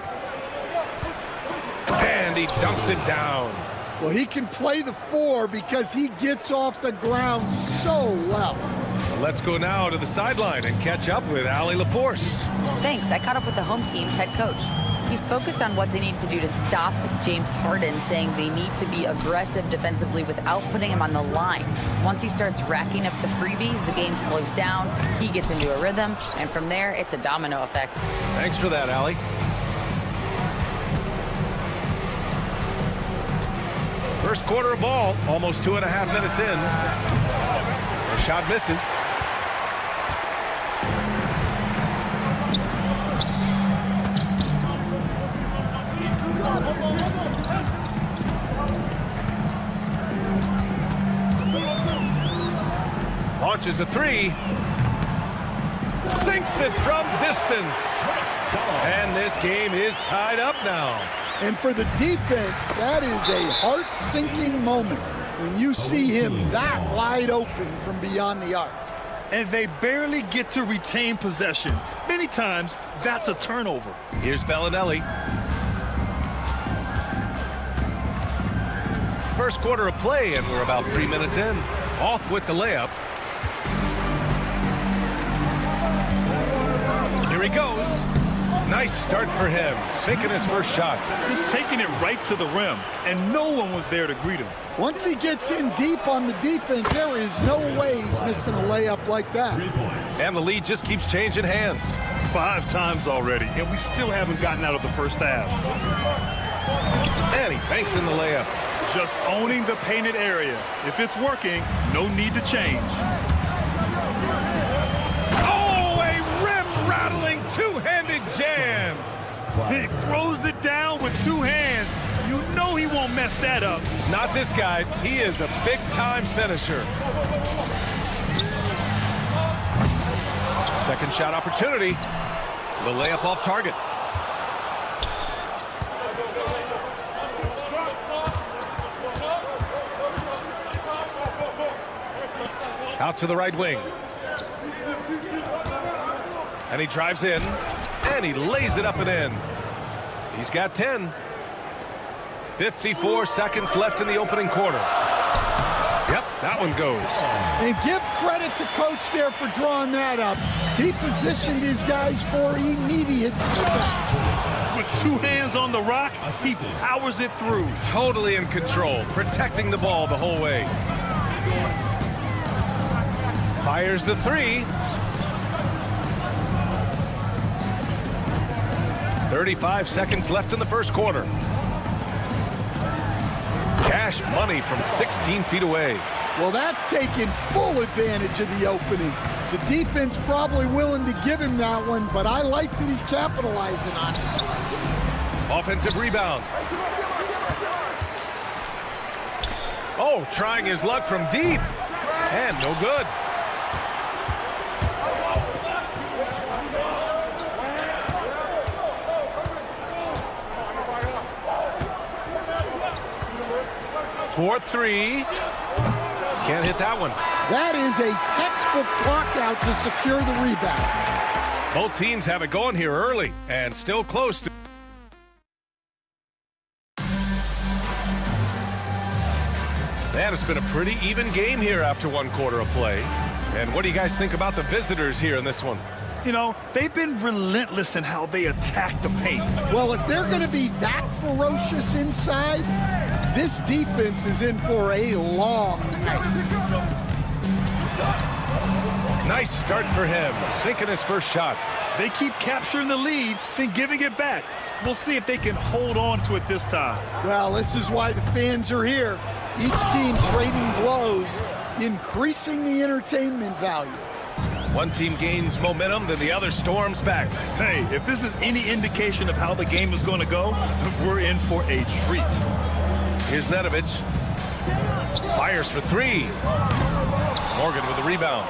And he dunks it down. Well, he can play the four because he gets off the ground so well. Let's go now to the sideline and catch up with Allie LaForce. Thanks. I caught up with the home team's head coach. He's focused on what they need to do to stop James Harden, saying they need to be aggressive defensively without putting him on the line. Once he starts racking up the freebies, the game slows down, he gets into a rhythm, and from there, it's a domino effect. Thanks for that, Allie. First quarter of ball, almost 2.5 minutes in. The shot misses. Launches a three. Sinks it from distance. And this game is tied up now. And for the defense, that is a heart-sinking moment when you see him that wide open from beyond the arc. And they barely get to retain possession. Many times, that's a turnover. Here's Bellinelli. First quarter of play, and we're about 3 minutes in. Off with the layup. Here he goes. Nice start for him, sinking his first shot. Just taking it right to the rim, and no one was there to greet him. Once he gets in deep on the defense, there is no way he's missing a layup like that. And the lead just keeps changing hands. 5 times already, and we still haven't gotten out of the first half. And he banks in the layup. Just owning the painted area. If it's working, no need to change. Oh, a rim-rattling two-handed jam. He throws it down with 2 hands. You know he won't mess that up. Not this guy. He is a big-time finisher. Second shot opportunity. The layup off target. Out to the right wing. And he drives in. And he lays it up and in. He's got 10. 54 seconds left in the opening quarter. Yep, that one goes. And give credit to Coach there for drawing that up. He positioned his guys for immediate success. With 2 hands on the rock, he powers it through. Totally in control, protecting the ball the whole way. Fires the three. 35 seconds left in the first quarter. Cash money from 16 feet away. Well, that's taking full advantage of the opening. The defense probably willing to give him that one, but I like that he's capitalizing on it. Offensive rebound. Oh, trying his luck from deep. And no good. For three. Can't hit that one. That is a textbook block out to secure the rebound. Both teams have it going here early and still close to. Man, it's been a pretty even game here after 1 quarter of play. And what do you guys think about the visitors here in this one? You know, they've been relentless in how they attack the paint. Well, if they're going to be that ferocious inside, this defense is in for a long night. Nice start for him, sinking his first shot. They keep capturing the lead, then giving it back. We'll see if they can hold on to it this time. Well, this is why the fans are here. Each team trading blows, increasing the entertainment value. One team gains momentum, then the other storms back. Hey, if this is any indication of how the game is going to go, we're in for a treat. Here's Nedovic. Fires for three. Morgan with the rebound.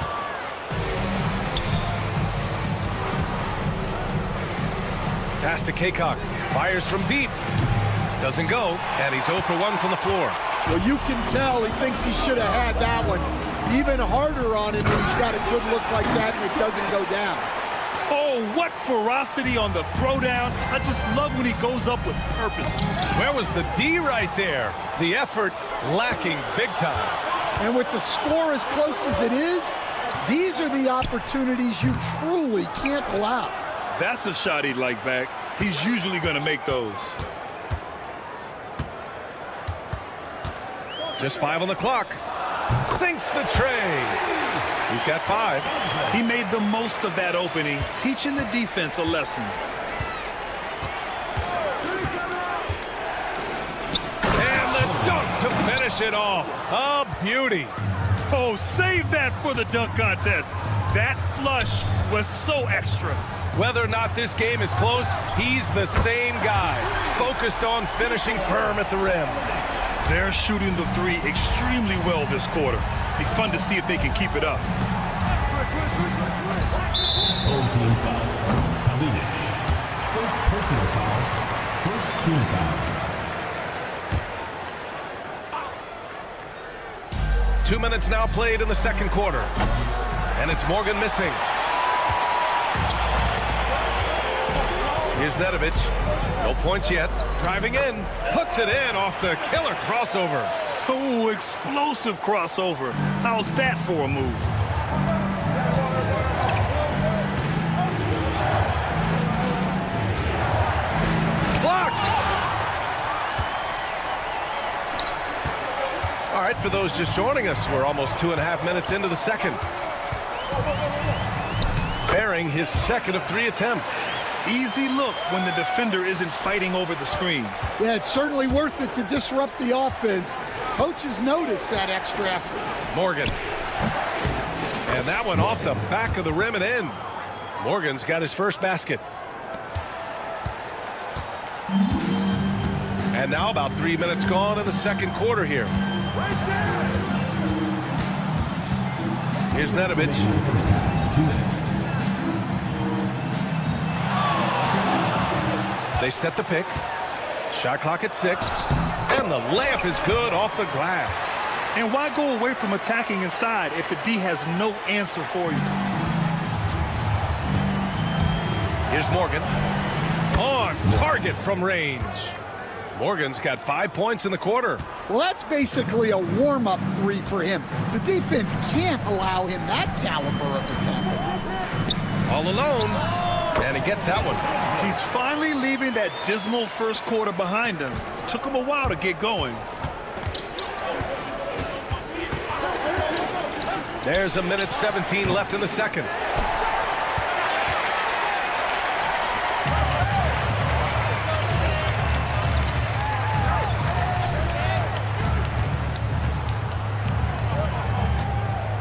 Pass to Kaycock. Fires from deep. Doesn't go, and he's 0 for 1 from the floor. Well, you can tell he thinks he should have had that one. Even harder on him when he's got a good look like that and it doesn't go down. Oh, what ferocity on the throwdown. I just love when he goes up with purpose. Where was the D right there? The effort lacking big time. And with the score as close as it is, these are the opportunities you truly can't allow. That's a shot he'd like back. He's usually going to make those. Just 5 on the clock. Sinks the tray. He's got 5. He made the most of that opening, teaching the defense a lesson. And the dunk to finish it off. A beauty. Oh, save that for the dunk contest. That flush was so extra. Whether or not this game is close, he's the same guy, focused on finishing firm at the rim. They're shooting the three extremely well this quarter. Be fun to see if they can keep it up. team foul. Kalinic. First personal foul. First team foul. 2 minutes now played in the second quarter. And it's Morgan missing. Here's Nedovic. No points yet. Driving in. Puts it in off the killer crossover. Oh, explosive crossover. How's that for a move? Blocked! All right, for those just joining us, we're almost 2.5 minutes into the second. Bearing his second of 3 attempts. Easy look when the defender isn't fighting over the screen. Yeah, it's certainly worth it to disrupt the offense. Coaches notice that extra effort. Morgan. And that one off the back of the rim and in. Morgan's got his first basket. And now about 3 minutes gone in the second quarter here. Here's Nedovic. 2 minutes. They set the pick. Shot clock at 6. And the layup is good off the glass. And why go away from attacking inside if the D has no answer for you? Here's Morgan. On target from range. Morgan's got 5 points in the quarter. Well, that's basically a warm-up 3 for him. The defense can't allow him that caliber of attempt. All alone. And he gets that one. He's finally leaving that dismal first quarter behind him. It took him a while to get going. There's a minute 17 left in the second.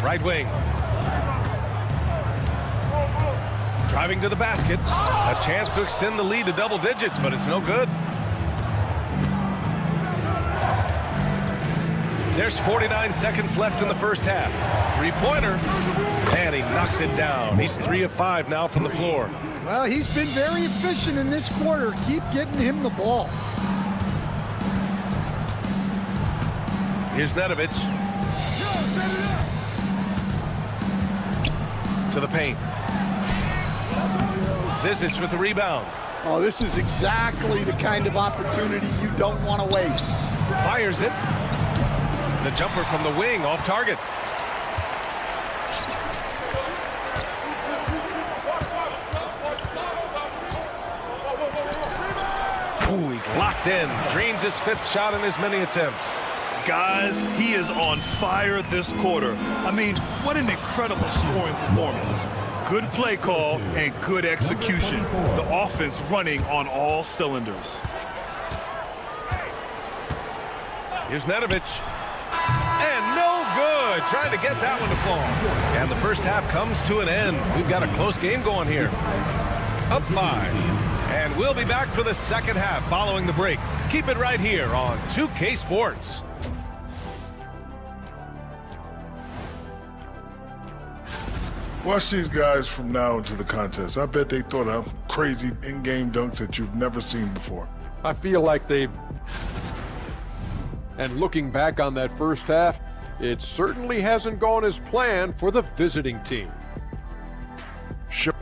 Right wing. Driving to the basket. A chance to extend the lead to double digits, but it's no good. There's 49 seconds left in the first half. Three-pointer. And he knocks it down. He's 3 of 5 now from the floor. Well, he's been very efficient in this quarter. Keep getting him the ball. Here's Nedovic. To the paint. Zizic with the rebound. Oh, this is exactly the kind of opportunity you don't want to waste. Fires it. The jumper from the wing off target. Ooh, he's locked in. Dreams his 5th shot in as many attempts. Guys, he is on fire this quarter. I mean, what an incredible scoring performance. Good play call and good execution. The offense running on all cylinders. Here's Nedovic. And no good. Trying to get that one to fall. And the first half comes to an end. We've got a close game going here. Up 5. And we'll be back for the second half following the break. Keep it right here on 2K Sports. Watch these guys from now into the contest. I bet they thought of crazy in-game dunks that you've never seen before. I feel like they've... And looking back on that first half, it certainly hasn't gone as planned for the visiting team. Sure.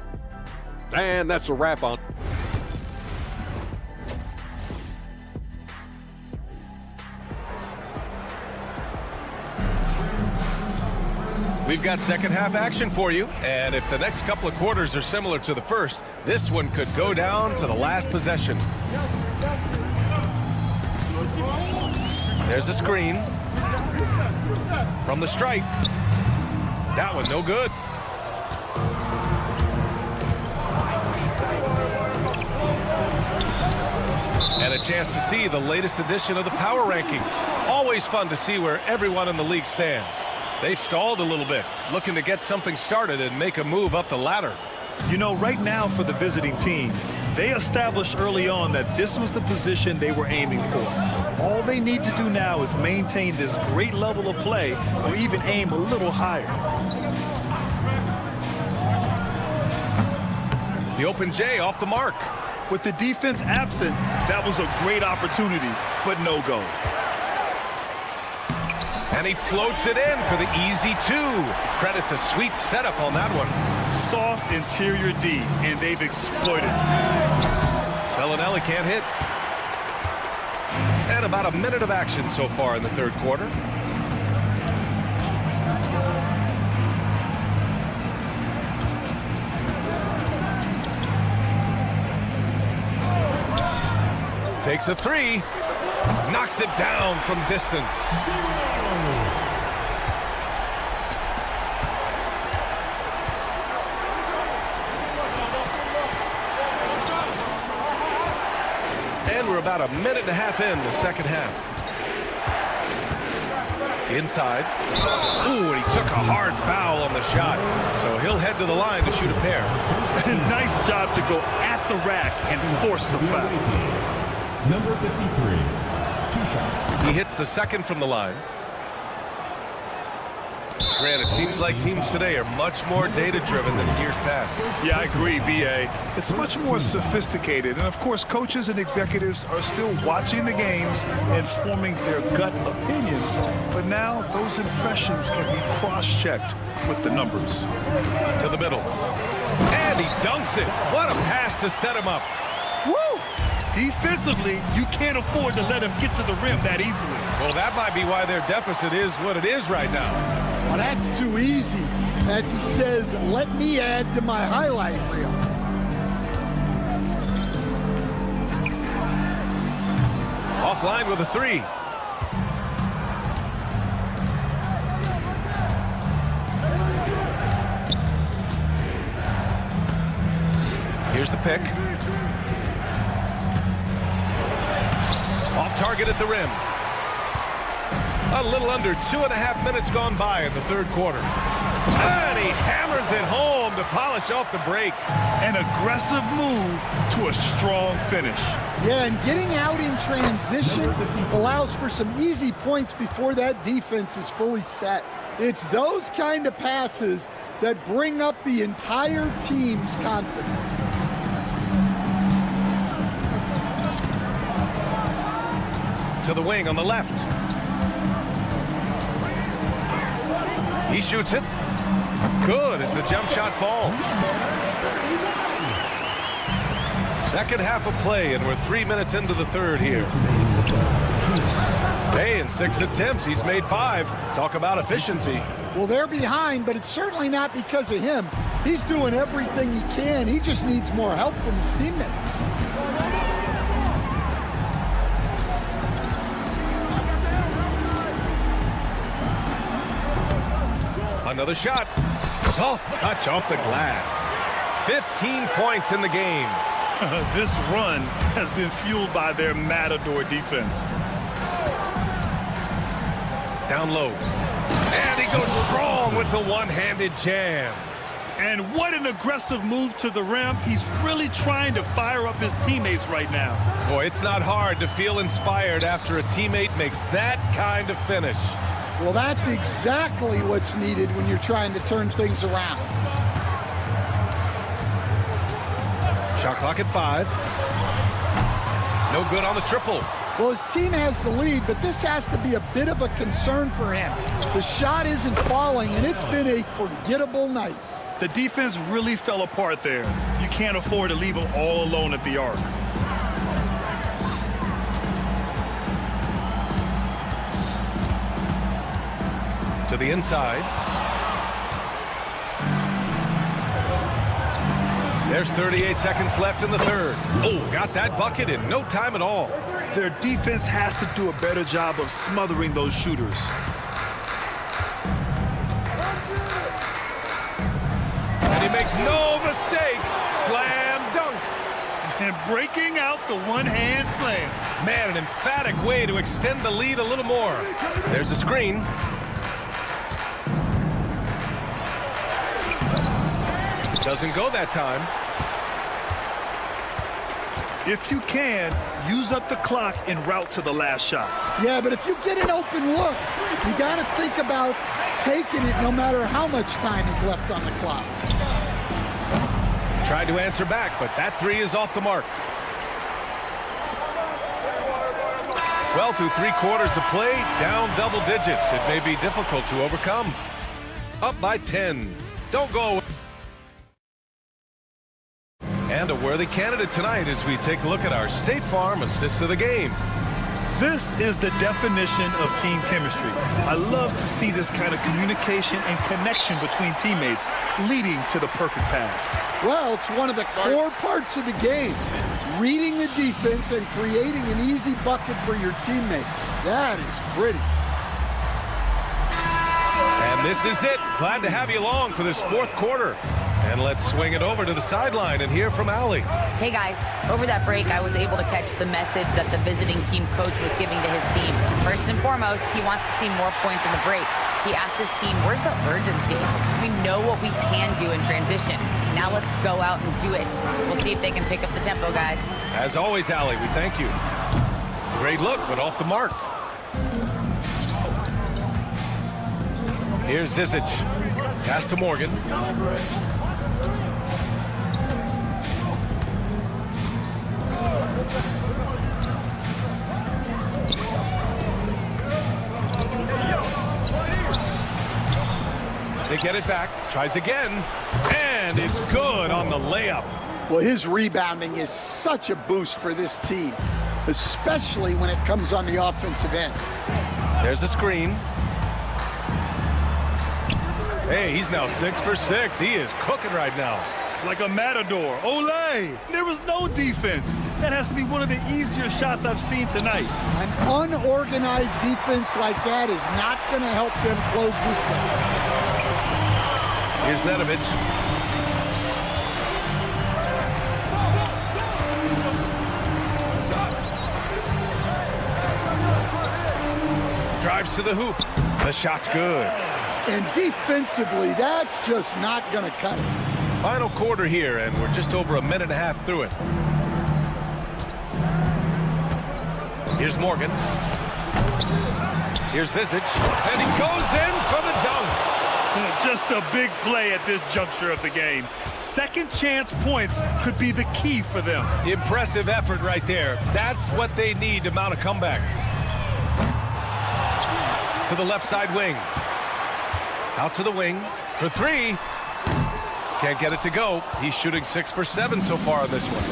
And that's a wrap on... We've got second half action for you, and if the next couple of quarters are similar to the first, this one could go down to the last possession. There's a screen from the stripe. That one no good. And a chance to see the latest edition of the power rankings. Always fun to see where everyone in the league stands. They stalled a little bit, looking to get something started and make a move up the ladder. You know, right now for the visiting team, they established early on that this was the position they were aiming for. All they need to do now is maintain this great level of play or even aim a little higher. The open J off the mark. With the defense absent, that was a great opportunity, but no go. And he floats it in for the easy two. Credit the sweet setup on that one. Soft interior D, and they've exploited. Bellinelli can't hit. And about a minute of action so far in the third quarter. Takes a three. Knocks it down from distance. And we're about a minute and a half in the second half. Inside. Ooh, and he took a hard foul on the shot. So he'll head to the line to shoot a pair. Nice job to go at the rack and force the foul. Number 53, 2 shots. He hits the second from the line. Grant, it seems like teams today are much more data-driven than in years past. Yeah, I agree, B.A. It's much more sophisticated. And, of course, coaches and executives are still watching the games and forming their gut opinions. But now those impressions can be cross-checked with the numbers. To the middle. And he dunks it. What a pass to set him up. Woo! Defensively, you can't afford to let him get to the rim that easily. Well, that might be why their deficit is what it is right now. Well, that's too easy. As he says, let me add to my highlight reel. Offline with a three. Here's the pick. Off target at the rim. A little under 2.5 minutes gone by in the third quarter. And he hammers it home to polish off the break. An aggressive move to a strong finish. Yeah, and getting out in transition allows for some easy points before that defense is fully set. It's those kind of passes that bring up the entire team's confidence. To the wing on the left. He shoots it. Good as the jump shot falls. Second half of play, and we're 3 minutes into the third here. Hey, in 6 attempts, he's made 5. Talk about efficiency. Well, they're behind, but it's certainly not because of him. He's doing everything he can. He just needs more help from his teammates. Another shot. Soft touch off the glass. 15 points in the game. This run has been fueled by their matador defense. Down low. And he goes strong with the one-handed jam. And what an aggressive move to the rim. He's really trying to fire up his teammates right now. Boy, it's not hard to feel inspired after a teammate makes that kind of finish. Well, that's exactly what's needed when you're trying to turn things around. Shot clock at 5. No good on the triple. Well, his team has the lead, but this has to be a bit of a concern for him. The shot isn't falling, and it's been a forgettable night. The defense really fell apart there. You can't afford to leave him all alone at the arc. To the inside. There's 38 seconds left in the third. Oh, got that bucket in no time at all. Their defense has to do a better job of smothering those shooters. And he makes no mistake. Slam dunk. And breaking out the one-hand slam. Man, an emphatic way to extend the lead a little more. There's a screen. Doesn't go that time. If you can, use up the clock en route to the last shot. Yeah, but if you get an open look, you got to think about taking it no matter how much time is left on the clock. Tried to answer back, but that three is off the mark. Well, through 3 quarters of play, down double digits. It may be difficult to overcome. Up by 10. Don't go away. And a worthy candidate tonight as we take a look at our State Farm assist of the game. This is the definition of team chemistry. I love to see this kind of communication and connection between teammates leading to the perfect pass. Well, it's one of the core parts of the game. Reading the defense and creating an easy bucket for your teammates. That is pretty. And this is it. Glad to have you along for this 4th quarter. And let's swing it over to the sideline and hear from Allie. Hey guys, over that break I was able to catch the message that the visiting team coach was giving to his team. First and foremost, he wants to see more points in the break. He asked his team, where's the urgency? We know what we can do in transition. Now let's go out and do it. We'll see if they can pick up the tempo, guys. As always, Allie, we thank you. Great look, but off the mark. Here's Zizic. Pass to Morgan. They get it back, tries again, and it's good on the layup. Well, his rebounding is such a boost for this team, especially when it comes on the offensive end. There's a screen. Hey, he's now 6 for 6. He is cooking right now. Like a matador. Olay! There was no defense. That has to be one of the easier shots I've seen tonight. An unorganized defense like that is not going to help them close this deficit. Here's Nedovic. Drives to the hoop. The shot's good. And defensively, that's just not going to cut it. Final quarter here, and we're just over a minute and a half through it. Here's Morgan. Here's Zizic. And he goes in for the dunk. Just a big play at this juncture of the game. Second chance points could be the key for them. Impressive effort right there. That's what they need to mount a comeback. To the left side wing. Out to the wing for 3. Can't get it to go. He's shooting 6 for 7 so far on this one.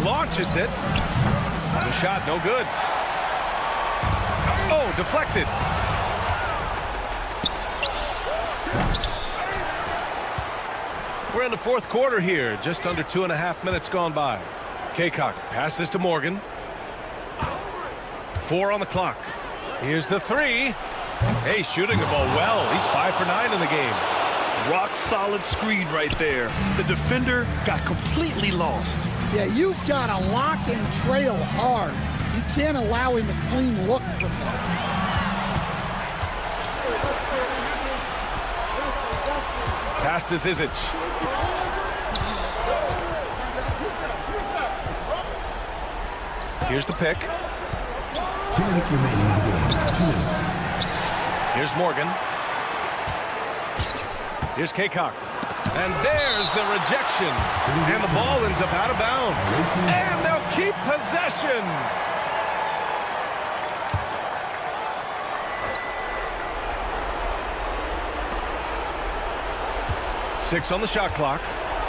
Launches it. The shot, no good. Oh, deflected. We're in the 4th quarter here. Just under 2.5 minutes gone by. Kaycock passes to Morgan. 4 on the clock. Here's the 3. Hey, shooting the ball well. He's 5 for 9 in the game. Rock solid screen right there. The defender got completely lost. Yeah, you've got to lock and trail hard. You can't allow him a clean look from that. Pass to Zizic. Here's the pick. 2 minutes remaining in the game. 2 minutes. Here's Morgan. Here's Kaycock. And there's the rejection. And the ball ends up out of bounds. And they'll keep possession. Six on the shot clock.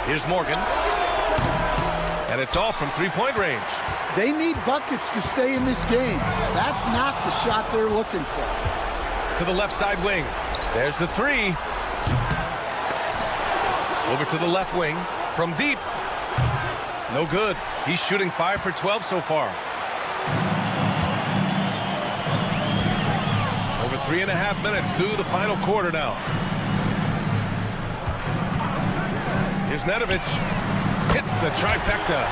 Here's Morgan. And it's off from 3-point range. They need buckets to stay in this game. That's not the shot they're looking for. To the left side wing. There's the 3. Over to the left wing from deep. No good. He's shooting 5 for 12 so far. Over 3.5 minutes through the final quarter now. Here's Nedovic. Hits the trifecta.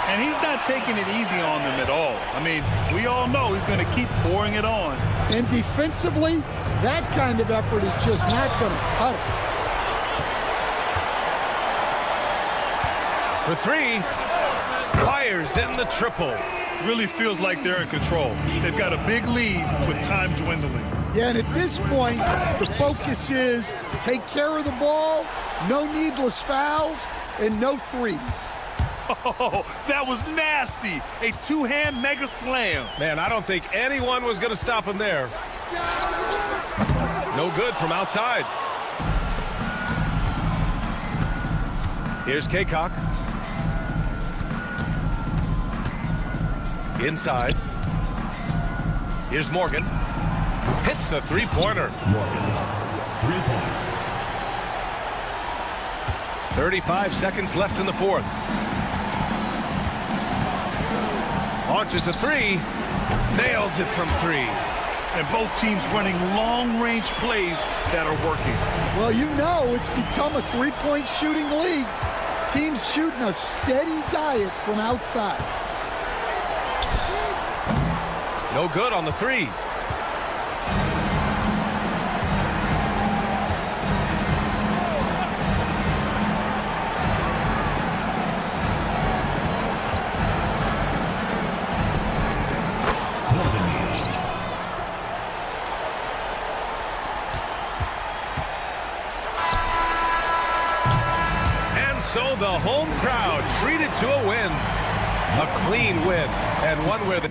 And he's not taking it easy on them at all. I mean, we all know he's going to keep pouring it on. And defensively, that kind of effort is just not going to cut it. For 3, fires in the triple. Really feels like they're in control. They've got a big lead with time dwindling. Yeah, and at this point, the focus is take care of the ball, no needless fouls, and no threes. Oh, that was nasty. A two-hand mega slam. Man, I don't think anyone was going to stop him there. No good from outside. Here's Kaycock. Inside. Here's Morgan. Hits the three-pointer. Morgan, 3 points. 35 seconds left in the fourth. Launches a three. Nails it from three. And both teams running long-range plays that are working. Well, you know it's become a three-point shooting league. Teams shooting a steady diet from outside. No good on the three. So the home crowd treated to a win. A clean win, and one where the